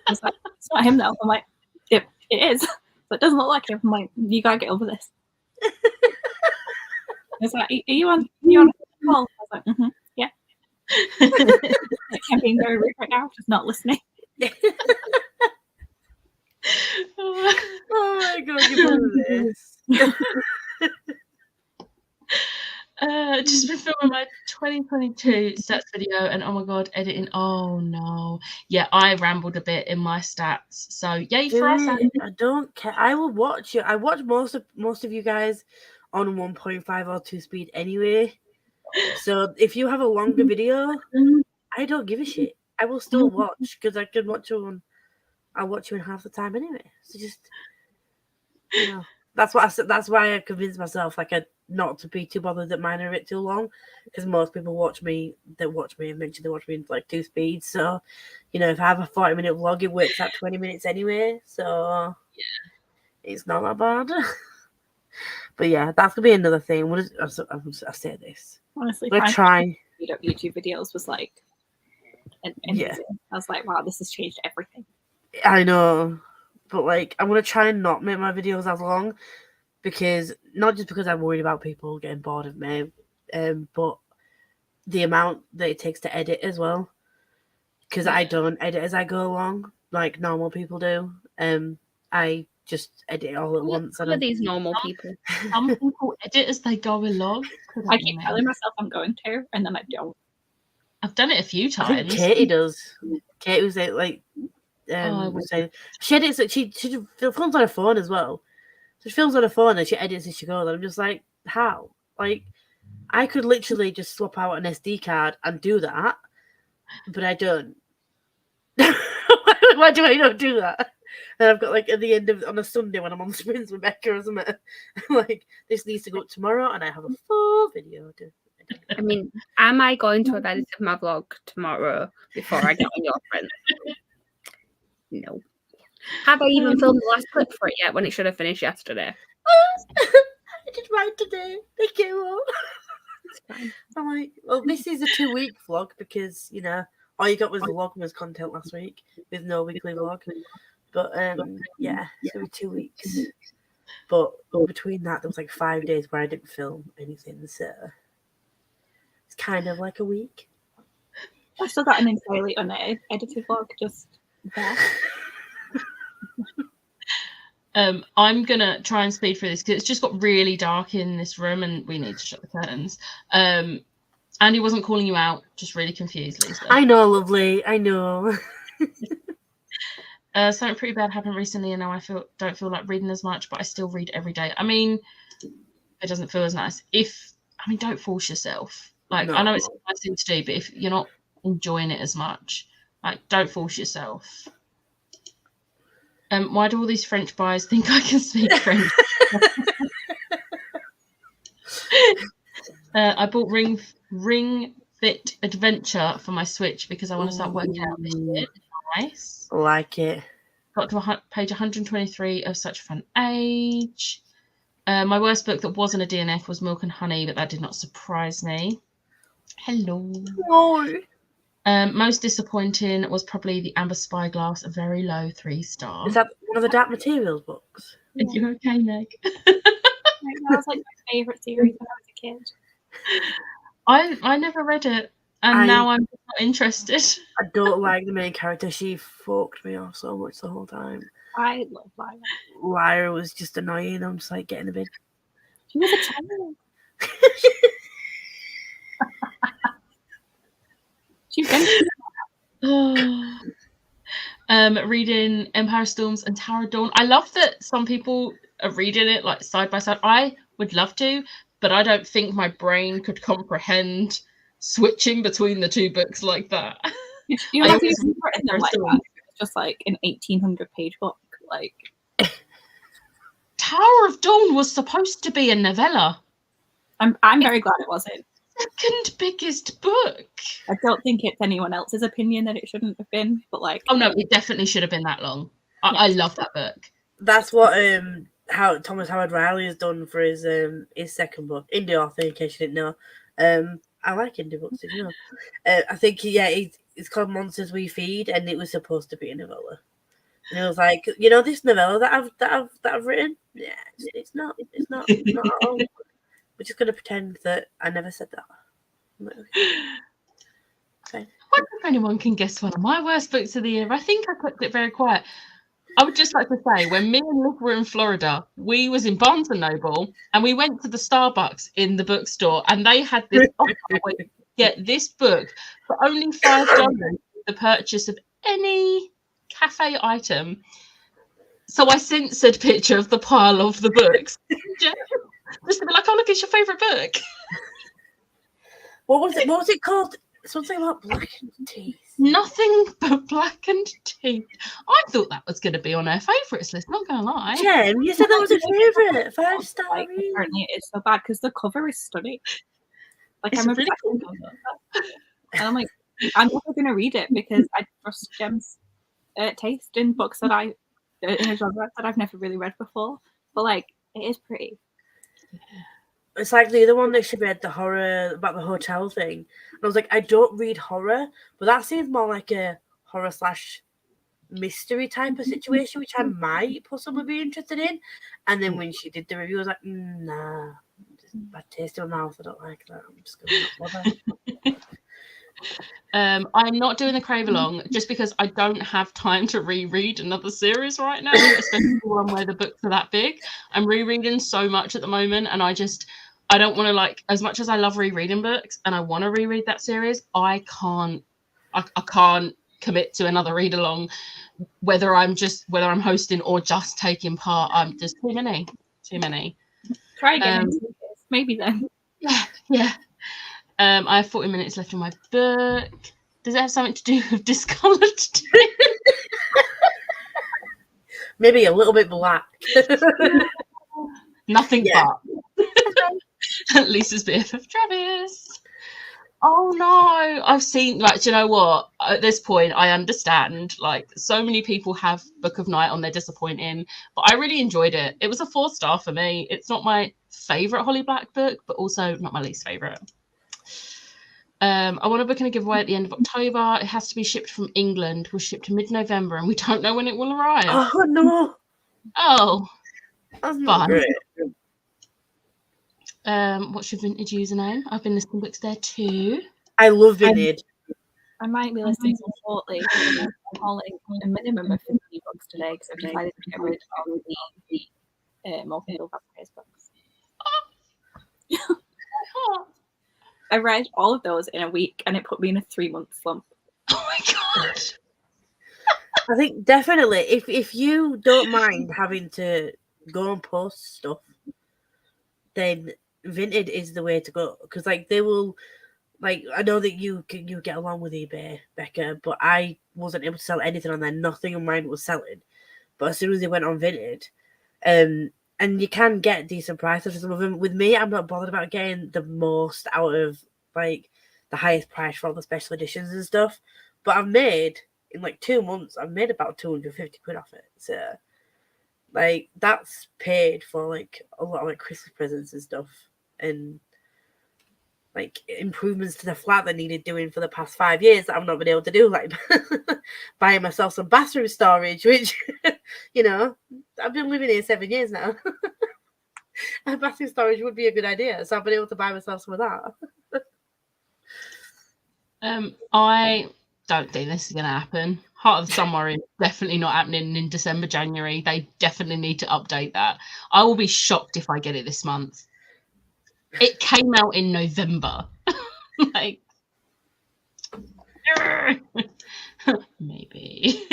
I was like, it's not him though. I'm like, it is. So it doesn't look like him. I'm like, you gotta get over this. I was like, are you on call? I was like, yeah. I'm being very rude right now, just not listening.
Oh my god, you're better than this.
Just been filming my 2022 stats video, and oh my god, editing. Oh no, yeah, I rambled a bit in my stats. So yay for us!
Dude, I don't care. I will watch you. I watch most of you guys on 1.5 or 2 speed anyway. So if you have a longer video, I don't give a shit. I will still watch because I can watch you on. I'll watch you in half the time anyway. So just, you know, that's what I said. That's why I convinced myself not to be too bothered that mine are a bit too long, because most people watch me and mention they watch me in like 2 speeds. So, you know, if I have a 40-minute vlog, it works out 20 minutes anyway. So yeah, it's not that bad. But yeah, that's gonna be another thing. I say this.
Honestly,
We're trying.
Speed up YouTube videos was like amazing. I was like, wow, this has changed everything.
I know, but like I'm gonna try and not make my videos as long, because not just because I'm worried about people getting bored of me, but the amount that it takes to edit as well. Because I don't edit as I go along like normal people do. I just edit it all at once.
Some of these normal people.
Some people edit as they go along.
I keep telling myself I'm going to, and then I don't.
I've done it a few
I think
times.
Katie does. Katie was like, was saying she edits it. She films on her phone as well. So she films on her phone and she edits as she goes. And I'm just like, how? Like, I could literally just swap out an SD card and do that, but I don't. Why do I not do that? And I've got like at the end of on a Sunday when I'm on sprints with Becca or something, like this needs to go up tomorrow, and I have a full video.
I mean, am I going to have edited my vlog tomorrow before I get on your print? No. Have I even filmed the last clip for it yet when it should have finished yesterday?
I did right today. Thank you. I'm like, well, this is a 2-week vlog because, you know, all you got was Vlogmas content last week with no weekly vlog. But yeah, so 2 weeks. But between that, there was like 5 days where I didn't film anything. So it's kind of like a week.
I still got an entirely unedited vlog just there.
I'm gonna try and speed through this because it's just got really dark in this room and we need to shut the curtains. Andy wasn't calling you out, just really confused, Lisa.
I know, lovely. I know.
Something pretty bad happened recently, and now I don't feel like reading as much, but I still read every day. I mean, it doesn't feel as nice. Don't force yourself. Like, no. I know it's a nice thing to do, but if you're not enjoying it as much, like, don't force yourself. Why do all these French guys think I can speak French? I bought Ring Fit Adventure for my Switch because I want to start working out this year. Nice.
Like it.
Got to page 123 of Such a Fun Age. My worst book that wasn't a DNF was Milk and Honey, but that did not surprise me. Hello.
No.
Most disappointing was probably The Amber Spyglass, a very low 3-star.
Is that one of the Dark Materials books?
Are you okay, Meg?
That was like my favourite series when I was a kid.
I never read it, and now I'm not interested.
I don't like the main character. She fucked me off so much the whole time.
I love Lyra.
Lyra was just annoying. I'm just like getting a bit.
She was a child. She's
reading Empire Storms and Tower of Dawn. I love that some people are reading it like side by side. I would love to, but I don't think my brain could comprehend switching between the two books like that.
You know, it's just like an 1,800-page book. Like,
Tower of Dawn was supposed to be a novella.
I'm very glad it wasn't.
Second biggest book.
I don't think it's anyone else's opinion that it shouldn't have been, but like,
oh no, it definitely should have been that long. I love that book.
That's what how Thomas Howard Riley has done for his second book, indie author, in case you didn't know. I like indie books, did you know? I think it's called Monsters We Feed, and it was supposed to be a novella. And it was like, you know, this novella that I've written, yeah, it's not at all. We're just gonna pretend that I never said that. Like, okay.
I wonder if anyone can guess one of my worst books of the year. I think I kept it very quiet. I would just like to say, when me and Liv were in Florida, we was in Barnes & Noble, and we went to the Starbucks in the bookstore, and they had this offer where you could get this book for only $5 the purchase of any cafe item. So I sent said picture of the pile of the books. Just to be like, oh, look, it's your favourite book.
What was it? What was it called? Something about Blackened Teeth.
Nothing but Blackened Teeth. I thought that was going to be on our favourites list, not going to lie.
Jem, you said that was a favourite. 5-star.
Like, apparently it is so bad because the cover is stunning. Like,
It's
I'm
a really cool
cover. And I'm like, I'm never going to read it because I trust Jem's taste in books that in a genre that I've never really read before. But like, it is pretty.
It's like the other one that she read, the horror about the hotel thing. And I was like, I don't read horror, but that seems more like a horror / mystery type of situation, which I might possibly be interested in. And then when she did the review, I was like, nah, just bad taste in my mouth. I don't like that. I'm just going to not bother.
I'm not doing the Crave Along just because I don't have time to reread another series right now, especially one where the books are that big. I'm rereading so much at the moment, and I don't want to, like, as much as I love rereading books and I want to reread that series, I can't commit to another read along, whether I'm hosting or just taking part. I'm just too many.
Try again. Maybe then.
Yeah. I have 40 minutes left on my book. Does it have something to do with discoloured?
Maybe a little bit black.
Nothing but. Lisa's BFF Travis. Oh no, I've seen, like, do you know what? At this point, I understand. Like, so many people have Book of Night on their disappointing, but I really enjoyed it. It was a 4-star for me. It's not my favourite Holly Black book, but also not my least favourite. I want a book and a giveaway at the end of October. It has to be shipped from England. We'll ship to mid-November, and we don't know when it will arrive.
Oh no!
Oh,
That's not
fun.
great.
What's your Vintage username? I've been listing books there too.
I love Vintage.
I might be listening to shortly. I'm hauling a minimum of 50 books today because I've decided to get rid of the multiple vampires books. I read all of those in a week, and it put me in a 3-month slump.
Oh my god!
I think definitely if you don't mind having to go and post stuff, then Vinted is the way to go, because like they will, like, I know that you get along with eBay, Becca, but I wasn't able to sell anything on there. Nothing on mine was selling, but as soon as they went on Vinted, and you can get decent prices for some of them. With me, I'm not bothered about getting the most out of, like, the highest price for all the special editions and stuff. But I've made, in like 2 months, I've made about 250 quid off it. So, like, that's paid for, like, a lot of, like, Christmas presents and stuff. And, like, improvements to the flat that needed doing for the past 5 years that I've not been able to do. Like, buying myself some bathroom storage, which, you know, I've been living here 7 years now. A bathroom storage would be a good idea. So I've been able to buy myself some of that.
I don't think this is going to happen. Heart of the Summer is definitely not happening in December, January. They definitely need to update that. I will be shocked if I get it this month. It came out in November. Like, maybe.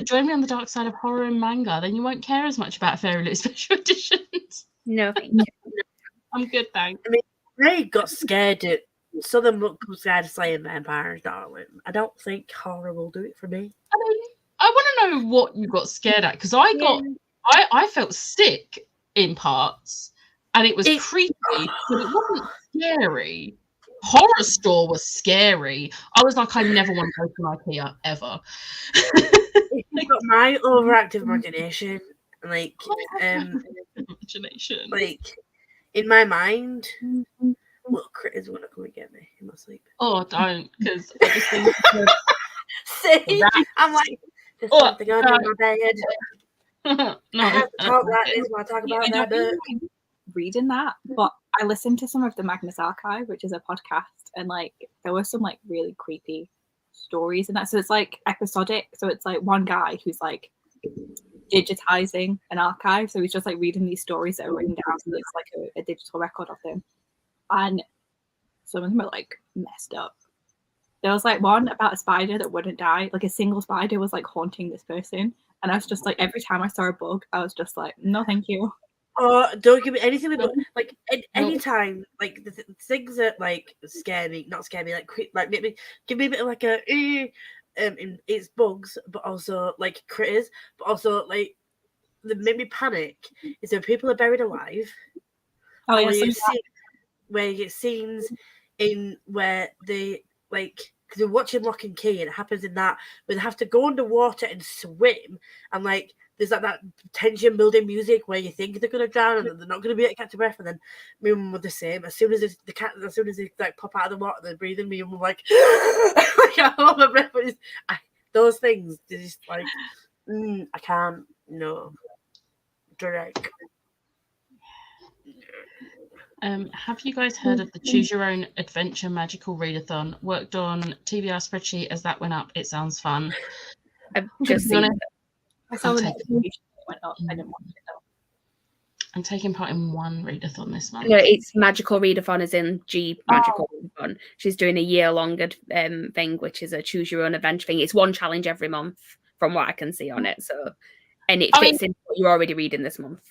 Join me on the dark side of horror and manga. Then you won't care as much about Fairy Loot special editions.
No, thank you.
I'm good, thanks.
I mean, I got scared at Southern Book was scared of slaying vampires, darling. I don't think horror will do it for me.
I mean, I want to know what you got scared at, because I felt sick in parts, and it was creepy, but it wasn't scary. Horror Store was scary. I was like, I never want to go to IKEA ever.
You've got my overactive imagination, like,
imagination.
like in my mind, little critters want to come and get me in my sleep.
Oh, don't, because I just think
See, I'm like, there's something under my bed.
no,
I have to talk like this when I talk about that book.
Reading that, but I listened to some of the Magnus Archive, which is a podcast, and like there were some like really creepy stories in that. So it's like episodic. So it's like one guy who's like digitizing an archive. So he's just like reading these stories that are written down. So it's like a digital record of them. And some of them are like messed up. There was like one about a spider that wouldn't die. Like a single spider was like haunting this person. And I was just like, every time I saw a bug, I was just like, no, thank you.
Oh, don't give me anything with like anytime like the things that like scare me, not scare me, like maybe give me a bit of like a it's bugs, but also like critters, but also like that make me panic is when people are buried alive.
Oh
where
yeah,
you get scenes in where they like because we're watching Lock and Key and it happens in that where they have to go underwater and swim and like. There's like that tension building music where you think they're gonna drown and then they're not gonna be able to catch a breath, and then me and mum were the same. As soon as they like pop out of the water, they're breathing. Me and mum like, I hold my breath. But those things, they're just like, I can't. No, direct.
Have you guys heard of the Choose Your Own Adventure Magical Readathon? Worked on TBR spreadsheet as that went up. It sounds fun.
I've just seen it.
I saw the notification went up. I didn't watch it though.
I'm taking part in one readathon this month.
No, it's Magical Readathon as in G Magical Readathon. She's doing a year-long thing, which is a choose your own adventure thing. It's one challenge every month from what I can see on it. So, and it fits in what you're already reading this month.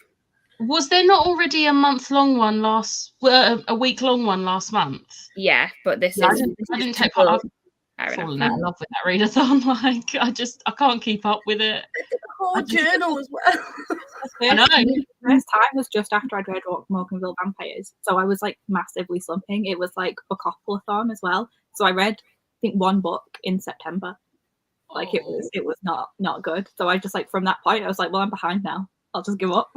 Was there not already a month-long one a week-long one last month?
Yeah, but this is.
I didn't take part. I've fallen out of love with that readathon. Like, I can't keep up with it.
Whole journal as well.
I know.
The first time was just after I'd read Morganville Vampires, so I was like massively slumping. It was like a couple-a-thon as well. So I read, I think, one book in September. Like it was not good. So I just like from that point I was like, well, I'm behind now. I'll just give up.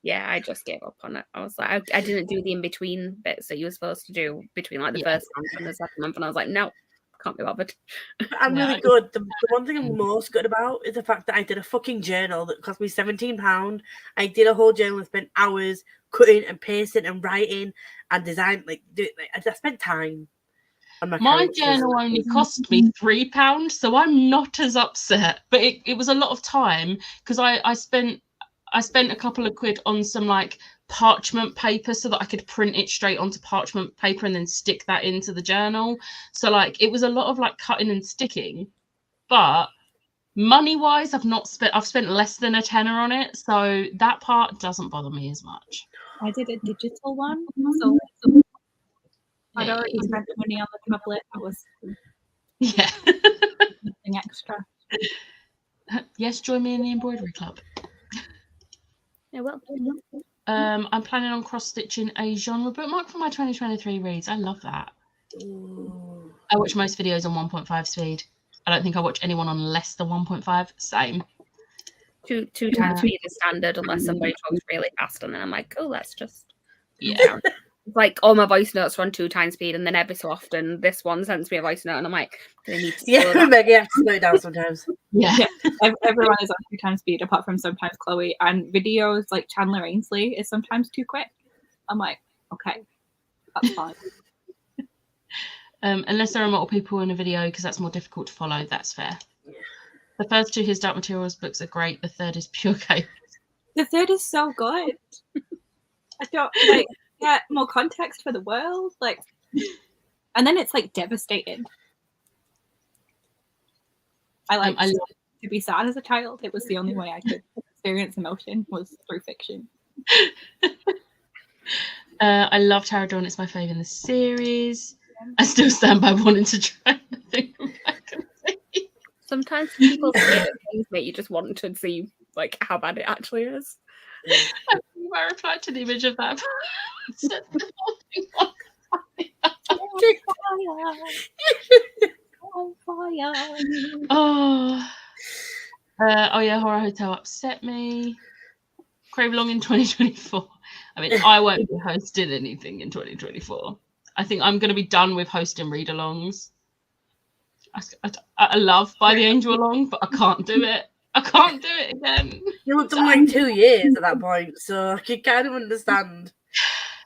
Yeah, I just gave up on it. I was like, I didn't do the in-between bits that you were supposed to do between like the first month and the second month, and I was like, no. Can't be bothered.
I'm really good. The one thing I'm most good about is the fact that I did a fucking journal that cost me £17. I did a whole journal and spent hours cutting and pasting and writing and design. I spent time on
my journal only cost me £3, so I'm not as upset. But it was a lot of time because I spent a couple of quid on some like parchment paper so that I could print it straight onto parchment paper and then stick that into the journal. So like it was a lot of like cutting and sticking, but money wise I've spent less than a tenner on it, so that part doesn't bother me as much.
I did a digital one, so I'd already spent the money on the tablet. That was nothing extra.
Yes, join me in the embroidery club.
Yeah, well.
I'm planning on cross-stitching a genre bookmark for my 2023 reads. I love that.
Ooh.
I watch most videos on 1.5 speed. I don't think I watch anyone on less than 1.5. Same.
Two times speed is standard unless somebody talks really fast, and then I'm like, oh, let's just
Yeah.
Like all my voice notes run 2 times speed, and then every so often this one sends me a voice note, and I'm like, I need to slow down.
Maggie, I have to slow it down sometimes.
Yeah.
Everyone is on 2 times speed, apart from sometimes Chloe. And videos like Chandler Ainsley is sometimes too quick. I'm like, okay, that's fine.
Unless there are multiple people in a video, because that's more difficult to follow. That's fair.
Yeah.
The first 2 His Dark Materials books are great. The third is pure chaos.
The third is so good. I don't get more context for the world, and then it's like devastating. I love to be sad as a child. It was the only way I could experience emotion was through fiction.
I love Tara Dawn. It's my favourite in the series. I still stand by wanting to try and think back and see.
Sometimes people say things make you just want to see like how bad it actually is.
I replied to the image of that. Oh yeah, Horror Hotel upset me. Crave Long in 2024. I mean, I won't be hosting anything in 2024. I think I'm going to be done with hosting read-alongs. I love By the Angel Along, but I can't do it. I can't do it again.
You've done like 2 years at that point, so I can kind of understand.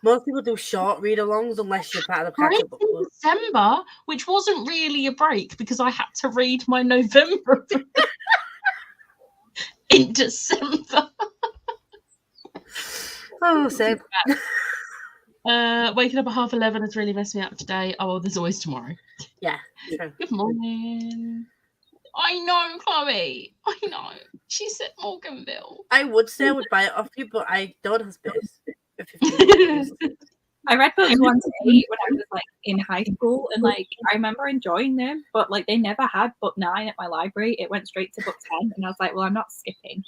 Most people do short read-alongs unless you're part of the
break
catch-up book
in
club.
December, which wasn't really a break because I had to read my November in December.
Oh, same.
Waking up at 11:30 has really messed me up today. Oh, well, there's always tomorrow.
Yeah, true.
Good morning. I know, Chloe. I know. She said Morganville.
I would say I would buy it off you, but I don't have space. For 15 years.
I read books 1 to 8 when I was like in high school, and like I remember enjoying them, but like they never had book 9 at my library. It went straight to book 10, and I was like, well, I'm not skipping.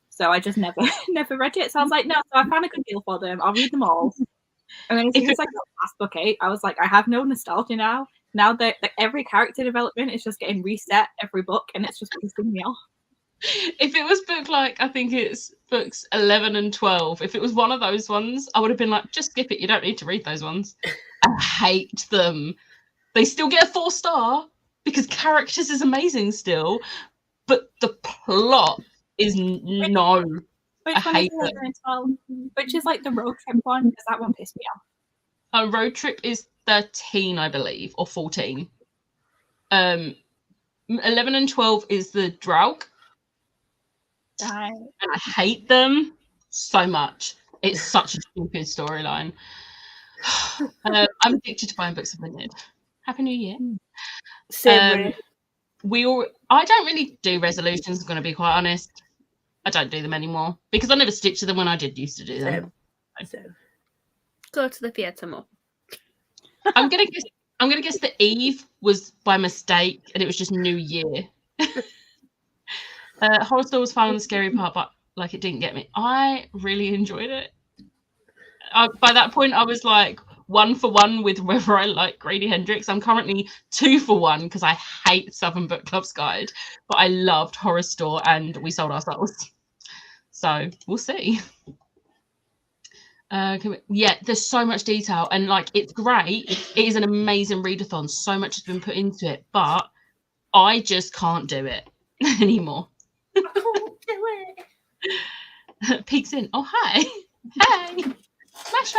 So I just never read it. So I was like, no, so I found a good deal for them. I'll read them all. And then as soon as I got past book 8, I was like, I have no nostalgia now. Now that every character development is just getting reset every book, and it's just pissing me off.
If it was book like, I think it's books 11 and 12, if it was one of those ones, I would have been like, just skip it. You don't need to read those ones. I hate them. They still get a 4-star because characters is amazing still, but the plot is no.
Which
I
one
hate
is 11 and 12? Which is like the road trip one, because that one pissed me off.
A road trip is 13, I believe, or 14. 11 and 12 is the Draug.
Right.
And I hate them so much. It's such a stupid storyline. I'm addicted to buying books of Vineyard. Happy New Year.
Same way.
I don't really do resolutions, I'm going to be quite honest. I don't do them anymore because I never stick to them when I did used to do them.
Same.
Go to the theatre more.
I'm gonna guess that Eve was by mistake and it was just New Year. Horror Store was fun on the scary part, but like it didn't get me. I really enjoyed it. By that point, I was like 1 for 1 with whether I like Grady Hendrix. I'm currently 2 for 1 because I hate Southern Book Club's Guide, but I loved Horror Store and We Sold Our Souls. So we'll see. Yeah, there's so much detail and like it's great. It is an amazing readathon. So much has been put into it, but I just can't do it anymore.
I can't do it.
Peeks in. Oh hi, hey, mash.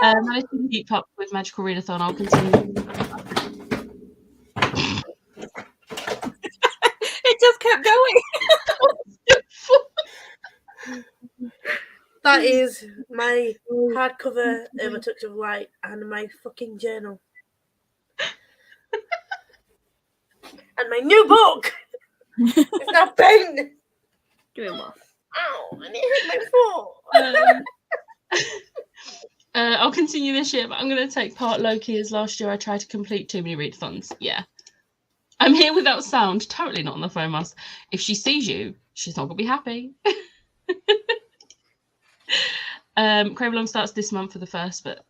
Managed to keep up with Magical Readathon. I'll continue.
It just kept going.
That is my hardcover of A Touch of Light and my fucking journal. And my new book! It's not pen!
Doing well.
Ow, and it hit my foot!
I'll continue this year, but I'm going to take part low-key as last year I tried to complete too many readathons. Yeah. I'm here without sound, totally not on the phone, Moss. If she sees you, she's not going to be happy. Crave Along starts this month for the first book.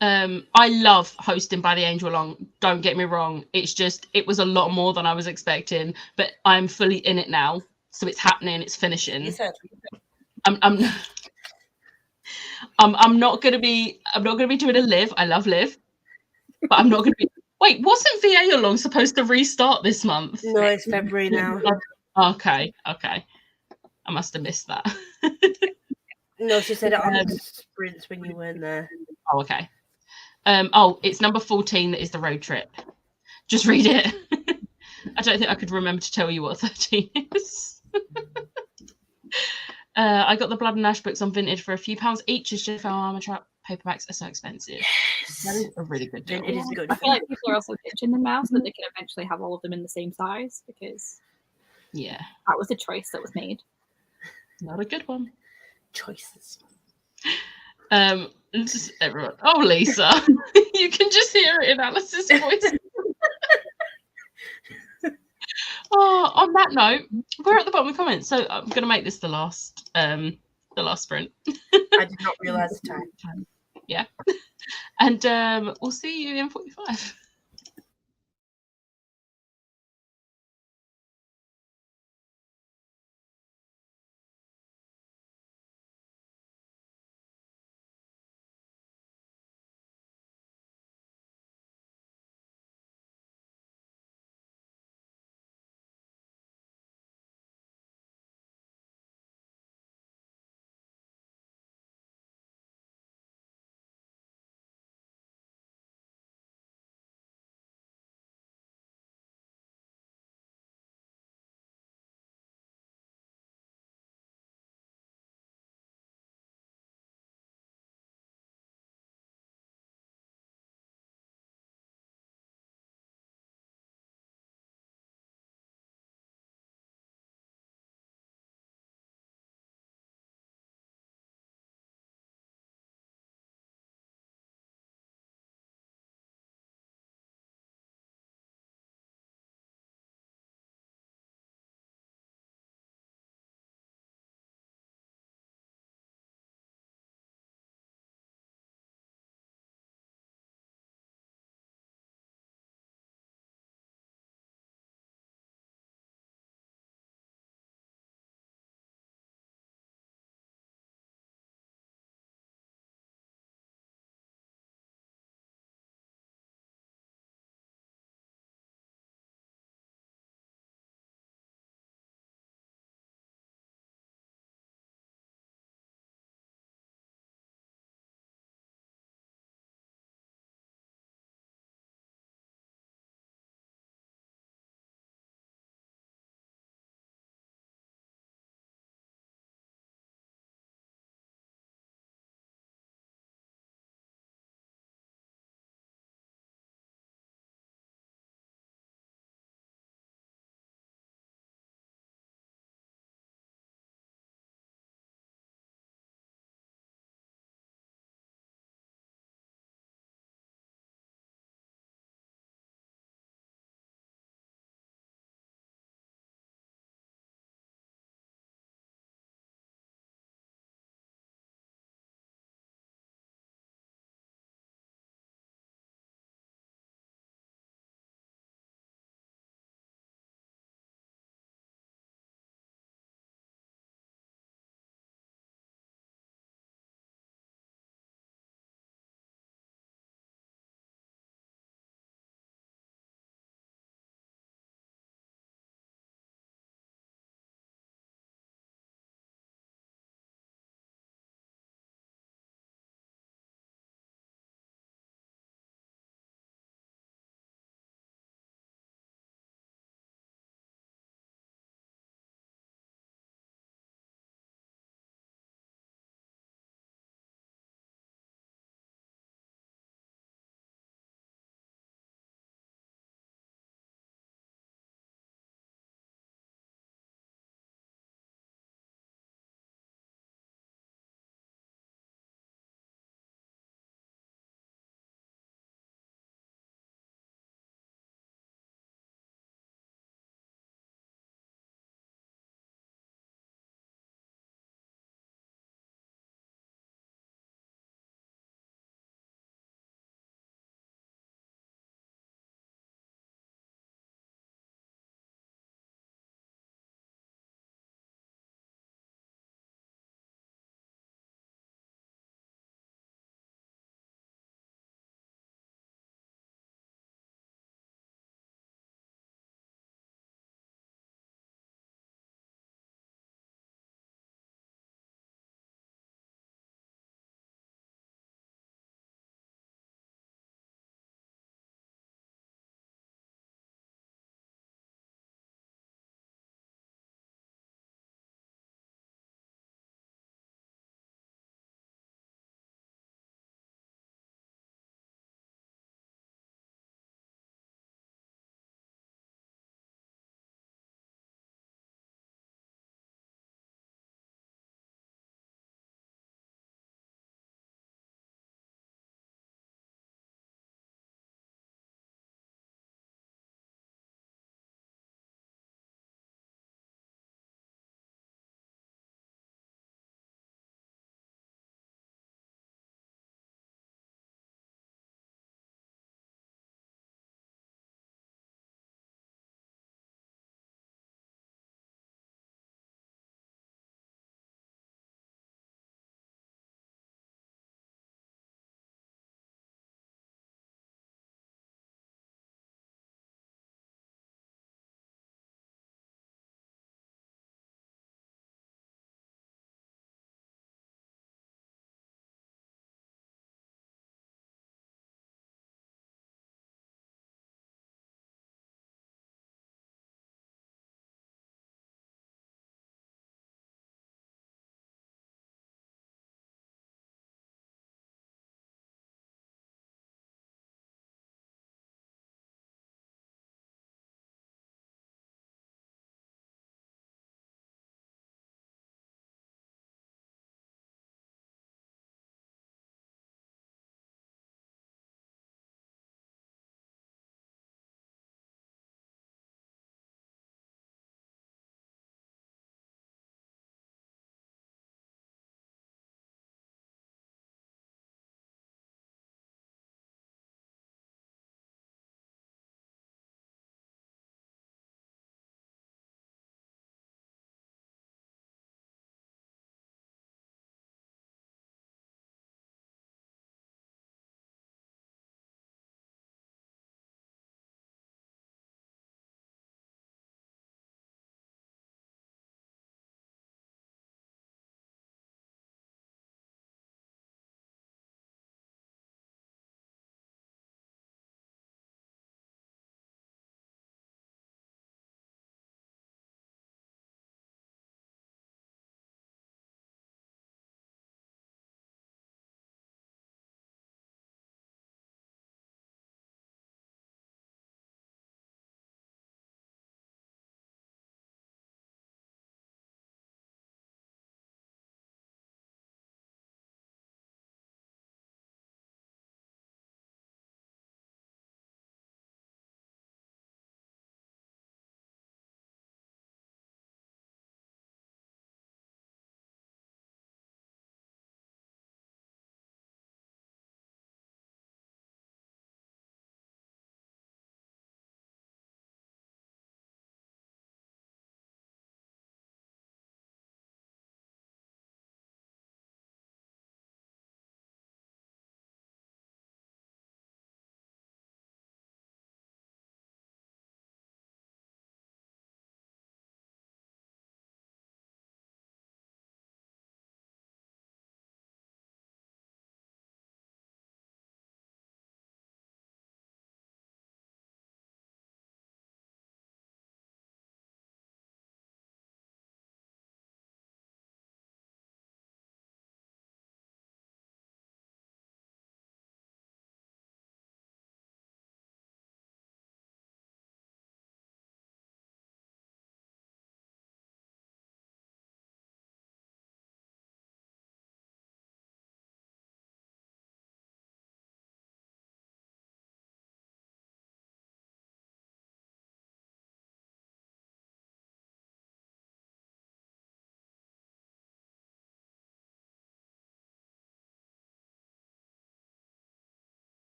I love hosting By the Angel Along. Don't get me wrong. It's just, it was a lot more than I was expecting, but I'm fully in it now. So it's happening. It's finishing.
You said.
I'm not gonna be doing a Liv. I love Liv, but I'm not gonna be. Wait, wasn't VA Along supposed to restart this month?
No, it's February now.
Okay. I must have missed that.
No, she said it on the sprints when you weren't there.
Oh, okay. It's number 14 that is the road trip. Just read it. I don't think I could remember to tell you what 13 is. I got the Blood and Ash books on Vintage for a few pounds each. As just Armor Trap paperbacks are so expensive.
Yes.
That is a really good deal.
It is good.
I feel like people are also ditching them now so that they can eventually have all of them in the same size, because
Yeah,
that was a choice that was made.
not a good one.
Choices.
Just everyone. Oh, Lisa, you can just hear it in Alice's voice. Oh, on that note, we're at the bottom of the comments, so I'm going to make this the last sprint.
I did not realise the time.
Yeah, and we'll see you in 45.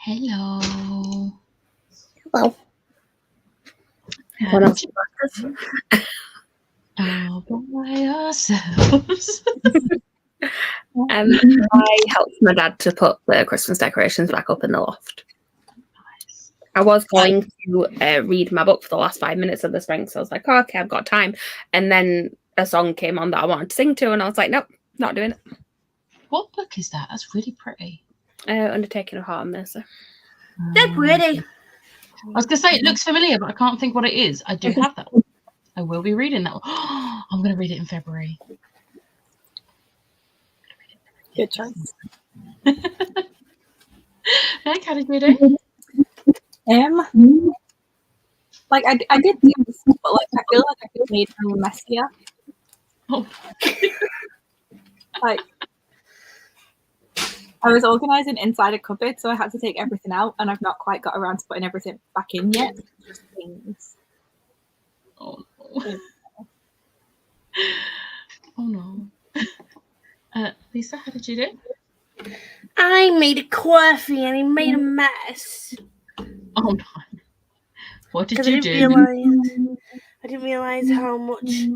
Hello.
Hello. What else?
All by ourselves.
I helped my dad to put the Christmas decorations back up in the loft.
Nice.
I was going to read my book for the last 5 minutes of the spring, so I was like, oh, okay, I've got time. And then a song came on that I wanted to sing to, and I was like, nope, not doing it.
What book is that? That's really pretty.
Undertaking of Heart and Mercy.
They're pretty.
I was going to say, it looks familiar, but I can't think what it is. I do have that one. I will be reading that one. I'm going to read it in February.
Good choice.
Meg, how did you do?
Like I did things, but like I feel like I could have made them messier.
Oh.
Like I was organising inside a cupboard, so I had to take everything out, and I've not quite got around to putting everything back in yet. Just things.
Oh no. Oh no. Lisa, how did you do?
I made a coffee and he made a mess.
Oh no. What did
'Cause
you do?
I didn't realise how much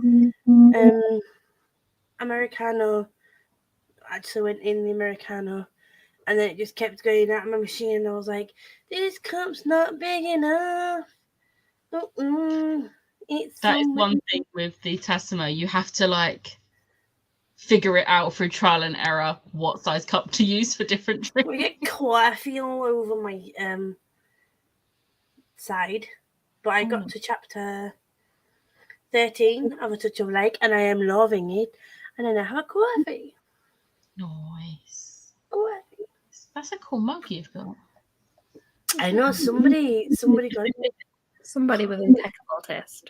Americano actually went in the Americano, and then it just kept going out of my machine, and I was like, this cup's not big enough. It's
That is one thing with the Tassimo. You have to like figure it out through trial and error what size cup to use for different drinks.
We get coffee all over my side, but I got to chapter 13 of A Touch of Lake, and I am loving it. And then I have a coffee.
Nice.
Coffee.
That's a cool mug you've got.
I know somebody got it.
Somebody with impeccable taste.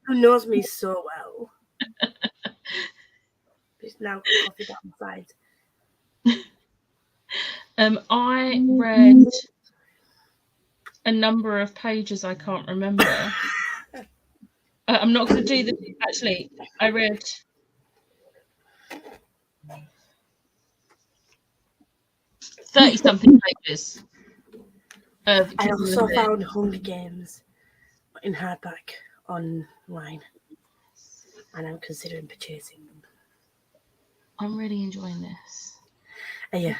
Who knows me so well. It's now coffee down the side.
I read a number of pages I can't remember. I'm not going to do the. Actually, I read. $30-something pages. I
also found Hunger Games in hardback online, and I'm considering purchasing them.
I'm really enjoying this.
Yeah.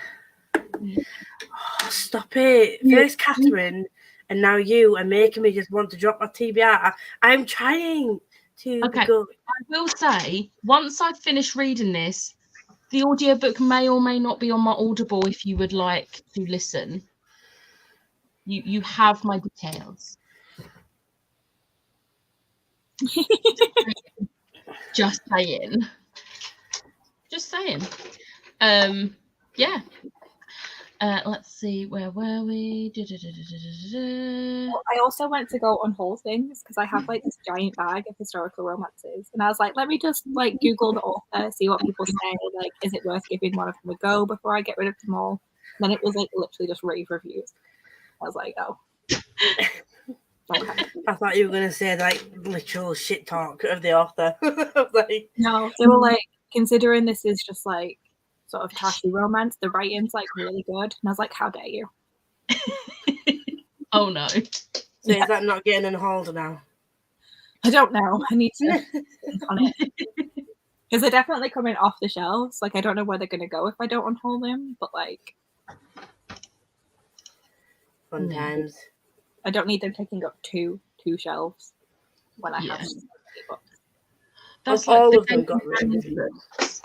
Oh, stop it. First Catherine, and now you are making me just want to drop my TBR. I'm trying to
Okay.
go.
I will say, once I finish reading this, the audiobook may or may not be on my Audible if you would like to listen. You have my details. Just saying. Just saying. Yeah. Let's see, where were we?
I also went to go unhaul things because I have like this giant bag of historical romances, and I was like, let me just like Google the author, see what people say, like, is it worth giving one of them a go before I get rid of them all? And then it was like literally just rave reviews. I was like, oh. Okay.
I thought you were going to say like literal shit talk of the author. Like,
no, they were like, considering this is just like sort of tacky romance, the writing's like really good. And I was like, how dare you?
Oh no.
So is that not getting unhauled now?
I don't know. I need to think on it. Because they're definitely coming off the shelves. Like, I don't know where they're going to go if I don't unhaul them, but like,
Fun times.
I don't need them taking up two shelves when I have books.
That's
all
like
of them got rid of
books.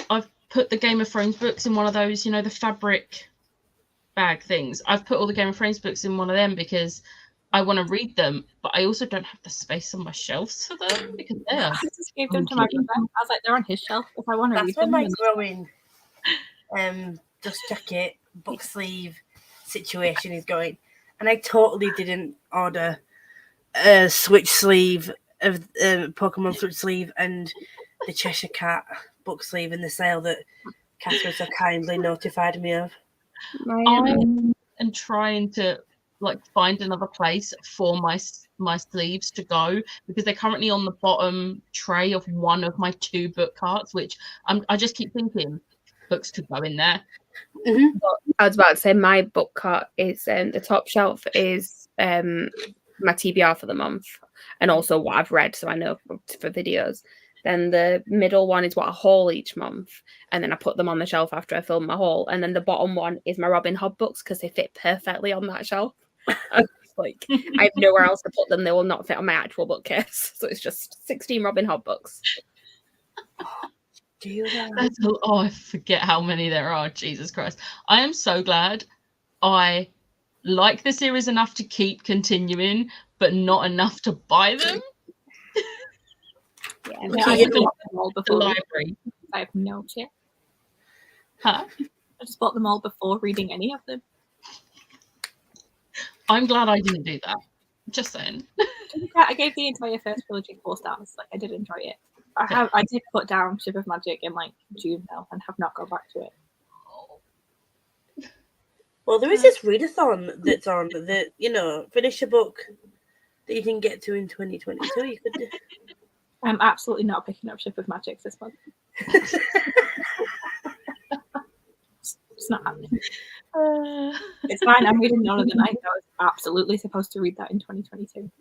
I've put the Game of Thrones books in one of those, you know, the fabric bag things. I've put all the Game of Thrones books in one of them because I want to read them, but I also don't have the space on my shelves for them because
I just gave them to my brother. I was like, they're on his shelf if I want to read them.
That's when my growing dust jacket, book sleeve situation is going. And I totally didn't order a Switch sleeve of Pokemon Switch sleeve and the Cheshire Cat book sleeve in the sale that Catherine so kindly notified me of.
I am trying to like find another place for my sleeves to go because they're currently on the bottom tray of one of my 2 book carts, which I just keep thinking books could go in there.
Mhm.
I was about to say my book cart is the top shelf is my TBR for the month, and also what I've read, so I know for videos. Then the middle one is what I haul each month, and then I put them on the shelf after I film my haul. And then the bottom one is my Robin Hood books because they fit perfectly on that shelf. Like I have nowhere else to put them; they will not fit on my actual bookcase. So it's just 16 Robin Hood books.
Do you know?
I forget how many there are. Jesus Christ! I am so glad I like the series enough to keep continuing, but not enough to buy them.
Yeah,
Yeah, I
Yeah.
just bought them all
The
before.
library.
I have no idea.
Huh?
I just bought them all before reading any of them.
I'm glad I didn't do that. Just saying.
To be fair, I gave the entire first trilogy 4 stars. Like I did enjoy it. I did put down Ship of Magic in like June though, and have not gone back to it.
Well, there is this readathon that's on that, finish a book that you didn't get to in 2022. You could do.
I'm absolutely not picking up Ship of Magic this month. It's not happening. It's fine. I'm reading None of the Night. I was absolutely supposed to read that in 2022.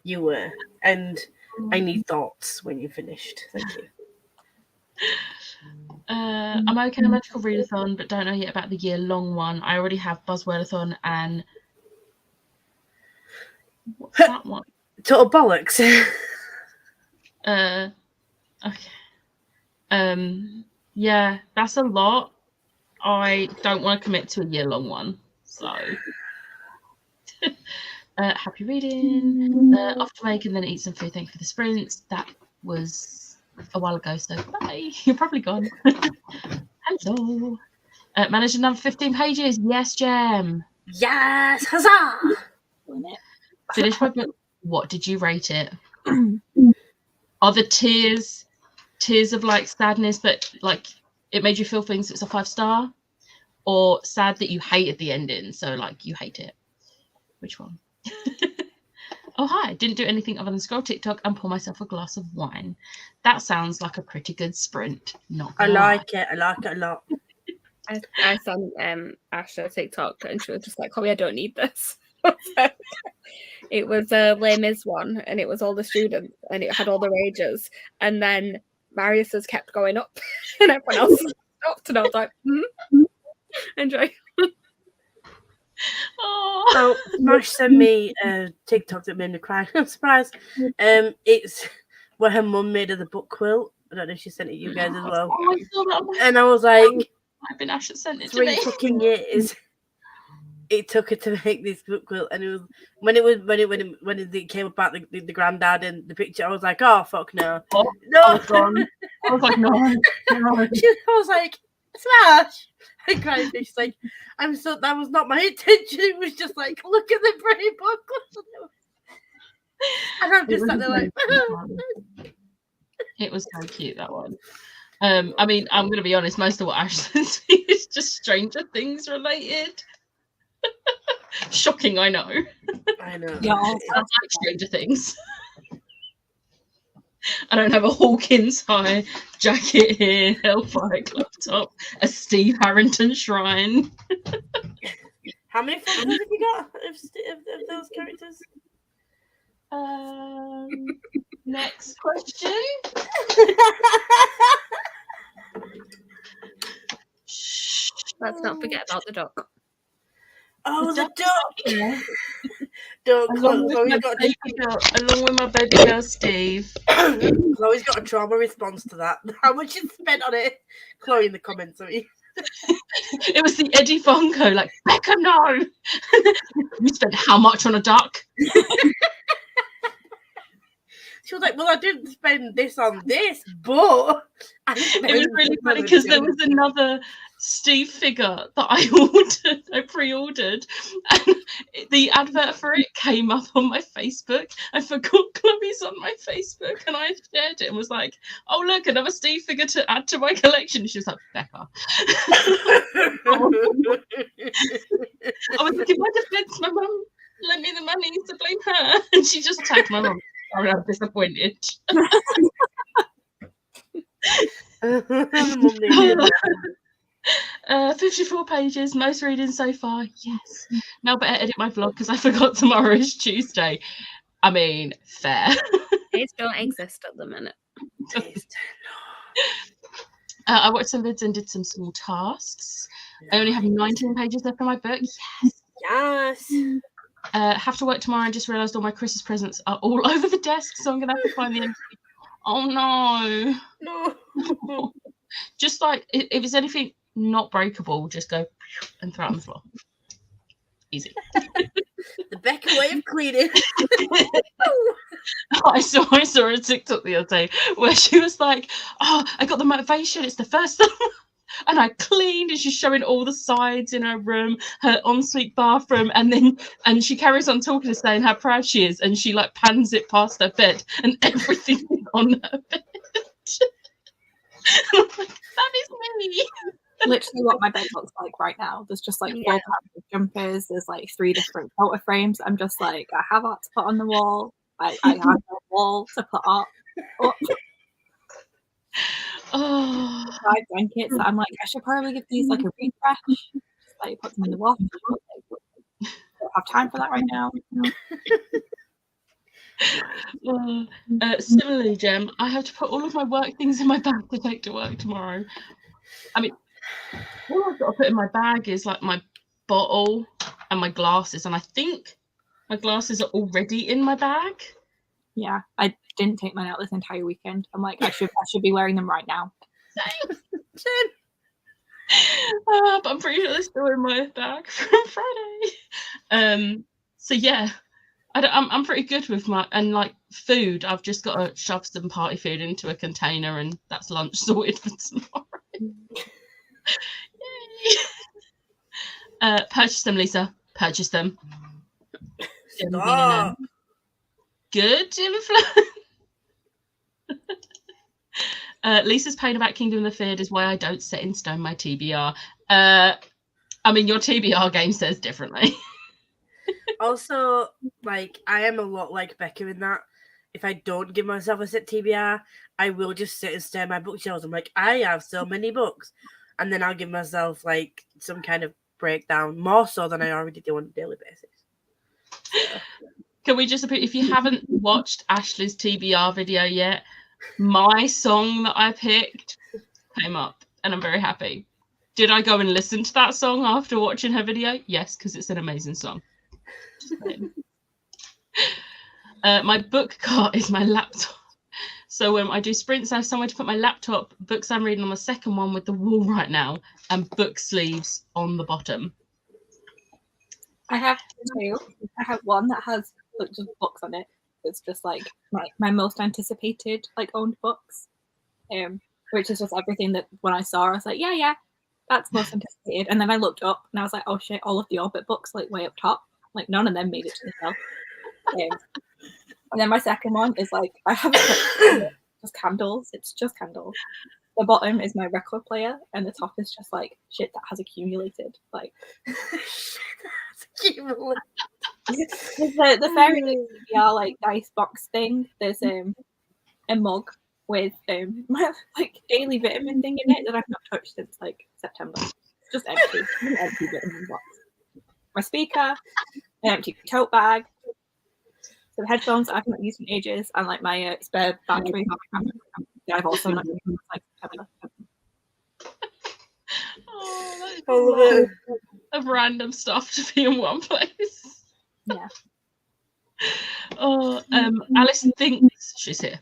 You were. And I need thoughts when you finished. Thank you.
I'm okay on Magical Readathon, but don't know yet about the year-long one. I already have Buzzwordathon and what's that one?
Total bollocks.
Okay. Yeah, that's a lot. I don't want to commit to a year-long one, so happy reading. Off to make and then eat some food. Thank you for the sprints. That was a while ago, so bye. You're probably gone. Hello. Managed another 15 pages. Yes, Gem.
Yes, huzzah!
Finished my book. What did you rate it? Are the tears of like sadness that like it made you feel things? It's a 5-star, or sad that you hated the ending, so like you hate it? Which one? Oh hi! Didn't do anything other than scroll TikTok and pour myself a glass of wine. That sounds like a pretty good sprint. Not
I
gonna lie.
like it. I like it a lot.
I sent Ash a TikTok and she was just like, "Chloe, I don't need this." It was a Les Mis one, and it was all the students, and it had all the rages, and then Marius's kept going up, and everyone else stopped, and I was like, enjoy.
Oh.
So Smash sent me a TikTok that made me cry. I'm surprised. It's where her mum made her the book quilt. I don't know if she sent it to you guys as well.
Oh, I saw that one.
And I was like,
I've been Ash that sent it to
3
me.
fucking years it took her to make this book quilt, and it was when it came about the granddad and the picture, I was like, oh fuck no.
Oh,
No.
I was gone. I was like, no.
I was like, Smash. I cried. She's like, that was not my intention. It was just like, look at the pretty book. And I'm just sat there like,
it was so cute, that one. I mean, I'm gonna be honest, most of what Ash sends me is just Stranger Things related. Shocking, I know.
I know.
Yeah,
I like Stranger Things. I don't have a Hawkins High jacket here, Hellfire Club top, a Steve Harrington shrine.
How many followers have you got of those characters?
Next question.
Let's not forget about the duck.
Oh, the duck!
Yeah.
Duck.
Along with my baby girl Steve.
Chloe's got a trauma response to that. How much is spent on it? Chloe in the comments, I mean.
It was the Eddie Fonko, like, Becca, no! You spent how much on a duck?
She was like, well, I didn't spend this on this, but...
It was really funny because there was another Steve figure that I pre-ordered, and the advert for it came up on my Facebook. I forgot Chloe's on my Facebook, and I shared it and was like, oh, look, another Steve figure to add to my collection. She was like, Becca. I was like, in my defense, my mum lent me the money to blame her, and she just tagged my mum. I'm disappointed. 54 pages, most reading so far. Yes. Now better edit my vlog because I forgot tomorrow is Tuesday. I mean, fair.
Days don't exist at the minute.
I watched some vids and did some small tasks. I only have 19 pages left on my book.
Yes.
Have to work tomorrow and just realised all my Christmas presents are all over the desk, so I'm going to have to find the empty. Oh, no.
No.
Just like, if it's anything not breakable, just go and throw it on the floor. Easy.
The Becca way of cleaning.
I saw a TikTok the other day where she was like, "Oh, I got the motivation. It's the first time." And I cleaned, and she's showing all the sides in her room, her ensuite bathroom, and she carries on talking and saying how proud she is, and she like pans it past her bed, and everything is on her bed. I'm like, that is me.
Literally what my bed looks like right now. There's just like 4 pairs of jumpers. There's like 3 different photo frames. I'm just like, I have art to put on the wall. I have a wall to put art up.
Oh,
5 blankets that I'm like, I should probably give these like a refresh. Just like put them in the wash. Don't have time for that right now.
Similarly, Jem, I have to put all of my work things in my bag to take to work tomorrow. I mean, all I've got to put in my bag is like my bottle and my glasses, and I think my glasses are already in my bag.
Yeah, I didn't take mine out this entire weekend. I'm like, I should be wearing them right now.
Same. But I'm pretty sure they're still in my bag from Friday. So yeah, I'm pretty good with my like food. I've just got to shove some party food into a container, and that's lunch sorted for tomorrow. Yay. Purchase them, Lisa. Purchase them.
Stop.
Good influence. Lisa's pain about Kingdom of the Feared is why I don't set in stone my TBR. I mean, your TBR game says differently.
Also, like, I am a lot like Becca in that if I don't give myself a set TBR, I will just sit and stare at my bookshelves. I'm like, I have so many books. And then I'll give myself, like, some kind of breakdown, more so than I already do on a daily basis. So.
Can we just, if you haven't watched Ashley's TBR video yet, my song that I picked came up, and I'm very happy. Did I go and listen to that song after watching her video? Yes, because it's an amazing song. My book cart is my laptop. So when I do sprints, I have somewhere to put my laptop, books I'm reading on the second one with the wall right now, and book sleeves on the bottom.
I have 2. I have one that has like just books on it. It's just like my most anticipated like owned books, which is just everything that when I saw, I was like, yeah, that's most anticipated. And then I looked up and I was like, oh shit, all of the Orbit books like way up top, like none of them made it to the shelf. And then my second one is like I have just candles. It's just candles. The bottom is my record player, and the top is just like shit that has accumulated. Like the fairy TBR like dice box thing. There's a mug with my like daily vitamin thing in it that I've not touched since like September. It's just empty. An empty vitamin box. My speaker, an empty tote bag, some headphones that I've not used in ages, and like my spare battery that I've also not used since like September.
Oh, that's of random stuff to be in one place.
Yeah.
Oh, Alice thinks she's here.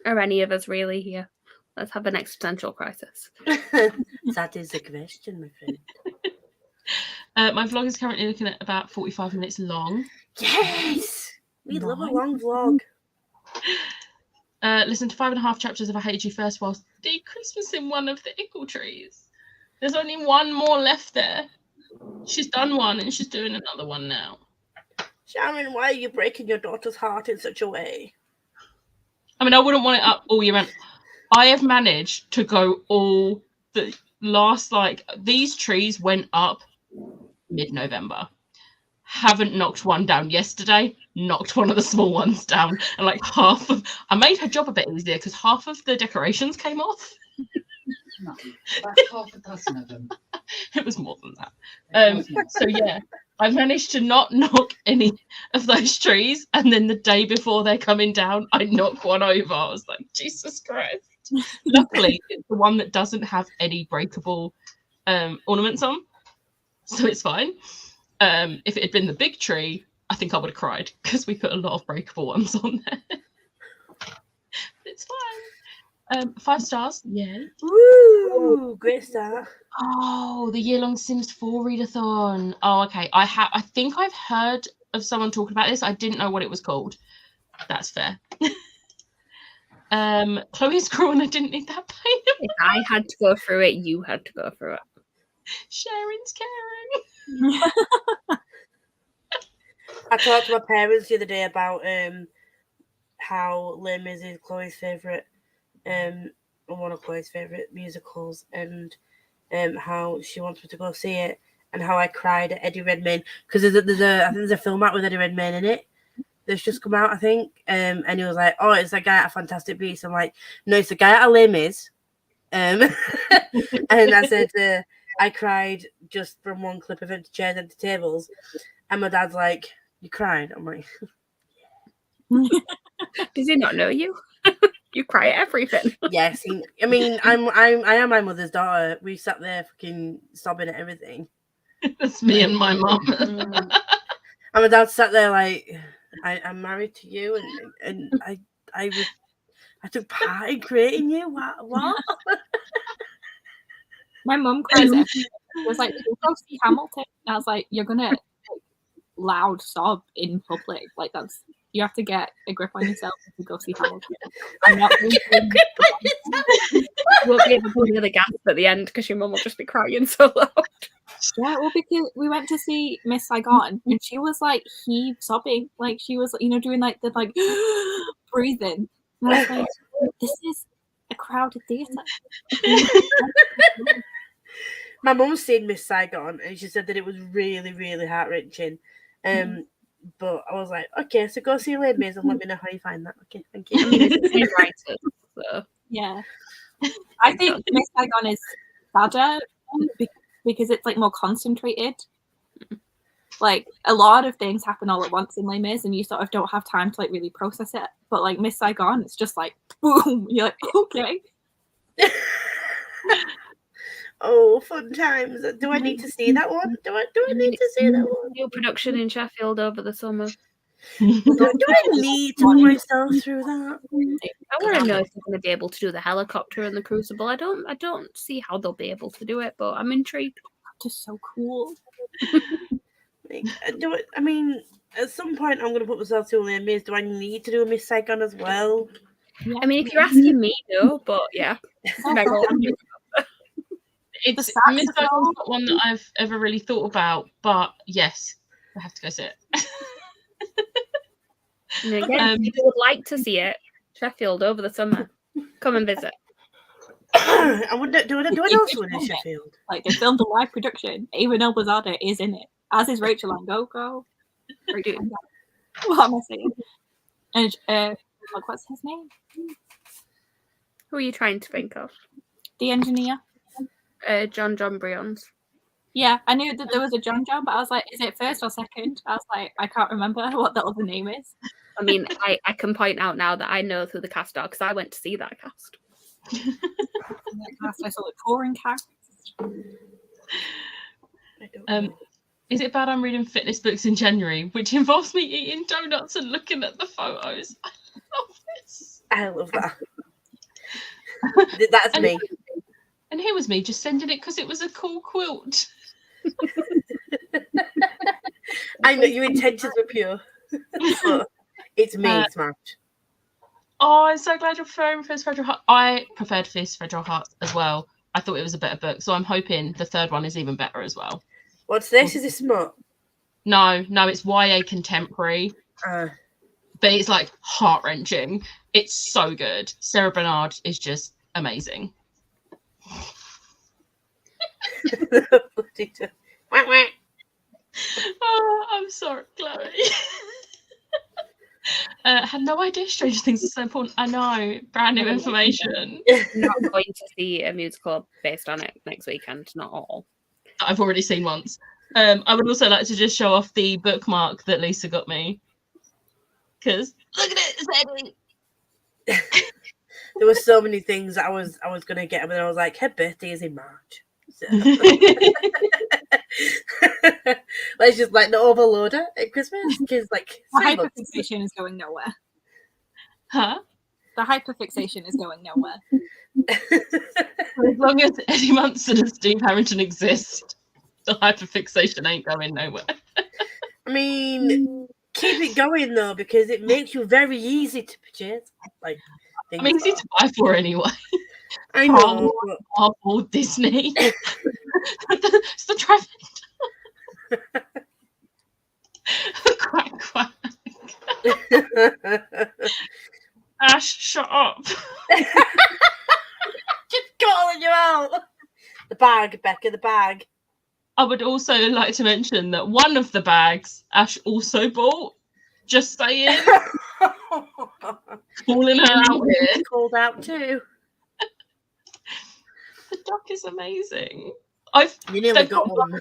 Are any of us really here? Let's have an existential crisis.
That is a question, my friend.
My vlog is currently looking at about 45 minutes long.
Yes! We love a long vlog.
Listen to 5.5 chapters of I Hate You First whilst de-Christmasing one of the ickle trees. There's only one more left there. She's done one and she's doing another one now.
Sharon, why are you breaking your daughter's heart in such a way?
I mean, I wouldn't want it up all year round. I have managed to go all the last, like, these trees went up mid-November. Haven't knocked one down yesterday. knocked one of the small ones down, and like I made her job a bit easier because half of the decorations came off.
No, that's half a dozen of them.
It was more than that. So yeah, I managed to not knock any of those trees, and then the day before they're coming down, I knocked one over. I was like, Jesus Christ. Luckily, it's the one that doesn't have any breakable ornaments on, so it's fine. If it had been the big tree, I think I would have cried because we put a lot of breakable ones on there. It's fine. 5 stars. Yeah.
Woo! Great start.
Oh, the year-long Sims 4 readathon. Oh, okay. I think I've heard of someone talking about this. I didn't know what it was called. That's fair. Chloe's cruel and I didn't need that pain.
If I had to go through it, you had to go through it.
Sharon's caring.
I talked to my parents the other day about how Les Mis is Chloe's favourite, one of Chloe's favourite musicals, and how she wants me to go see it, and how I cried at Eddie Redmayne because I think there's a film out with Eddie Redmayne in it that's just come out, I think, and he was like, "Oh, it's the guy at Fantastic Beasts." I'm like, "No, it's the guy at Les Mis," and I said, I cried just from one clip of Empty Chairs, Empty Tables, and my dad's like, "You cried?" I'm like,
Does he not know you? You cry at everything.
yes. I mean, I am my mother's daughter. We sat there fucking sobbing at everything.
That's me and my mum.
And my dad sat there like, I'm married to you, and I took part in creating you. What?
My mum cries. It was like, go see Hamilton. And I was like, you're gonna loud sob in public. Like you have to get a grip on yourself if you go see Hamilton. I'm not
You won't be able to hear the gasp at the end because your mum will just be crying so loud.
Yeah, well, because we went to see Miss Saigon and she was like sobbing, like she was, doing like the breathing. And I was like, this is a crowded theatre.
My mum's seen Miss Saigon and she said that it was really, really heart-wrenching. But I was like, okay, so go see Les Mis and let me know how you find that. Okay, thank you.
I mean, it's the same writer, so.
Yeah. I think Miss Saigon is sadder because it's like more concentrated. Like a lot of things happen all at once in Les Mis and you sort of don't have time to like really process it. But like Miss Saigon, it's just like boom. You're like, okay.
Oh, fun times. Do I need to see that one? Do I need to see that one?
New production in Sheffield over the summer.
Do I need to put myself through that?
I want to know if they're going to be able to do the helicopter and the Crucible. I don't see how they'll be able to do it, but I'm intrigued.
Just so cool.
I mean, at some point I'm going to put myself through Les Mis. Do I need to do a Miss Saigon as well?
Yeah.
I mean, if you're asking me, no, but yeah.
It's Miss Saigon's not one that I've ever really thought about, but yes, I have to go see it.
And again, if you would like to see it, Sheffield over the summer, come and visit.
I wonder, do I know someone in Sheffield?
Like they filmed a live production. Ava Nobazada is in it, as is Rachel Angogo. What am I saying? And what's his name?
Who are you trying to think of?
The engineer.
John Brions.
Yeah, I knew that there was a John, but I was like, is it first or second? I was like, I can't remember what the other name is.
I mean, I can point out now that I know who the cast are because I went to see that cast.
I saw the touring cast.
Is it bad I'm reading fitness books in January, which involves me eating donuts and looking at the photos? I love this.
I love that. That's me.
And here was me just sending it because it was a cool quilt.
I know your intentions were pure. But it's me, Smash.
Oh, I'm so glad you're preferring Fist Fragile Heart. I preferred Fist Fragile Heart as well. I thought it was a better book, so I'm hoping the third one is even better as well.
What's this? Is this smut?
No, it's YA contemporary. But it's like heart-wrenching. It's so good. Sarah Bernard is just amazing.
Wah, wah.
Oh, I'm sorry, Chloe. Had no idea Stranger Things is so important. I know, brand new information.
Not going to see a musical based on it next weekend, not all.
I've already seen once. I would also like to just show off the bookmark that Lisa got me. Because look at it, it's Eddie.
There were so many things that I was gonna get, but I was like, her birthday is in March. So. Let's just like not overload her at Christmas because like
The hyperfixation is going nowhere.
Huh?
The hyperfixation is going nowhere.
As long as Eddie Munson and Steve Harrington exist, the hyperfixation ain't going nowhere.
I mean, keep it going though because it makes you very easy to purchase. Like,
I mean, easy to buy for anyway.
I know.
Marvel, Disney. It's the trifecta. Quack, quack. Ash, shut up.
Just calling you out. The bag, Becca, the bag.
I would also like to mention that one of the bags Ash also bought. Just saying. Calling her out here.
Called out too.
The duck is amazing.
You nearly got one.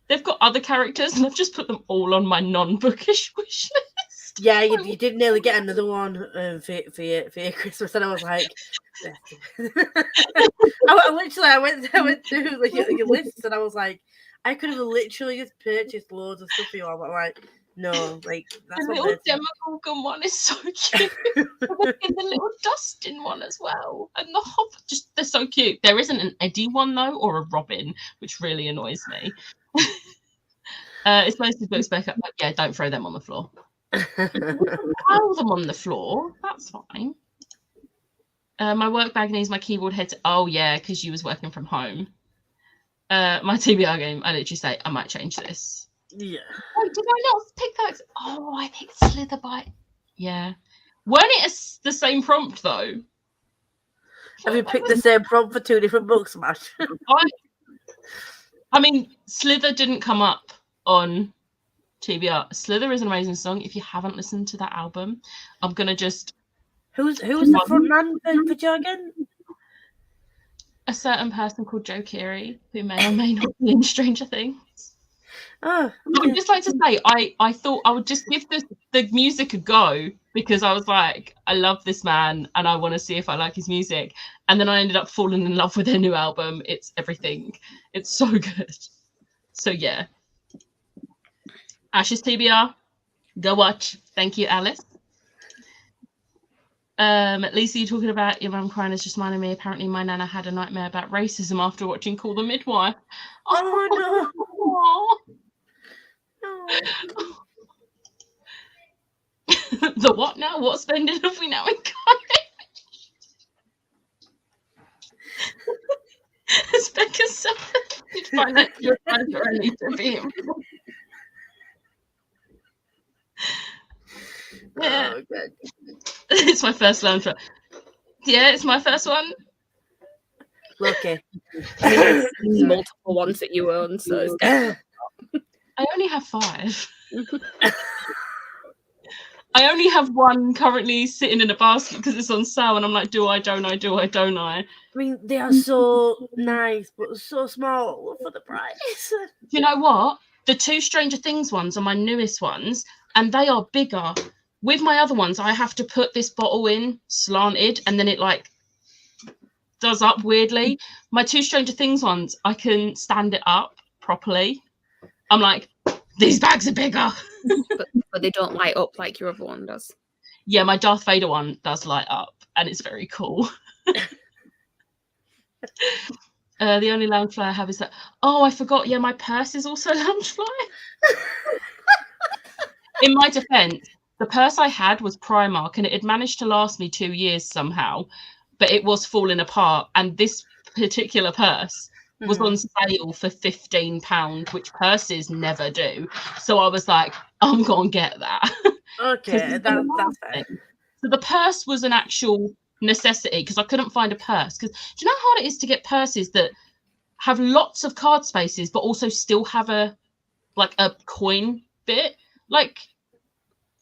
They've got other characters, and I've just put them all on my non-bookish wish list.
Yeah, you did nearly get another one for your Christmas, and I was like, I went through like, your list, and I was like, I could have literally just purchased loads of stuff for you all, but like, no, like that's
The
what
little Demogorgon one is so cute. And the little Dustin one as well, and the Hop. Just they're so cute. There isn't an Eddie one though, or a Robin, which really annoys me. It's mostly books back up. Like, yeah, don't throw them on the floor. Pile them on the floor. That's fine. My work bag needs my keyboard headset. Oh yeah, because you was working from home. My TBR game. I literally say I might change this.
Yeah.
Oh, did I not pick that? Oh, I picked Slitherbite. Yeah. Weren't it the same prompt though?
Have you picked the same prompt for two different books, Smash?
I mean, Slither didn't come up on TBR. Slither is an amazing song. If you haven't listened to that album, I'm gonna just.
Who's the front man for Jargon?
A certain person called Joe Keery, who may or may not be in Stranger Things.
Oh,
I would just like to say, I thought I would just give the music a go because I was like, I love this man and I want to see if I like his music. And then I ended up falling in love with their new album. It's everything. It's so good. So yeah. Ash's TBR. Go watch. Thank you, Alice. Lisa, you talking about your mum crying is just reminding me. Apparently, my nana had a nightmare about racism after watching Call the Midwife.
Oh no!
Oh. The what now? What spending have we now encouraged? As Becca said, financial advisor I need to be involved. Yeah.
Oh, good.
It's my first lounge. Yeah, it's my first one.
Lucky.
Multiple ones that you own, so it's definitely
I only have 5. I only have one currently sitting in a basket because it's on sale, and I'm like, do I, don't I, do I, don't I?
I mean, they are so nice, but so small for the price.
You know what? The 2 Stranger Things ones are my newest ones, and they are bigger. With my other ones, I have to put this bottle in slanted, and then it like does up weirdly. My 2 Stranger Things ones, I can stand it up properly. I'm like, these bags are bigger.
but they don't light up like your other one does.
Yeah, my Darth Vader one does light up, and it's very cool. The only Loungefly I have is that. Oh, I forgot. Yeah, my purse is also Loungefly. In my defense, the purse I had was Primark, and it had managed to last me 2 years somehow, but it was falling apart. And this particular purse was on sale for £15, which purses never do. So I was like, I'm gonna get that.
Okay, that's fair.
So the purse was an actual necessity because I couldn't find a purse. Because do you know how hard it is to get purses that have lots of card spaces but also still have a coin bit? Like,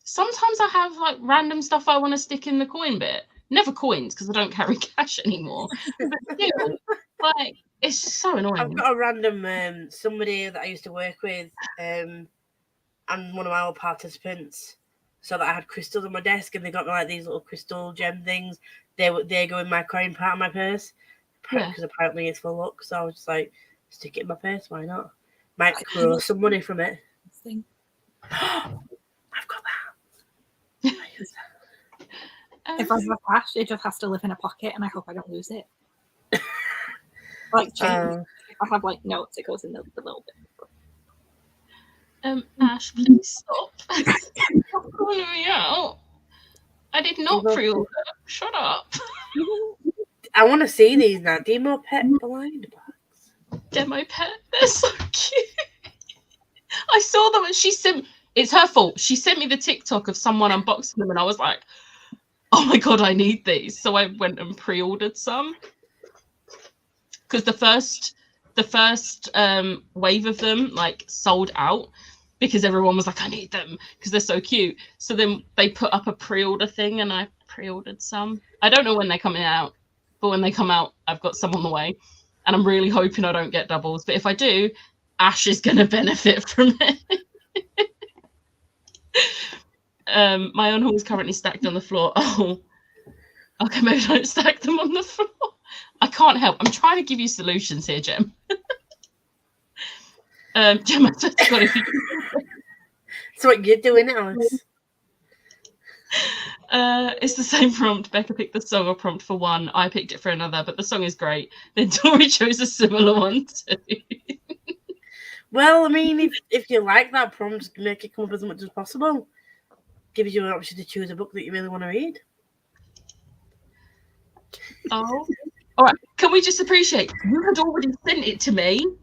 sometimes I have like random stuff I want to stick in the coin bit. Never coins because I don't carry cash anymore. But still, like it's so annoying.
I've got a random somebody that I used to work with, and one of our participants. So that I had crystals on my desk, and they got me like these little crystal gem things. They go in my coin part of my purse because apparently it's for luck. So I was just like, stick it in my purse. Why not? Might grow some money from it. I've got that.
If I have cash, it just has to live in a pocket, and I hope I don't lose it. Like change. If I have like notes, it goes in the little bit.
Ash, please stop. Stop calling me out. I did not pre-order. Shut up.
I want to see these now. Demo Pet blind box.
Demo Pet. They're so cute. I saw them and she sent. It's her fault. She sent me the TikTok of someone unboxing them, and I was like, "Oh my god, I need these!" So I went and pre-ordered some because the first wave of them like sold out. Because everyone was like, I need them because they're so cute. So then they put up a pre-order thing and I pre-ordered some. I don't know when they're coming out, but when they come out, I've got some on the way. And I'm really hoping I don't get doubles. But if I do, Ash is going to benefit from it. My own haul is currently stacked on the floor. Oh, okay, maybe don't stack them on the floor. I can't help. I'm trying to give you solutions here, Jem. Jem, I just got to.
So what you're doing, Alice?
It's the same prompt. Becca picked the song or prompt for one. I picked it for another, but the song is great. Then Tori chose a similar one too.
Well, I mean, if you like that prompt, make it come up as much as possible. Gives you an option to choose a book that you really want to read.
Oh, all right. Can we just appreciate you had already sent it to me?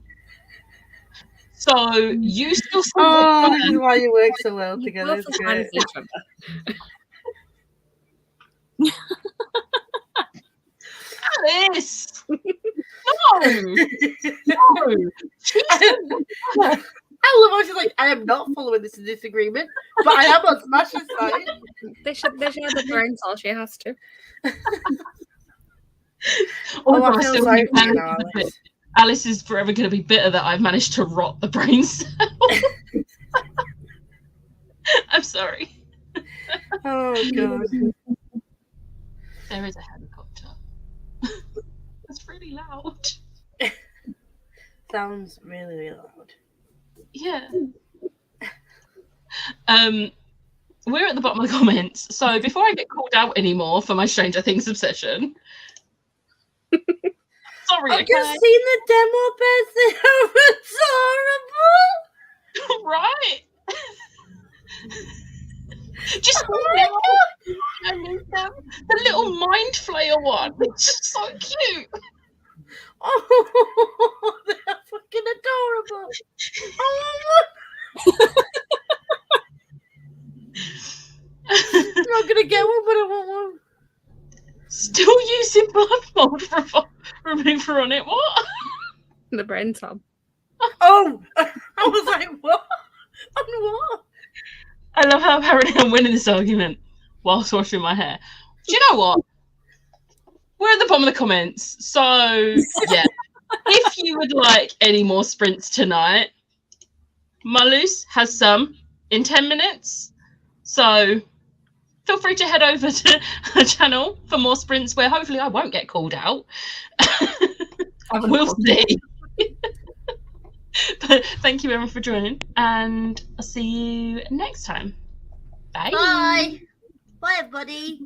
So you still sent
Oh,
it.
this is why you work so well together.
Both
It's
are
great.
fans of each other.
Alice! No!
I love how she's like, I am not following this disagreement, but I am on Smash's side.
They should have the brains all she has to.
Oh,
I
I feel
still
sorry
think
for you now, Alice.
Alice is forever going to be bitter that I've managed to rot the brain cell. I'm sorry.
Oh, God.
There is a helicopter. It's really loud.
Sounds really, really loud.
Yeah. We're at the bottom of the comments. So before I get called out anymore for my Stranger Things obsession. Sorry,
I've just seen the demo bits. They are adorable.
Right? Just I need them. The little mind flayer one. It's just so cute.
Oh, they're fucking adorable. Oh, I'm not gonna get one, but I want one.
Still using blood mold remover on it. What?
The brain tab.
Oh, I was like, what? On what?
I love how apparently I'm winning this argument whilst washing my hair. Do you know what? We're at the bottom of the comments. So, yeah. If you would like any more sprints tonight, Malus has some in 10 minutes. So, feel free to head over to her channel for more sprints where hopefully I won't get called out. We'll see. But thank you everyone for joining, and I'll see you next time. Bye.
Bye. Bye, everybody.